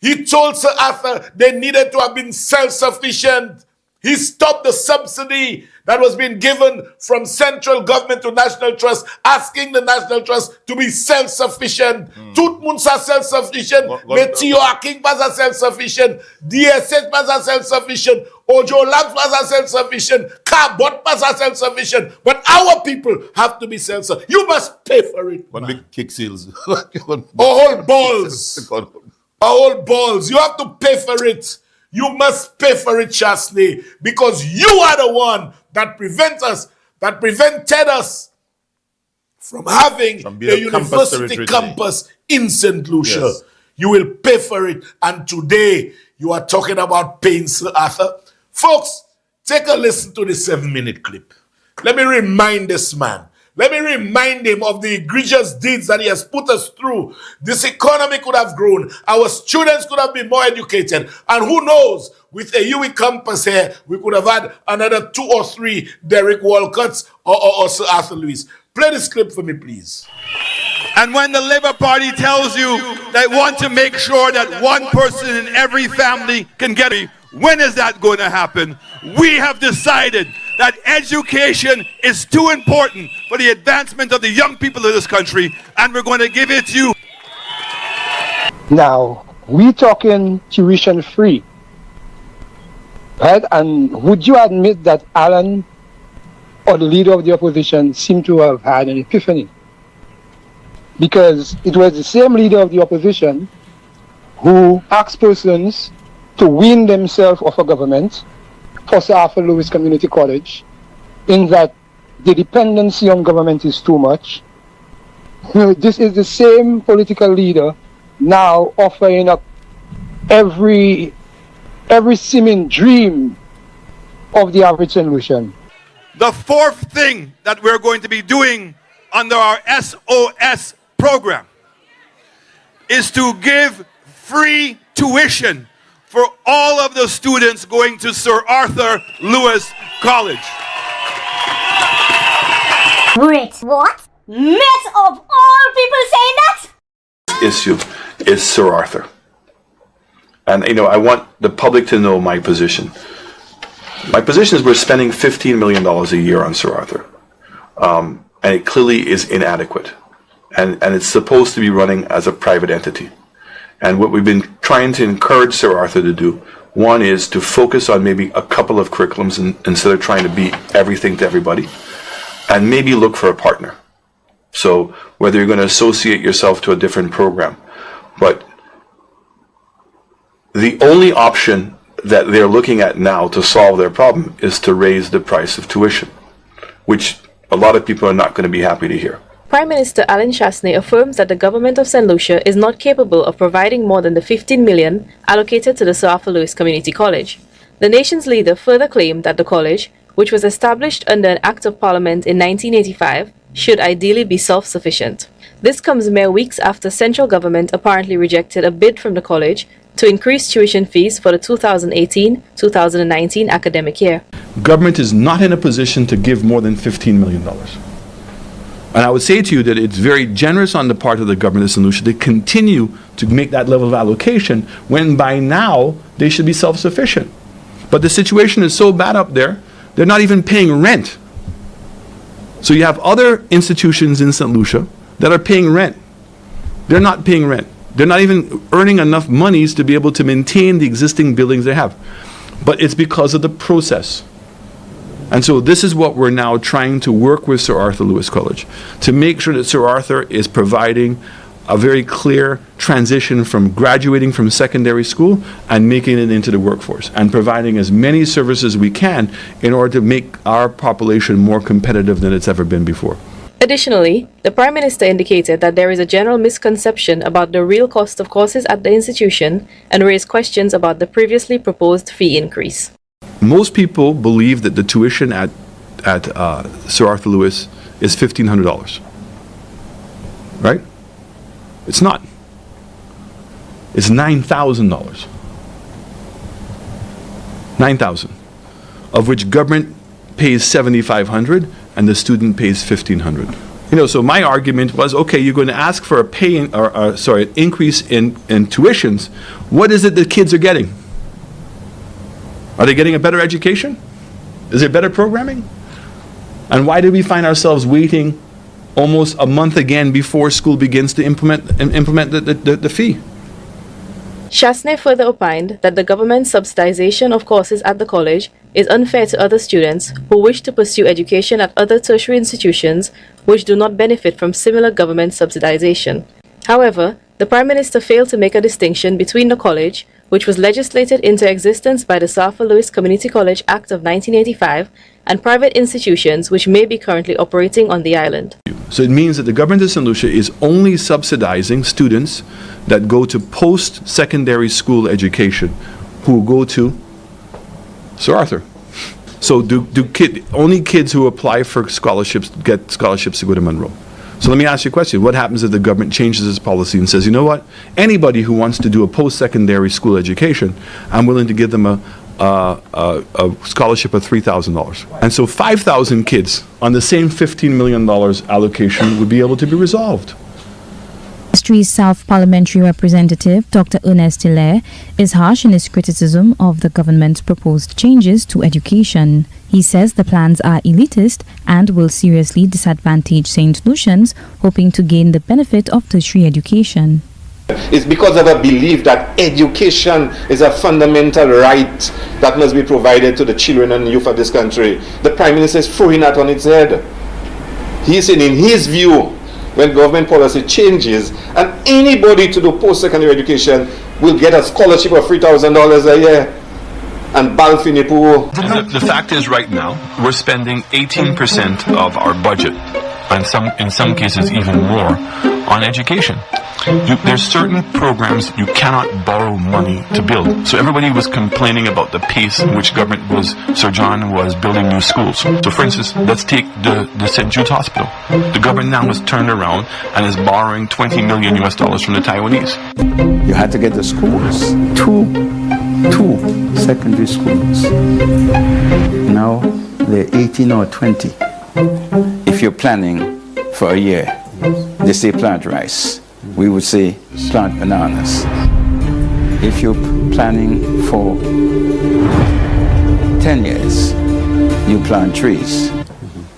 He told Sir Arthur they needed to have been self-sufficient. He stopped the subsidy that was being given from central government to National Trust, asking the National Trust to be self-sufficient. Tout moun sa self-sufficient. Metio Aking pas self-sufficient. DSS pas self-sufficient. Ojo Labs pas self-sufficient. Carbot pas self-sufficient. But our people have to be self-sufficient. You must pay for it. One big kick seals. Whole balls. Whole balls. You have to pay for it. You must pay for it, Chasney, because you are the one that prevented us from having a university campus in St. Lucia. Yes. You will pay for it. And today, you are talking about paying Sir Arthur. Folks, take a listen to this 7-minute clip. Let me remind this man. Let me remind him of the egregious deeds that he has put us through. This economy could have grown. Our students could have been more educated. And who knows, with a UE campus here, we could have had another 2 or 3 Derek Walcotts or Sir Arthur Lewis. Play this clip for me, please. And when the Labour Party tells you they want to make sure that one person in every family can get it, when is that going to happen? We have decided that education is too important for the advancement of the young people of this country, and we're going to give it to you. Now, we talking tuition free, right? And would you admit that Alan, or the leader of the opposition, seemed to have had an epiphany? Because it was the same leader of the opposition who asked persons to wean themselves off a government for Sir Arthur Lewis Community College, in that the dependency on government is too much. This is the same political leader now offering up every seeming dream of the average St. Lucian. The fourth thing that we're going to be doing under our SOS program is to give free tuition for all of the students going to Sir Arthur Lewis College. Wait, what? Mate of all people saying that? Issue is Sir Arthur. And I want the public to know my position. My position is we're spending $15 million a year on Sir Arthur. And it clearly is inadequate. And it's supposed to be running as a private entity. And what we've been trying to encourage Sir Arthur to do, one is to focus on maybe a couple of curriculums instead of trying to be everything to everybody. And maybe look for a partner. So whether you're going to associate yourself to a different program. But the only option that they're looking at now to solve their problem is to raise the price of tuition, which a lot of people are not going to be happy to hear. Prime Minister Alan Chasney affirms that the government of St. Lucia is not capable of providing more than the $15 million allocated to the Sir Arthur Lewis Community College. The nation's leader further claimed that the college, which was established under an Act of Parliament in 1985, should ideally be self-sufficient. This comes mere weeks after central government apparently rejected a bid from the college to increase tuition fees for the 2018-2019 academic year. Government is not in a position to give more than $15 million. And I would say to you that it's very generous on the part of the government of St. Lucia to continue to make that level of allocation when by now they should be self-sufficient. But the situation is so bad up there, they're not even paying rent. So you have other institutions in St. Lucia that are paying rent. They're not paying rent. They're not even earning enough monies to be able to maintain the existing buildings they have. But it's because of the process. And so this is what we're now trying to work with Sir Arthur Lewis College, to make sure that Sir Arthur is providing a very clear transition from graduating from secondary school and making it into the workforce, and providing as many services as we can in order to make our population more competitive than it's ever been before. Additionally, the Prime Minister indicated that there is a general misconception about the real cost of courses at the institution and raised questions about the previously proposed fee increase. Most people believe that the tuition at Sir Arthur Lewis is $1,500, right? It's not. It's $9,000. $9,000, of which government pays $7,500 and the student pays $1,500. So my argument was, okay, you're going to ask for an increase in tuitions. What is it that kids are getting? Are they getting a better education? Is there better programming? And why do we find ourselves waiting almost a month again before school begins to implement the fee? Chasney further opined that the government's subsidization of courses at the college is unfair to other students who wish to pursue education at other tertiary institutions which do not benefit from similar government subsidization. However, the Prime Minister failed to make a distinction between the college, which was legislated into existence by the Sir Arthur Lewis Community College Act of 1985, and private institutions which may be currently operating on the island. So it means that the government of St. Lucia is only subsidizing students that go to post-secondary school education who go to Sir Arthur. So only kids who apply for scholarships get scholarships to go to Monroe. So let me ask you a question. What happens if the government changes its policy and says, you know what, anybody who wants to do a post-secondary school education, I'm willing to give them a scholarship of $3,000. And so 5,000 kids on the same $15 million allocation would be able to be resolved. Ministry's South Parliamentary Representative, Dr. Ernest Hilaire, is harsh in his criticism of the government's proposed changes to education. He says the plans are elitist and will seriously disadvantage St. Lucians hoping to gain the benefit of tertiary education. It's because of a belief that education is a fundamental right that must be provided to the children and youth of this country. The Prime Minister is throwing that on its head. He's saying, in his view, when government policy changes and anybody to do post-secondary education will get a scholarship of $3,000 a year, and Balfinipu. The fact is, right now, we're spending 18% of our budget, and in some cases even more, on education. There's certain programs you cannot borrow money to build. So everybody was complaining about the pace in which Sir John was building new schools. So for instance, let's take the St. Jude's Hospital. The government now has turned around and is borrowing $20 million from the Taiwanese. You had to get the schools, two secondary schools. Now they're 18 or 20. If you're planning for a year, they say plant rice. We would say plant bananas. If you're planning for 10 years, you plant trees.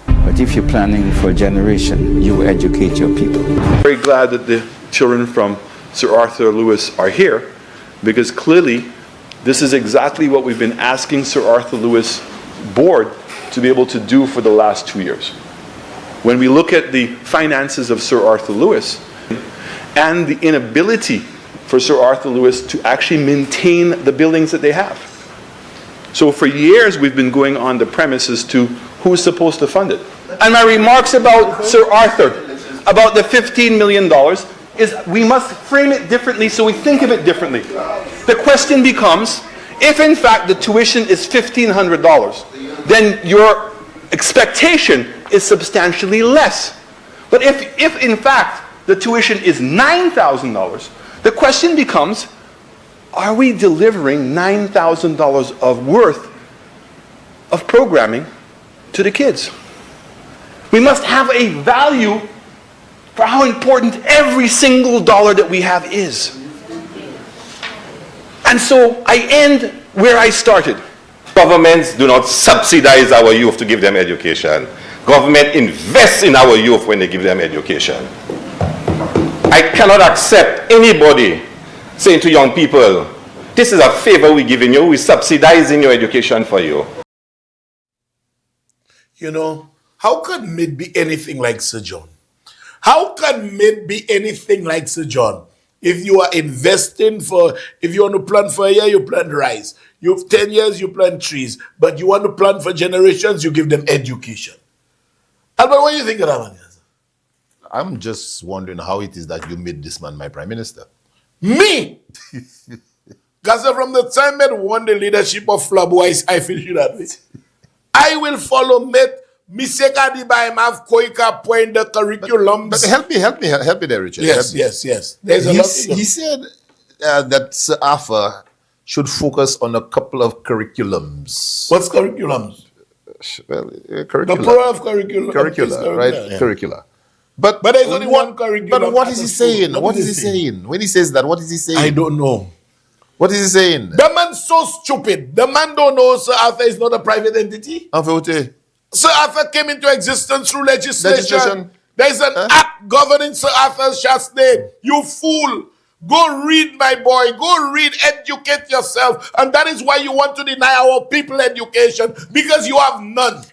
But if you're planning for a generation, you educate your people. Very glad that the children from Sir Arthur Lewis are here, because clearly this is exactly what we've been asking Sir Arthur Lewis board to be able to do for the last 2 years. When we look at the finances of Sir Arthur Lewis and the inability for Sir Arthur Lewis to actually maintain the buildings that they have. So for years we've been going on the premises to who's supposed to fund it. And my remarks about Sir Arthur, about the $15 million, is we must frame it differently so we think of it differently. The question becomes, if in fact the tuition is $1,500, then your expectation is substantially less. But if in fact the tuition is $9,000, the question becomes, are we delivering $9,000 of worth of programming to the kids? We must have a value for how important every single dollar that we have is. And so I end where I started. Governments do not subsidize our youth to give them education. Government invests in our youth when they give them education. I cannot accept anybody saying to young people, this is a favor we're giving you, we're subsidizing your education for you. You know, how can MID be anything like Sir John? How can MID be anything like Sir John? If you are investing if you want to plant for a year, you plant rice. You have 10 years, you plant trees. But you want to plant for generations, you give them education. Albert, what do you think of that one? I'm just wondering how it is that you made this man my prime minister. Me? Because from the time I won the leadership of Flabo, I feel that way. I will follow Met. Miseka di ba have koika point the curriculums. But help me there, Richard. Yes. There's a lot. He said that Sir Arthur should focus on a couple of curriculums. What's curriculums? Well, The plural of curriculum. Curricula, right? Yeah. Curricula. But there's only one curriculum. But what is he saying? What is he saying? When he says that, what is he saying? I don't know. What is he saying? The man's so stupid. The man don't know Sir Arthur is not a private entity. Sir Arthur came into existence through legislation. There's an act governing Sir Arthur's Chastain. You fool. Go read, my boy. Go read, educate yourself. And that is why you want to deny our people education, because you have none.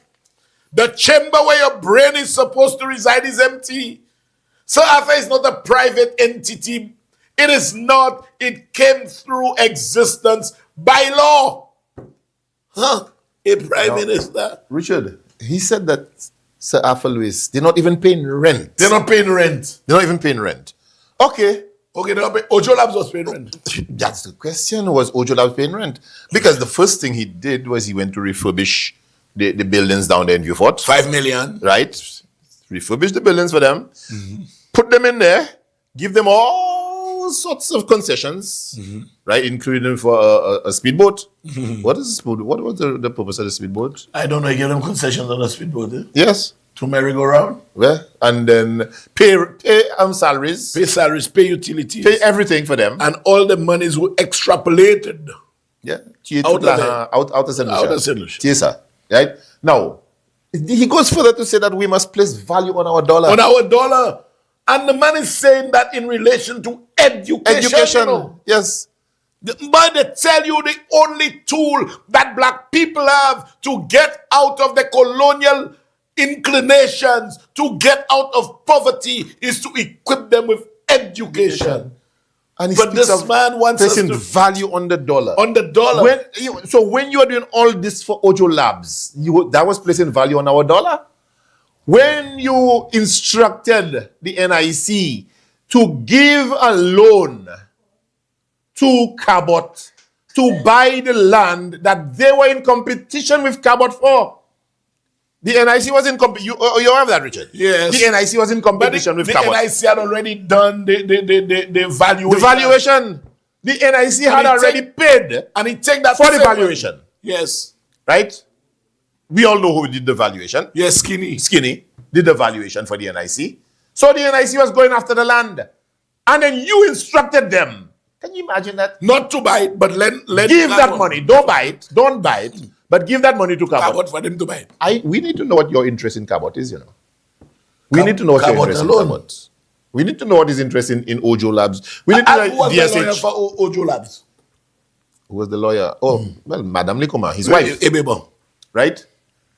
The chamber where your brain is supposed to reside is empty. Sir Arthur is not a private entity. It is not. It came through existence by law. A prime minister. Richard, he said that Sir Arthur Lewis, they're not even paying rent. They're not paying rent. They're not even paying rent. Okay. They're not paying. Ojo Labs was paying rent. That's the question. Was Ojo Labs paying rent? Because the first thing he did was he went to refurbish the buildings down there in Vieux-Fort. 5 million. Right. Refurbish the buildings for them. Mm-hmm. Put them in there. Give them all sorts of concessions. Mm-hmm. Right. Including for a speedboat. Mm-hmm. What is a speedboat? What was the purpose of the speedboat? I don't know. You give them concessions on a speedboat. Eh? Yes. To merry-go-round. Well, and then pay salaries. Pay salaries, pay utilities. Pay everything for them. And all the monies were extrapolated. Yeah. Out of St. Lucia. Yes, sir. Right? Now, he goes further to say that we must place value on our dollar. On our dollar. And the man is saying that in relation to education. You know? Yes. But they tell you the only tool that black people have to get out of the colonial inclinations, to get out of poverty, is to equip them with education. And he But speaks this of man wants us placing to value on the dollar. on the dollar. When you are doing all this for Ojo Labs, that was placing value on our dollar. When you instructed the NIC to give a loan to Cabot to buy the land that they were in competition with Cabot for. The NIC was in competition. You have that, Richard? Yes. The NIC was in competition with Cabot. The NIC had already done the valuation. The valuation. The NIC had already paid. And he take that for the same valuation. money. Yes. Right? We all know who did the valuation. Yes, Skinny. Skinny did the valuation for the NIC. So the NIC was going after the land. And then you instructed them. Can you imagine that? Not to buy it, but lend give that money. Don't buy it. Don't buy it. But give that money to Cabot. Cabot for them to buy it. We need to know what your interest in Cabot is, you know. We need to know what your interest in Cabot. We need to know what his interest in Ojo Labs. We need to know who was the lawyer DSH. for Ojo Labs? Who was the lawyer? Oh, well, Madam Likoma, his wife. Ebebo. Right?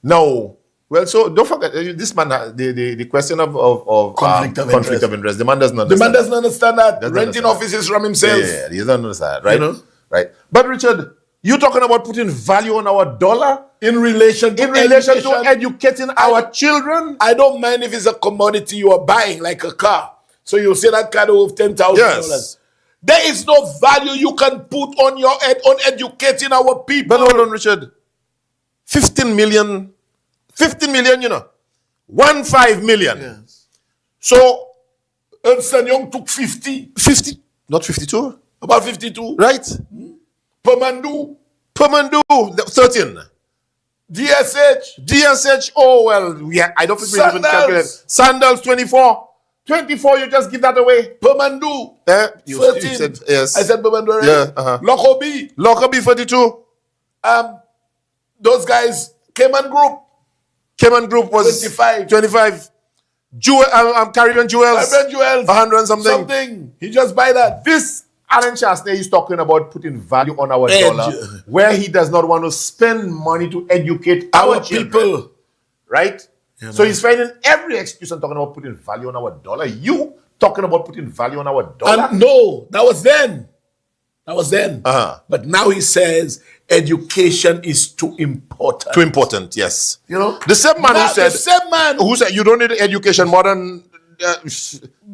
No. Well, so don't forget, this man, the question of conflict of interest. The man doesn't understand. The man doesn't understand that. Doesn't Renting understand. offices from himself. Yeah, he doesn't understand, right? You know? Right. But Richard, you talking about putting value on our dollar in relation to educating our children? I don't mind if it's a commodity you are buying, like a car. So you say that car worth $10,000. Yes. There is no value you can put on your head on educating our people. But hold on, Richard. 15 million, you know. 15 million. Yes. So Ernst & Young took 50. 50, not 52. About 52. Right? Pemandu, 13. DSH, oh well, I don't think we even calculate. Sandals, 24. 24, you just give that away. Pemandu, 13. You said, yes. I said Pemandu already. Yeah, Lockerbie. Lockerbie, 42. Those guys, Cayman Group was 25. Caribbean Jewels. 100 and something. He just buy that. This Alan Chasney is talking about putting value on our dollar, where he does not want to spend money to educate our people. Right? You know. So he's finding every excuse and talking about putting value on our dollar. You talking about putting value on our dollar? No, that was then. But now he says education is too important. Too important, yes. You know? The same man who said you don't need education more than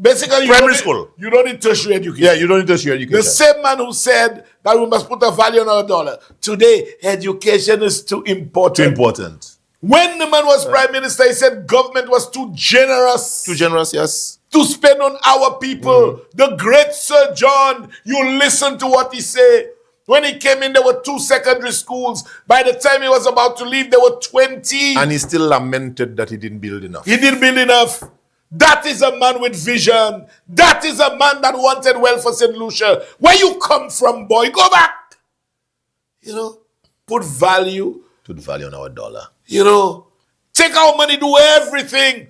basically primary school. You don't need tertiary education. Yeah, you don't need tertiary education. The same man who said that we must put a value on our dollar. Today, education is too important. Too important. When the man was prime minister, he said government was too generous. Too generous, yes. To spend on our people. The great Sir John, you listen to what he said. When he came in, there were 2 secondary schools. By the time he was about to leave, there were 20. And he still lamented that he didn't build enough. He didn't build enough. That is a man with vision. That is a man that wanted well for St. Lucia. Where you come from, boy, go back. You know, put value. Put value on our dollar. You know, take our money, do everything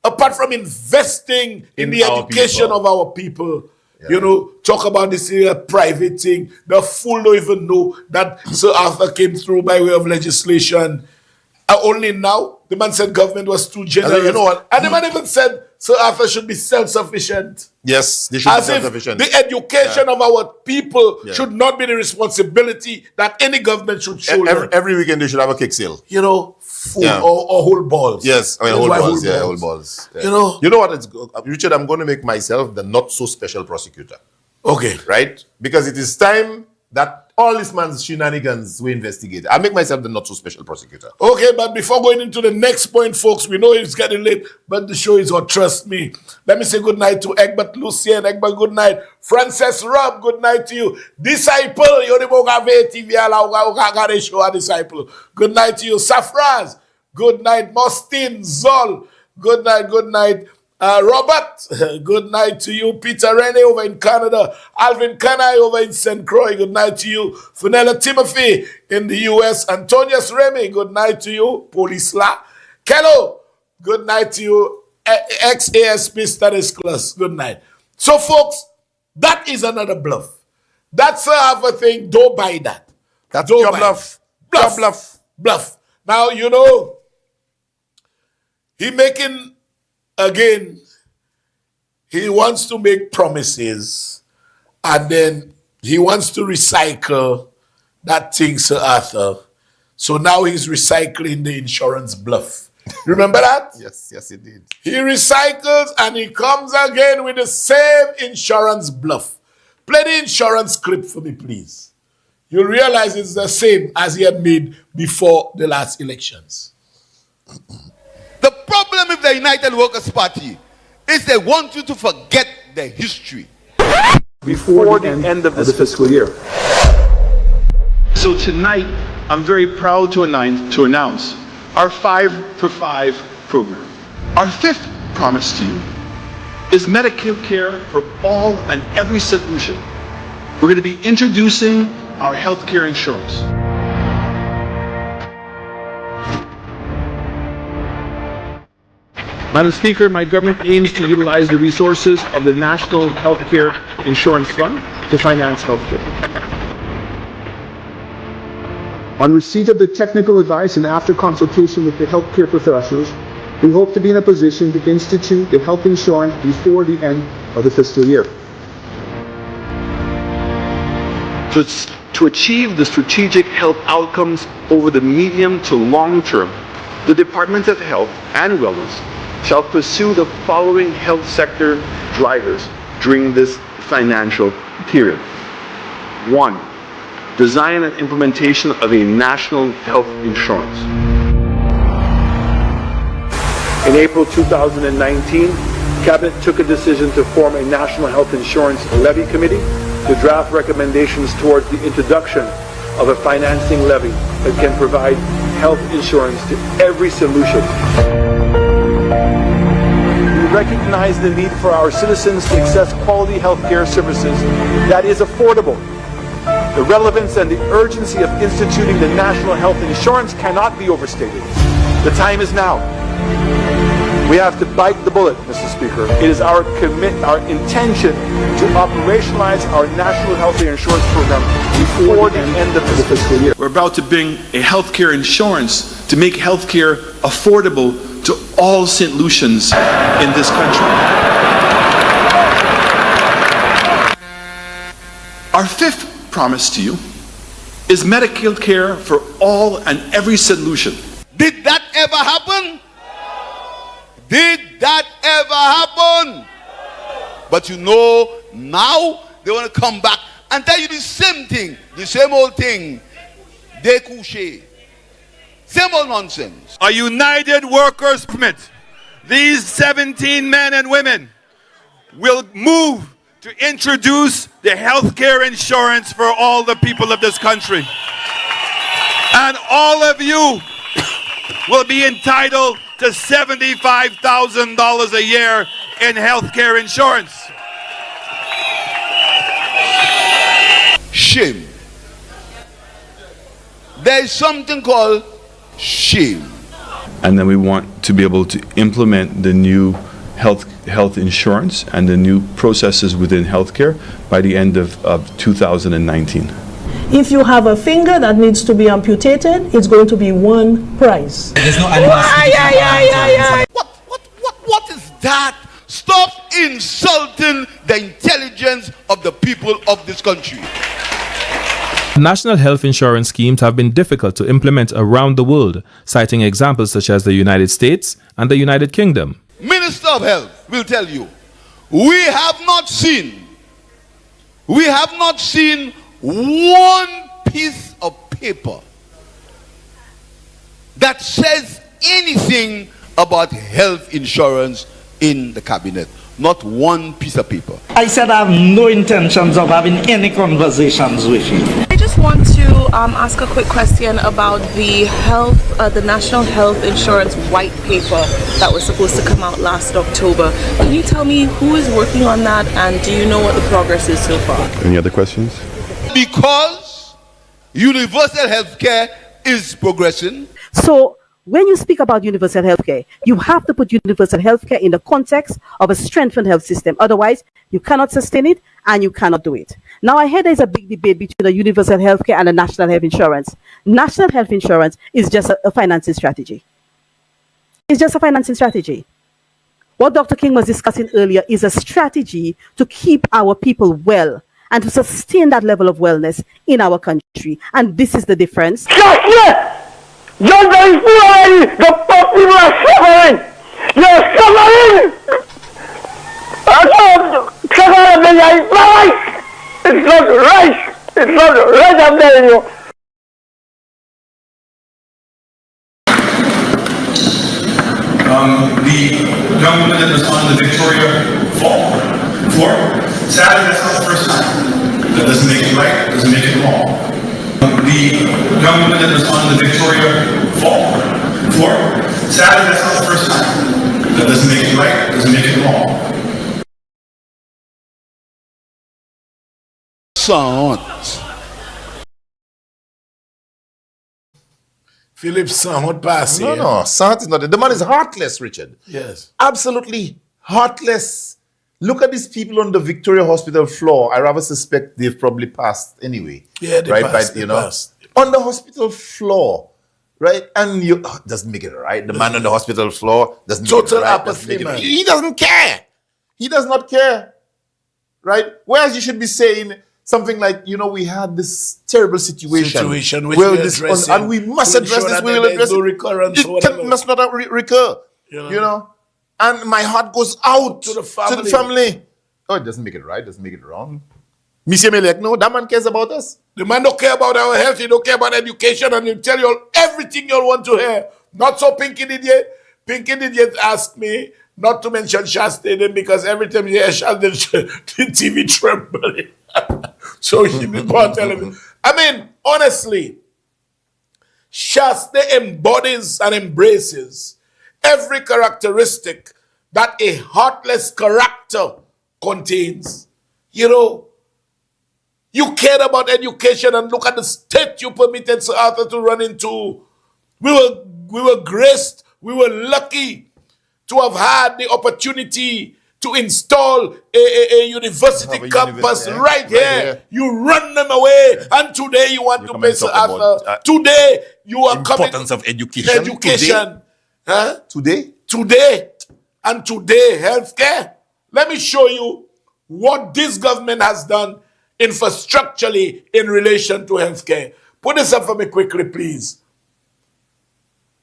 apart from investing in the education of our people. Yeah. You know, talk about this private thing. The fool don't even know that Sir Arthur came through by way of legislation. Only now, the man said government was too generous. You know what? And the man even said Sir Arthur should be self-sufficient. Yes, they should be self-sufficient. The education of our people should not be the responsibility that any government should shoulder. Every weekend they should have a cake sale. You know, food or whole balls. Yes, I mean whole balls. Yeah, whole balls. Yeah. You know what? Richard, I'm going to make myself the not so special prosecutor. Okay. Right? Because it is time that all this man's shenanigans we investigate. I'll make myself the not so special prosecutor. Okay, but before going into the next point, folks, we know it's getting late, but the show is on. Trust me. Let me say good night to Egbert Lucien. Egbert, good night. Frances Rob, good night to you. Disciple, you show disciple. Good night to you. Safraz, good night. Mostin, Zol, good night. Robert, good night to you. Peter Rene over in Canada. Alvin Kanai over in St. Croix, good night to you. Funella Timothy in the US. Antonius Remy, good night to you. Polisla. Kello, good night to you. Ex-ASP Status Class, good night. So, folks, that is another bluff. That's a thing. Don't buy that. That's your bluff. Bluff. Now, you know, he making... Again, he wants to make promises and then he wants to recycle that thing, Sir Arthur. So now he's recycling the insurance bluff. Remember that? Yes, yes, it did. He recycles and he comes again with the same insurance bluff. Play the insurance clip for me, please. You'll realize it's the same as he had made before the last elections. The problem with the United Workers' Party is they want you to forget the history. Before the end of this fiscal year. So tonight, I'm very proud to announce our 5 for 5 program. Our 5th promise to you is Medicare care for all and every solution. We're going to be introducing our healthcare insurance. Madam Speaker, my government aims to utilize the resources of the National Healthcare Insurance Fund to finance healthcare. On receipt of the technical advice and after consultation with the healthcare professionals, we hope to be in a position to institute the health insurance before the end of the fiscal year. To achieve the strategic health outcomes over the medium to long term, the Department of Health and Wellness shall pursue the following health sector drivers during this financial period. 1. Design and implementation of a national health insurance. In April 2019, Cabinet took a decision to form a National Health Insurance Levy Committee to draft recommendations towards the introduction of a financing levy that can provide health insurance to every solution. We recognize the need for our citizens to access quality healthcare services that is affordable. The relevance and the urgency of instituting the National Health Insurance cannot be overstated. The time is now. We have to bite the bullet, Mr. Speaker. It is our intention to operationalize our National Health Insurance Program before the end of this fiscal year. We're about to bring a healthcare insurance to make healthcare affordable to all St. Lucians in this country. Our 5th promise to you is medical care for all and every St. Lucian. Did that ever happen? Did that ever happen? But you know, now they want to come back and tell you the same thing, the same old thing. They couche. Same old nonsense. A united workers' movement. These 17 men and women will move to introduce the healthcare insurance for all the people of this country. And all of you will be entitled to $75,000 a year in healthcare insurance. Shame. There is something called shame. And then we want to be able to implement the new health insurance and the new processes within healthcare by the end of 2019. If you have a finger that needs to be amputated, it's going to be one price. There's no What is that? Stop insulting the intelligence of the people of this country. National health insurance schemes have been difficult to implement around the world, citing examples such as the United States and the United Kingdom. Minister of Health will tell you, we have not seen one piece of paper that says anything about health insurance in the cabinet. Not one piece of paper. I said I have no intentions of having any conversations with you. I just want to ask a quick question about the National Health Insurance White Paper that was supposed to come out last October. Can you tell me who is working on that, and do you know what the progress is so far? Any other questions? Because universal health care is progressing. So when you speak about universal health care, you have to put universal health care in the context of a strengthened health system. Otherwise, you cannot sustain it and you cannot do it. Now, I hear there's a big debate between the universal health care and the national health insurance. National health insurance is just a financing strategy. It's just a financing strategy. What Dr. King was discussing earlier is a strategy to keep our people well and to sustain that level of wellness in our country. And this is the difference. John is poor, the poor people are suffering. You're suffering. It's not right. It's not right, I'm telling you. The government that was on the Victoria floor. Sadly, that's not the first time. That doesn't make it right, doesn't make it wrong. The government that was on the Victoria floor. Sadly, that's not the first time. That doesn't make it right, doesn't make it wrong. Philip Sahot passé. No, Sahot is not. The man is heartless, Richard. Yes. Absolutely heartless. Look at these people on the Victoria Hospital floor. I rather suspect they've probably passed anyway. Yeah, they right? passed. But, passed. On the hospital floor, right? And you doesn't make it right. The man on the hospital floor doesn't make Total it right. apathy, man. He doesn't care. He does not care, right? Whereas you should be saying something like, we had this terrible situation which where we're this addressing, and we must address this. We will address no it. recurrence It must not recur. You know, and my heart goes out to the family. Oh, it doesn't make it right. Doesn't make it wrong. Monsieur Melek, no, that man cares about us. The man don't care about our health. He don't care about education, and he'll tell you all everything you'll want to hear. Not so Pinky Didier. Pinky Didier asked me not to mention Shah Stadium because every time you hear Shah, the TV trembling. So he been telling me. I mean, honestly, Shasta embodies and embraces every characteristic that a heartless character contains. You cared about education, and look at the state you permitted Sir Arthur to run into. We were graced, we were lucky to have had the opportunity to install a university campus right here. You run them away, and today you want to pay Sir Arthur. Today you are importance of education. Today, and today healthcare. Let me show you what this government has done infrastructurally in relation to healthcare. Put this up for me quickly, please.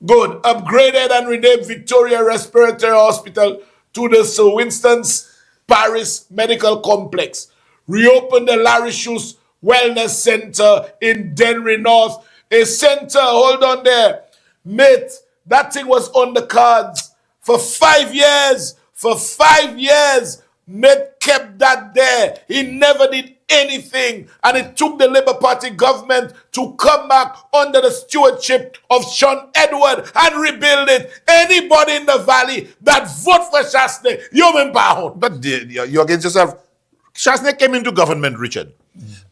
Good. Upgraded and renamed Victoria Respiratory Hospital to the Sir Winston's Paris Medical Complex. Reopened the Larry Shoes Wellness Center in Denry North. A center, hold on there. Mate, that thing was on the cards for 5 years. For 5 years, Mate kept that there. He never did anything, and it took the Labour Party government to come back under the stewardship of Sean Edward and rebuild it. Anybody in the valley that vote for Shasney, you're in power. But you're against yourself. Shasney came into government, Richard,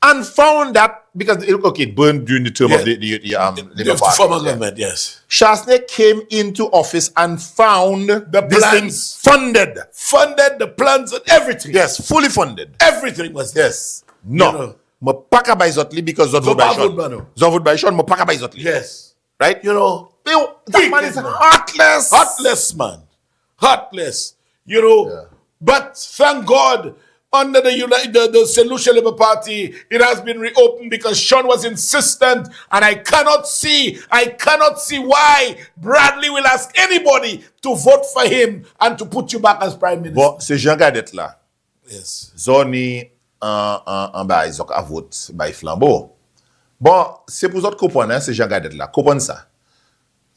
and found that because it burned during the term of the Labour Party. Former government, yes. Shasney came into office and found the this plans thing funded the plans and everything. Yes, fully funded. Everything was there. Yes. No. Mapaka by Zotli because Zot by Sean. Zot by Sean, Mapaka by Zotli. Yes. Right? That man is heartless. Heartless, man. Heartless. But thank God, under the St. Lucia Labour Party, it has been reopened because Sean was insistent, and I cannot see why Bradley will ask anybody to vote for him and to put you back as Prime Minister. Bon, c'est Jean Gadet là. Yes. Zoni en bas, ils ont vote by Flambeau. Bon, c'est pour autres comprendre, c'est Jean Gadet là. Comprendre ça.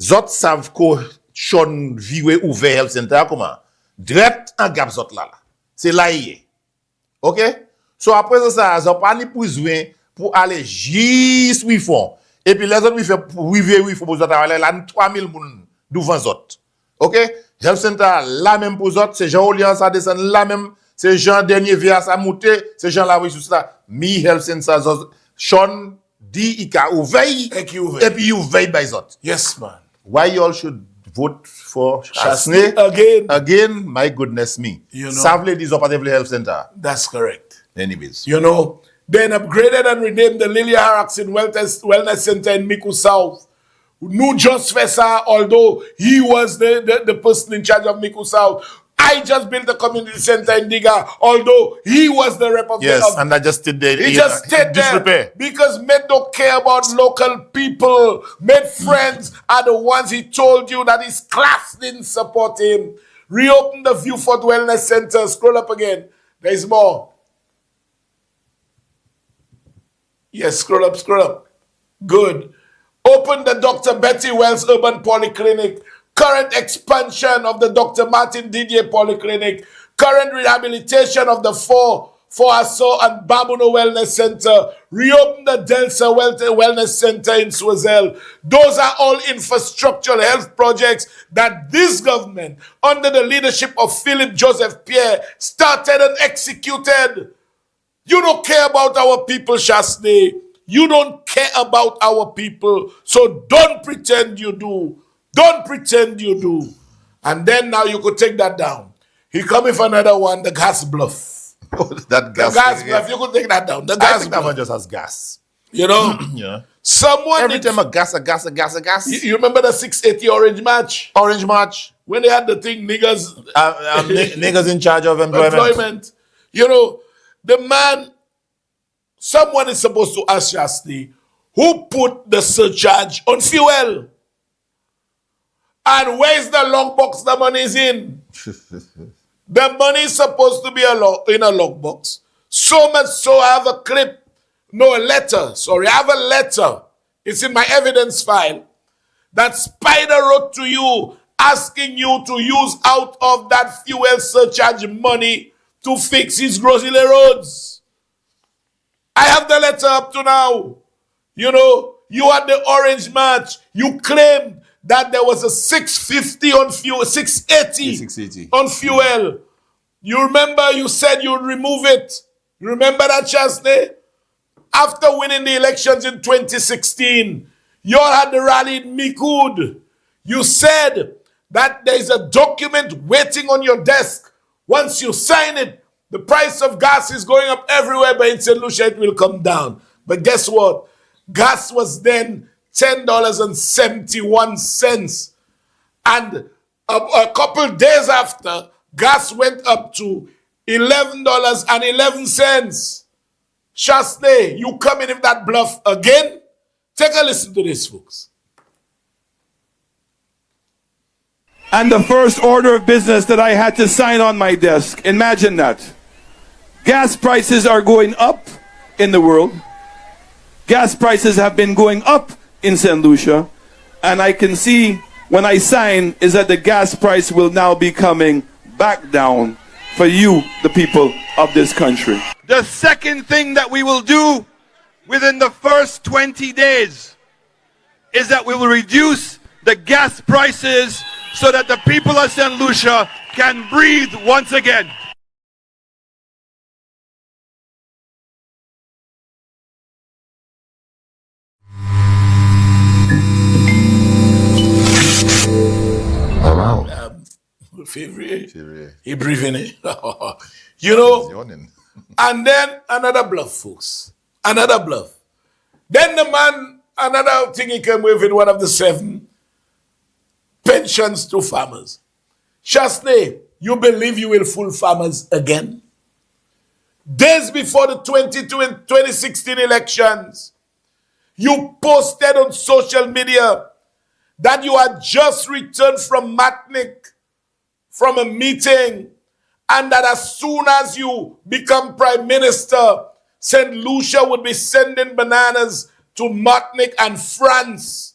Zot savent que Sean viwe ouvert health center comment? Direct en gap zot là. C'est là y est. OK? So après ça, ils ont pas ni besoin pour aller juste où ils font. Et puis les autres, ils font pour vivre où ils font pour zot aller là 3000 moun devant zot. OK? Health center là même pour zot, c'est Jean Olian ça descend là même. C'est Jean dernier via ça monter, c'est Jean là oui sous ça. Mi health center Sean dit il a ouvert et puis you veille by zot. Yes man. Why you all should vote for Shasney again? My goodness me. Save ladies of the health center. That's correct. Anyways. Then upgraded and renamed the Lilia Harrison Wellness Center in Miku South. New Just Fessa, although he was the person in charge of Miku South, I just built a community center in Diga, although he was the representative. Yes, and I just did there. He just stayed there disrepair. because men don't care about local people. Men friends are the ones he told you that his class didn't support him. Reopen the Viewfort Wellness Center. Scroll up again. There's more. Yes, scroll up, scroll up. Good. Open the Dr. Betty Wells Urban Polyclinic. Current expansion of the Dr. Martin Didier Polyclinic. Current rehabilitation of the Foaso and Babuno Wellness Center. Reopen the Delsa Wellness Center in Swazel. Those are all infrastructural health projects that this government, under the leadership of Philip Joseph Pierre, started and executed. You don't care about our people, Shasne. You don't care about our people. So don't pretend you do. Don't pretend you do. And then now you could take that down. He coming for another one, the gas bluff. That gas. The gas bluff, you could take that down. The I gas think bluff. that one just has gas. You know? Yeah. Someone Every time a gas. You remember the 680 Orange March? Orange March. When they had the thing, niggas. Niggas in charge of employment. You know, the man, someone is supposed to ask Shasti, who put the surcharge on fuel? And where's the lockbox the money is in? The money is supposed to be in a lockbox. So much so I have a clip, no, a letter. Sorry, I have a letter. It's in my evidence file that Spider wrote to you asking you to use out of that fuel surcharge money to fix his Grosile roads. I have the letter up to now. You know, you had the Orange March. You claimed that there was a 650 on fuel, 680 on fuel. You remember you said you'd remove it. You remember that, Chasney? After winning the elections in 2016, you all had the rally in Mikud. You said that there's a document waiting on your desk. Once you sign it, the price of gas is going up everywhere, but in St. Lucia it will come down. But guess what? Gas was then $10.71. And a couple days after, gas went up to $11.11. Shasne, you come in with that bluff again? Take a listen to this, folks. And the first order of business that I had to sign on my desk, imagine that. Gas prices are going up in the world. Gas prices have been going up in St. Lucia. And I can see when I sign is that the gas price will now be coming back down for you, the people of this country. The second thing that we will do within the first 20 days is that we will reduce the gas prices so that the people of St. Lucia can breathe once again. Février. He breathing it. You know? And then another bluff, folks. Another bluff. Then the man, another thing he came with in one of the 7 pensions to farmers. Shasne, you believe you will fool farmers again? Days before the 2016 elections, you posted on social media that you had just returned from Matnik, from a meeting, and that as soon as you become prime minister, St. Lucia would be sending bananas to Matnik and France.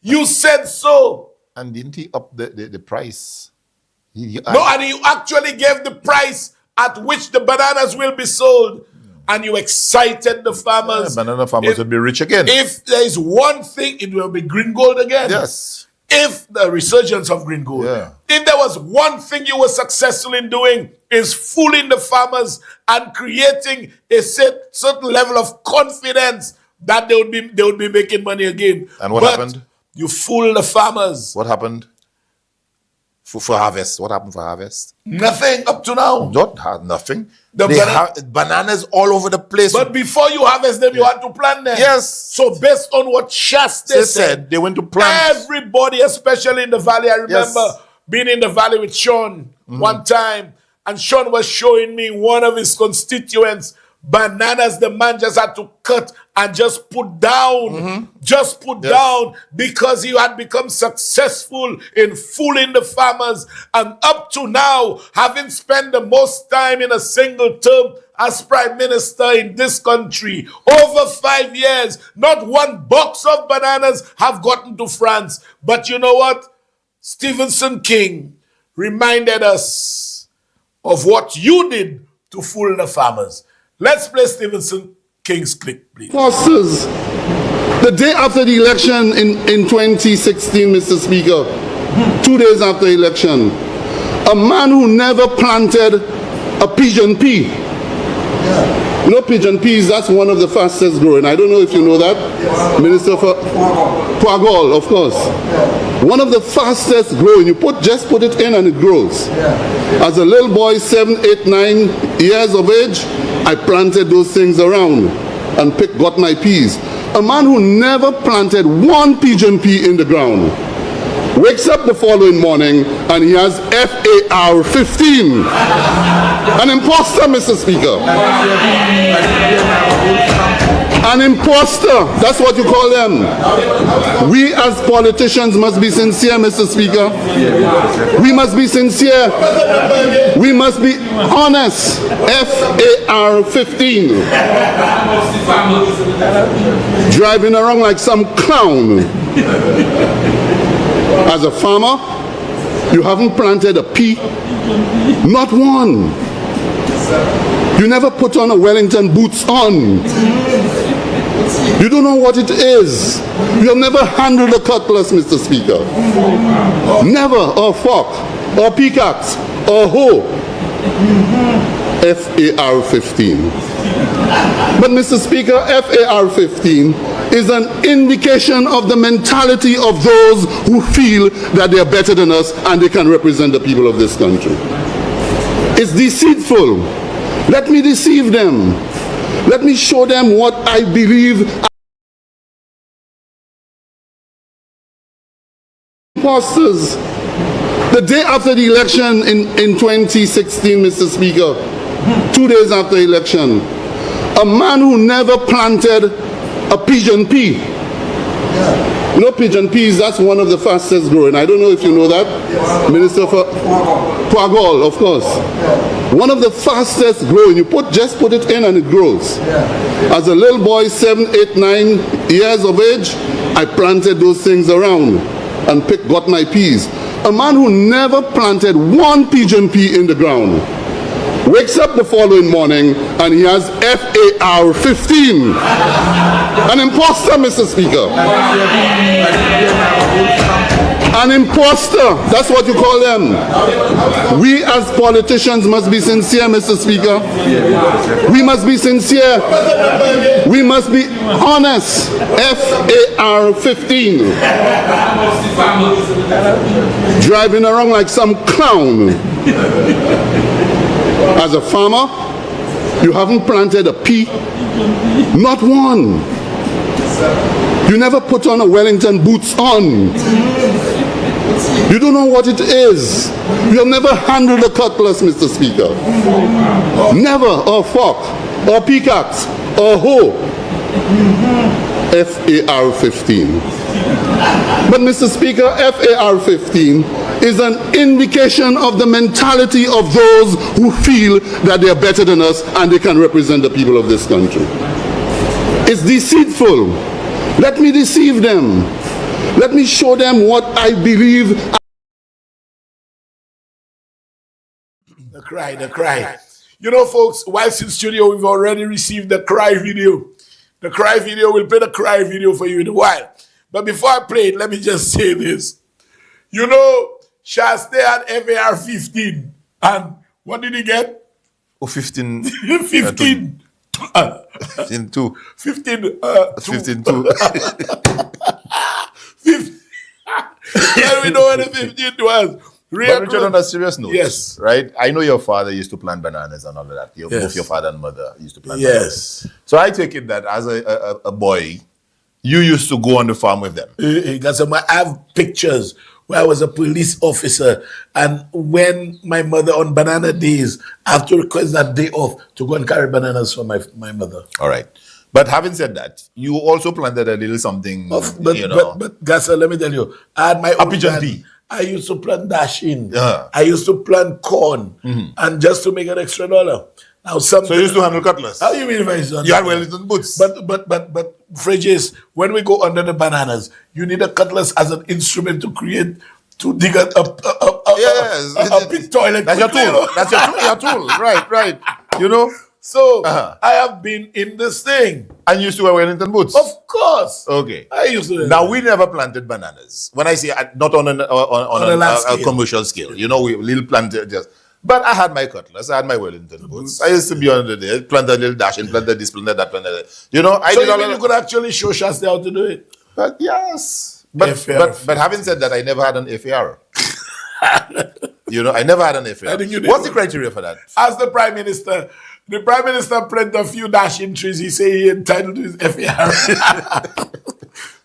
You said so. And didn't he up the price? No, and you actually gave the price at which the bananas will be sold. And you excited the farmers. Yeah, banana farmers will be rich again. If there is one thing, it will be green gold again. Yes. If the resurgence of green gold. Yeah. If there was one thing you were successful in doing, is fooling the farmers and creating a certain level of confidence that they would be making money again. And what happened? You fool the farmers. What happened? For harvest. What happened for harvest? Nothing up to now. Nothing. They have bananas all over the place. But before you harvest them, you had to plant them. Yes. So based on what Shasta said, they went to plant. Everybody, especially in the valley, I remember being in the valley with Sean one time, and Sean was showing me one of his constituents, bananas the man just had to cut and just put down, down, because he had become successful in fooling the farmers. And up to now, having spent the most time in a single term as prime minister in this country, over 5 years, not one box of bananas have gotten to France. But you know what? Stephenson King reminded us of what you did to fool the farmers. Let's play Stephenson King's clip, please. Pastors, the day after the election in 2016, Mr. Speaker, 2 days after election, a man who never planted a pigeon pea. You know pigeon peas, that's one of the fastest growing. I don't know if you know that. Yes. Minister for Poagol, of course. Yeah. One of the fastest growing. You just put it in and it grows. Yeah. As a little boy, 7, 8, 9 years of age, I planted those things around and got my peas. A man who never planted one pigeon pea in the ground wakes up the following morning and he has FAR 15. An imposter, Mr. Speaker. An imposter, that's what you call them. We as politicians must be sincere, Mr. Speaker. We must be sincere. We must be honest. FAR 15. Driving around like some clown. As a farmer, you haven't planted a pea, not one. You never put on a Wellington boots on. You don't know what it is. You have never handled a cutlass, Mr. Speaker. Never, or fork, or pickaxe, or hoe. FAR 15. But Mr. Speaker, FAR 15 is an indication of the mentality of those who feel that they are better than us and they can represent the people of this country. It's deceitful. Let me deceive them. Let me show them what I believe. Imposters. The day after the election in 2016, Mr. Speaker, 2 days after election, a man who never planted a pigeon pea. Yeah. You know pigeon peas, that's one of the fastest growing. I don't know if you know that. Yes. Minister for Poagol, of course. Yeah. One of the fastest growing. You just put it in and it grows. Yeah. As a little boy, 7, 8, 9 years of age, I planted those things around and got my peas. A man who never planted one pigeon pea in the ground wakes up the following morning and he has FAR 15. An imposter, Mr. Speaker. An imposter, that's what you call them. We as politicians must be sincere, Mr. Speaker. We must be sincere. We must be honest. FAR 15. Driving around like some clown. As a farmer, you haven't planted a pea, not one. You never put on a Wellington boots on. You don't know what it is. You have never handled a cutlass, Mr. Speaker. Never, or fork, or pickaxe, or hoe. FAR 15. But Mr. Speaker, FAR 15 is an indication of the mentality of those who feel that they are better than us and they can represent the people of this country. It's deceitful. Let me deceive them. Let me show them what I believe. The cry. You know, folks, whilst in studio, we've already received the cry video. The cry video, we'll play the cry video for you in a while. But before I play it, let me just say this. You know, Shaste had FAR 15. And what did he get? Oh, 15. 15. 15 2. 15 15 2. Yeah, we know what the 15 was. But Richard, on a serious note, yes, right? I know your father used to plant bananas and all of that. Yes. Both your father and mother used to plant Yes. bananas. So I take it that as a boy, you used to go on the farm with them. Because I have pictures where I was a police officer, and when my mother on banana days, I have to request that day off to go and carry bananas for my mother. All right. But having said that, you also planted a little something, But Gassa, let me tell you, I had my own garden. I used to plant dashing. I used to plant corn, and just to make an extra $1. Now, So you used to handle cutlass? How you mean if I used to handle You had Wellington boots. But Fridges, when we go under the bananas, you need a cutlass as an instrument to dig a big toilet. That's your tool. That's your tool. Right. You know? So, I have been in this thing. And you used to wear Wellington boots? Of course. Okay. I used to. Now, we never planted bananas. When I say not on a commercial scale, you know, we little planted just. But I had my cutlass, I had my Wellington boots. I used to be under there, plant a little dash and plant this, plant that, plant that. You know, I so did all you could actually show Shasta how to do it? But yes. But having said that, I never had an FAR. You know, I never had an FAR. What's the criteria for that? As the Prime Minister planted a few dashing trees, he say he entitled to his FAR.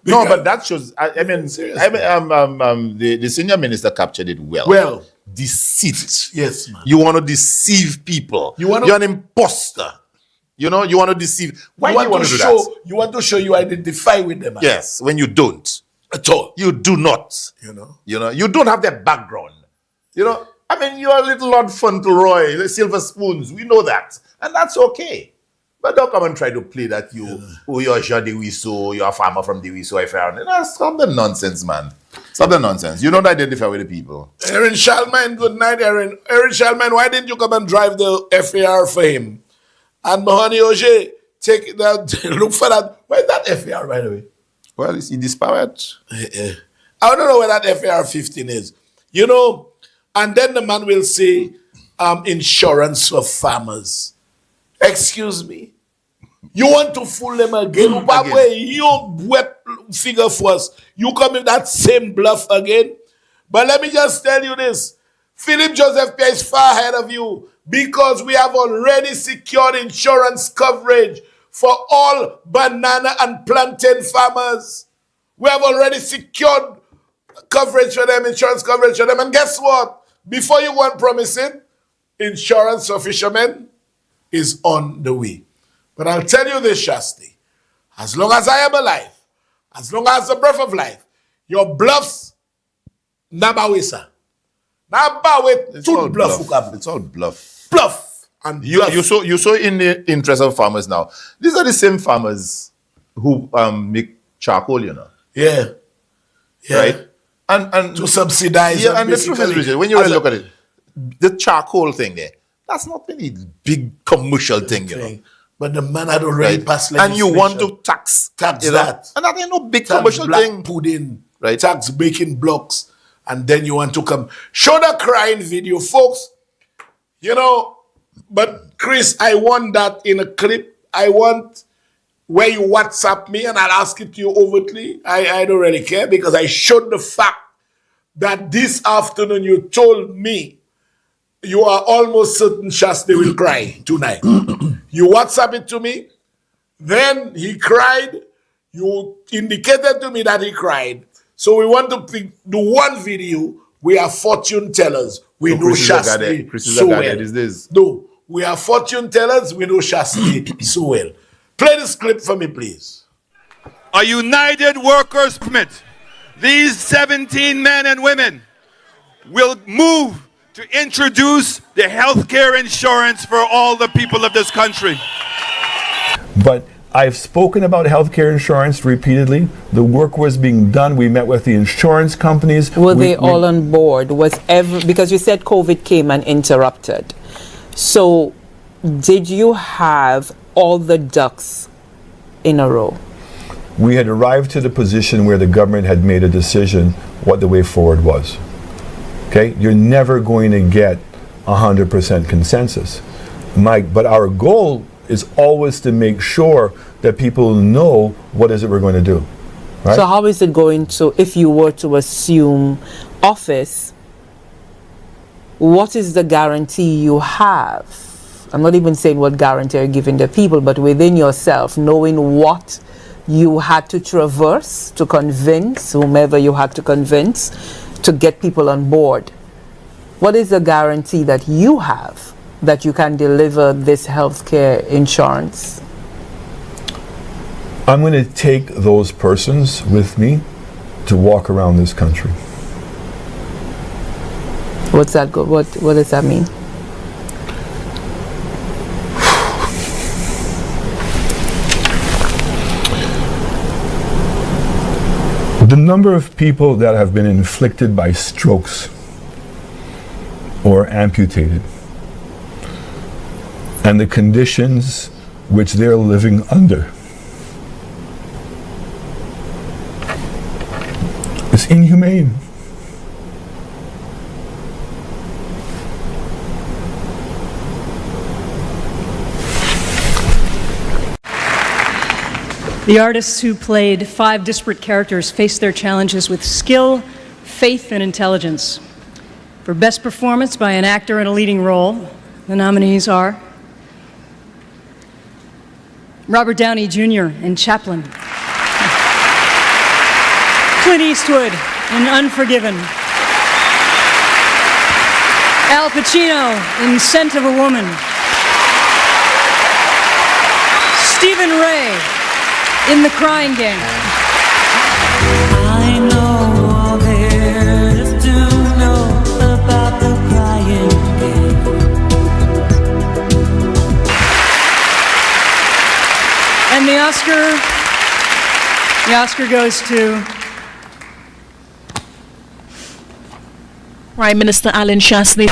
No, but that shows, the senior minister captured it well. Well. Deceit. Yes, man. You want to deceive people. You're an imposter. You know, you want to deceive. Why do you want to do that? You want to show you identify with them. Yes, when you don't. At all. You do not. You know, you don't have that background. You know, I mean, you're a little Lord Fauntleroy, Silver Spoons. We know that. And that's okay. But don't come and try to play that you're Jean de Wiseau, you're a farmer from de Wiseau. Stop the nonsense, man. Stop the nonsense. You don't identify with the people. Aaron Shalman, good night, Aaron. Aaron Shalman, why didn't you come and drive the FAR for him? And Mahoney Oje, take that, look for that. Where's that FAR, by the way? Well, he dispowered. I don't know where that FAR 15 is. You know, and then the man will say, insurance for farmers. Excuse me. You want to fool them again? You wet figure for us. You come with that same bluff again. But let me just tell you this. Philip Joseph Pierre is far ahead of you because we have already secured insurance coverage for all banana and plantain farmers. We have already secured coverage for them, insurance coverage for them. And guess what? Before you go and promise it, insurance for fishermen is on the way. But I'll tell you this, Shasti. As long as I am alive, as long as the breath of life, your bluffs, nabawisa. Nabawit, it's all bluff. It's all bluff. Bluff. And you saw in the interest of farmers now. These are the same farmers who make charcoal, you know. Yeah. Right? And to subsidize. Yeah, and the truth is, Richard, when you really look at it, the charcoal thing there, that's not any big commercial thing, you know. But the man had already passed legislation. And you want to tax that. And that ain't no big commercial thing. Pudding, right? Tax baking blocks. And then you want to come. Show the crying video, folks. You know, but Chris, I want that in a clip. I want where you WhatsApp me and I'll ask it to you overtly. I don't really care because I showed the fact that this afternoon you told me you are almost certain Shasta will cry tonight. You WhatsApp it to me. Then he cried. You indicated to me that he cried. So we want to do one video. We are fortune tellers. We know Shasta so well. No, we are fortune tellers. We know Shasta so well. Play this clip for me, please. A united workers' movement. These 17 men and women will move to introduce the health care insurance for all the people of this country. But I've spoken about healthcare insurance repeatedly. The work was being done. We met with the insurance companies. Were they all on board? Because you said COVID came and interrupted. So did you have all the ducks in a row? We had arrived to the position where the government had made a decision what the way forward was. Okay, you're never going to get 100% consensus, Mike. But our goal is always to make sure that people know what is it we're going to do. Right? So how is it going to, if you were to assume office, what is the guarantee you have? I'm not even saying what guarantee you're giving the people, but within yourself, knowing what you had to traverse to convince whomever you had to convince to get people on board. What is the guarantee that you have that you can deliver this healthcare insurance? I'm going to take those persons with me to walk around this country. What's that go? What does that mean? The number of people that have been inflicted by strokes or amputated, and the conditions which they're living under, is inhumane. The artists who played 5 disparate characters faced their challenges with skill, faith, and intelligence. For Best Performance by an Actor in a Leading Role, the nominees are Robert Downey Jr. in Chaplin, Clint Eastwood in Unforgiven, Al Pacino in Scent of a Woman, Stephen Ray in The Crying Game. I know all there is to know about The Crying Game. And the Oscar goes to Prime Minister Alan Shastney.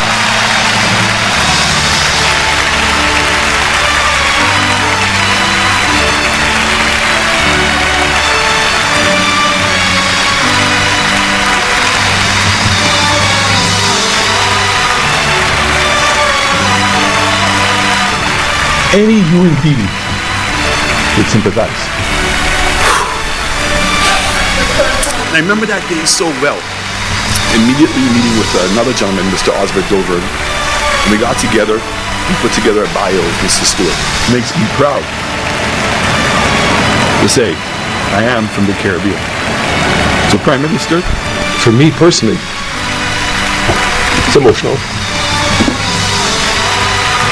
Any human being would sympathize. I remember that day so well. Immediately meeting with another gentleman, Mr. Osbert Dover, and we got together and put together a bio of Mr. Stewart. It makes me proud to say I am from the Caribbean. So Prime Minister, for me personally, it's emotional.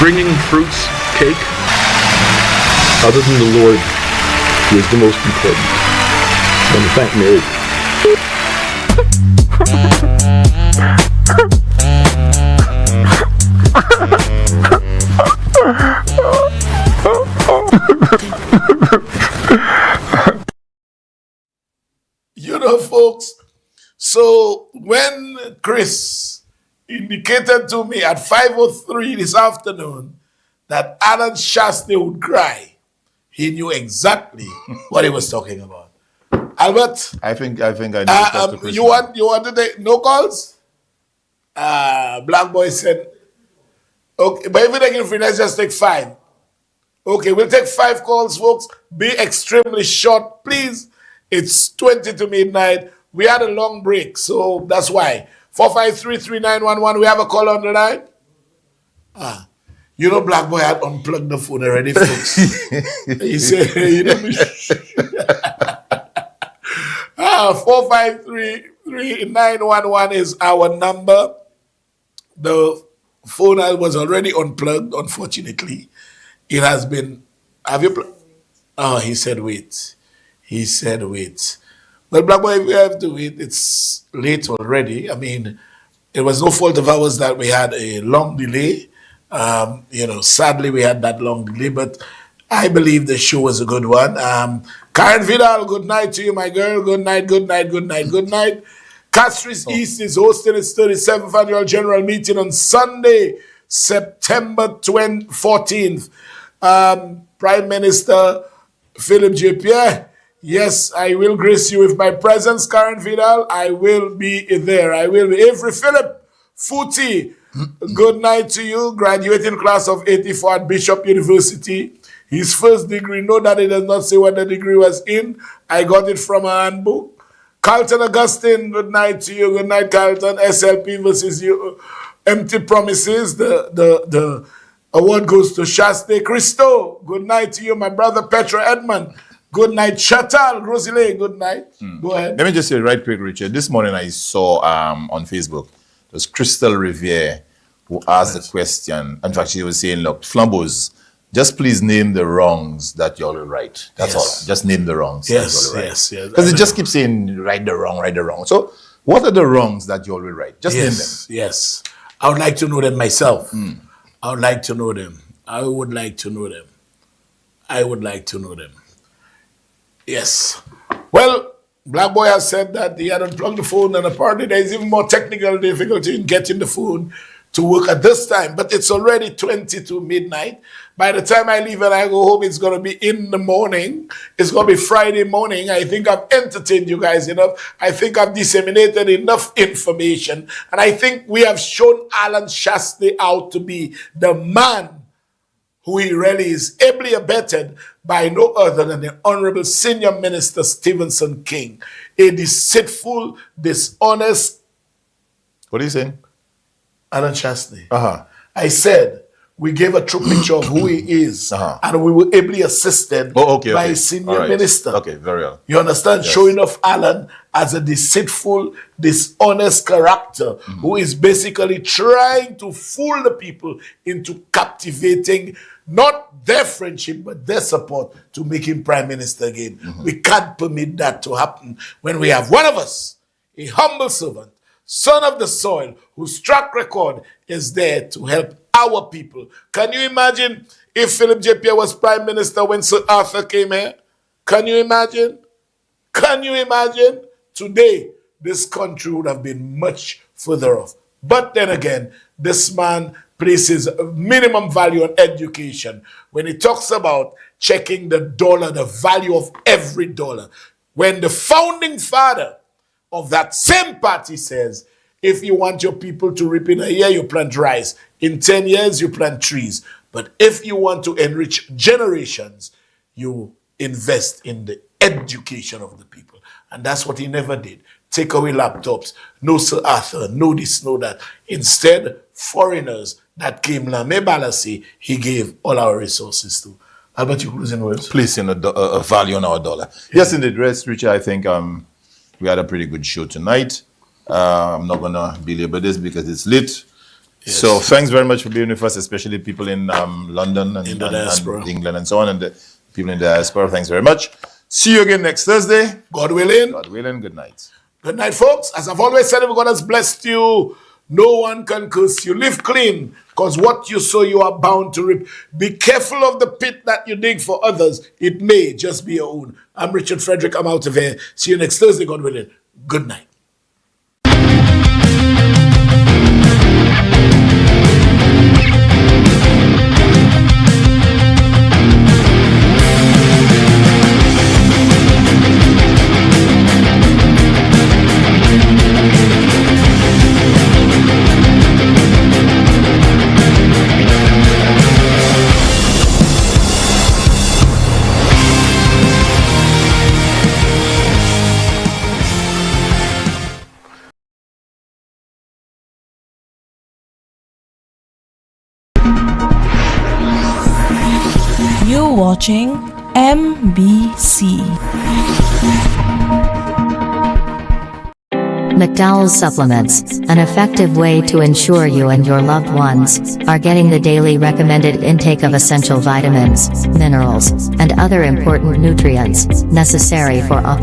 Bringing fruits, cake, other than the Lord, who is the most important. I want to thank Mary. You know, folks, so when Chris indicated to me at 5:03 this afternoon that Alan Shastney would cry, he knew exactly what he was talking about. Albert? I think I need to talk to Chris. You want to take no calls? Black Boy said, okay, but if we're taking free, let's just take 5. Okay, we'll take 5 calls, folks. Be extremely short, please. It's 20 to midnight. We had a long break, so that's why. 453-3911, we have a call on the line. You know Black Boy had unplugged the phone already, folks. He said, you know me. 453-3911 is our number. The phone was already unplugged, unfortunately. It has been, have you, he said wait. He said wait. Well, Black Boy, if you have to wait, it's late already. I mean, it was no fault of ours that we had a long delay. Sadly, we had that long delay, but I believe the show was a good one. Karen Vidal, good night to you, my girl. Good night, good night, good night, good night. Castries East is hosting its 37th annual general meeting on Sunday, September 14th. Prime Minister Philip J. Pierre, yes, I will grace you with my presence, Karen Vidal. I will be there. I will be. Avery Philip Footy, good night to you. Graduating class of 84 at Bishop University. His first degree, no, that it does not say what the degree was in. I got it from a handbook. Carlton Augustine, good night to you. Good night, Carlton. SLP versus you. Empty Promises. The award goes to Shastney Christo. Good night to you, my brother Petra Edmond. Good night. Chantal, Rosile, good night. Go ahead. Let me just say right quick, Richard. This morning I saw on Facebook, it was Crystal Riviere who asked the question. In fact, she was saying, look, Flambos, just please name the wrongs that you all will right. That's all. Just name the wrongs. Yes, yes. yes. Because it just keeps saying right the wrong, right the wrong. So what are the wrongs that you all will right? Just name them. Yes. I would like to know them myself. I would like to know them. I would like to know them. I would like to know them. Yes. Well, Black Boy has said that he had unplugged the phone, and apparently there is even more technical difficulty in getting the phone to work at this time. But it's already 20 to midnight. By the time I leave and I go home, it's going to be in the morning. It's going to be Friday morning. I think I've entertained you guys enough. I think I've disseminated enough information. And I think we have shown Alan Shastney out to be the man who he really is, ably abetted by no other than the Honorable Senior Minister Stevenson King, a deceitful, dishonest. What are you saying? Alan Shastney. I said we gave a true picture of who he is, and we were ably assisted by a senior minister. Okay, very well. You understand? Yes. Showing off Alan as a deceitful, dishonest character who is basically trying to fool the people into captivating not their friendship, but their support to make him prime minister again. We can't permit that to happen when we have one of us, a humble servant, son of the soil, whose track record is there to help our people. Can you imagine if Philip J. Pierre was prime minister when Sir Arthur came here? Can you imagine? Can you imagine? Today, this country would have been much further off. But then again, this man places minimum value on education. When he talks about checking the dollar, the value of every dollar, when the founding father of that same party says, if you want your people to reap in a year, you plant rice. In 10 years, you plant trees. But if you want to enrich generations, you invest in the education of the people. And that's what he never did. Take away laptops. No Sir Arthur, no this, no that. Instead, foreigners that came Lame Balassi, he gave all our resources to. Albert, you closing words? Placing a value on our dollar. Yes, indeed. Rest, Richard, I think we had a pretty good show tonight. I'm not going to belabor this because it's lit. Yes. So thanks very much for being with us, especially people in London and England and so on, and the people in the diaspora. Thanks very much. See you again next Thursday. God willing. God willing. Good night. Good night, folks. As I've always said, if God has blessed you, no one can curse you. Live clean, because what you sow, you are bound to reap. Be careful of the pit that you dig for others. It may just be your own. I'm Richard Frederick. I'm out of here. See you next Thursday, God willing. Good night. You're watching MBC. McDowell's Supplements, an effective way to ensure you and your loved ones are getting the daily recommended intake of essential vitamins, minerals, and other important nutrients necessary for optimal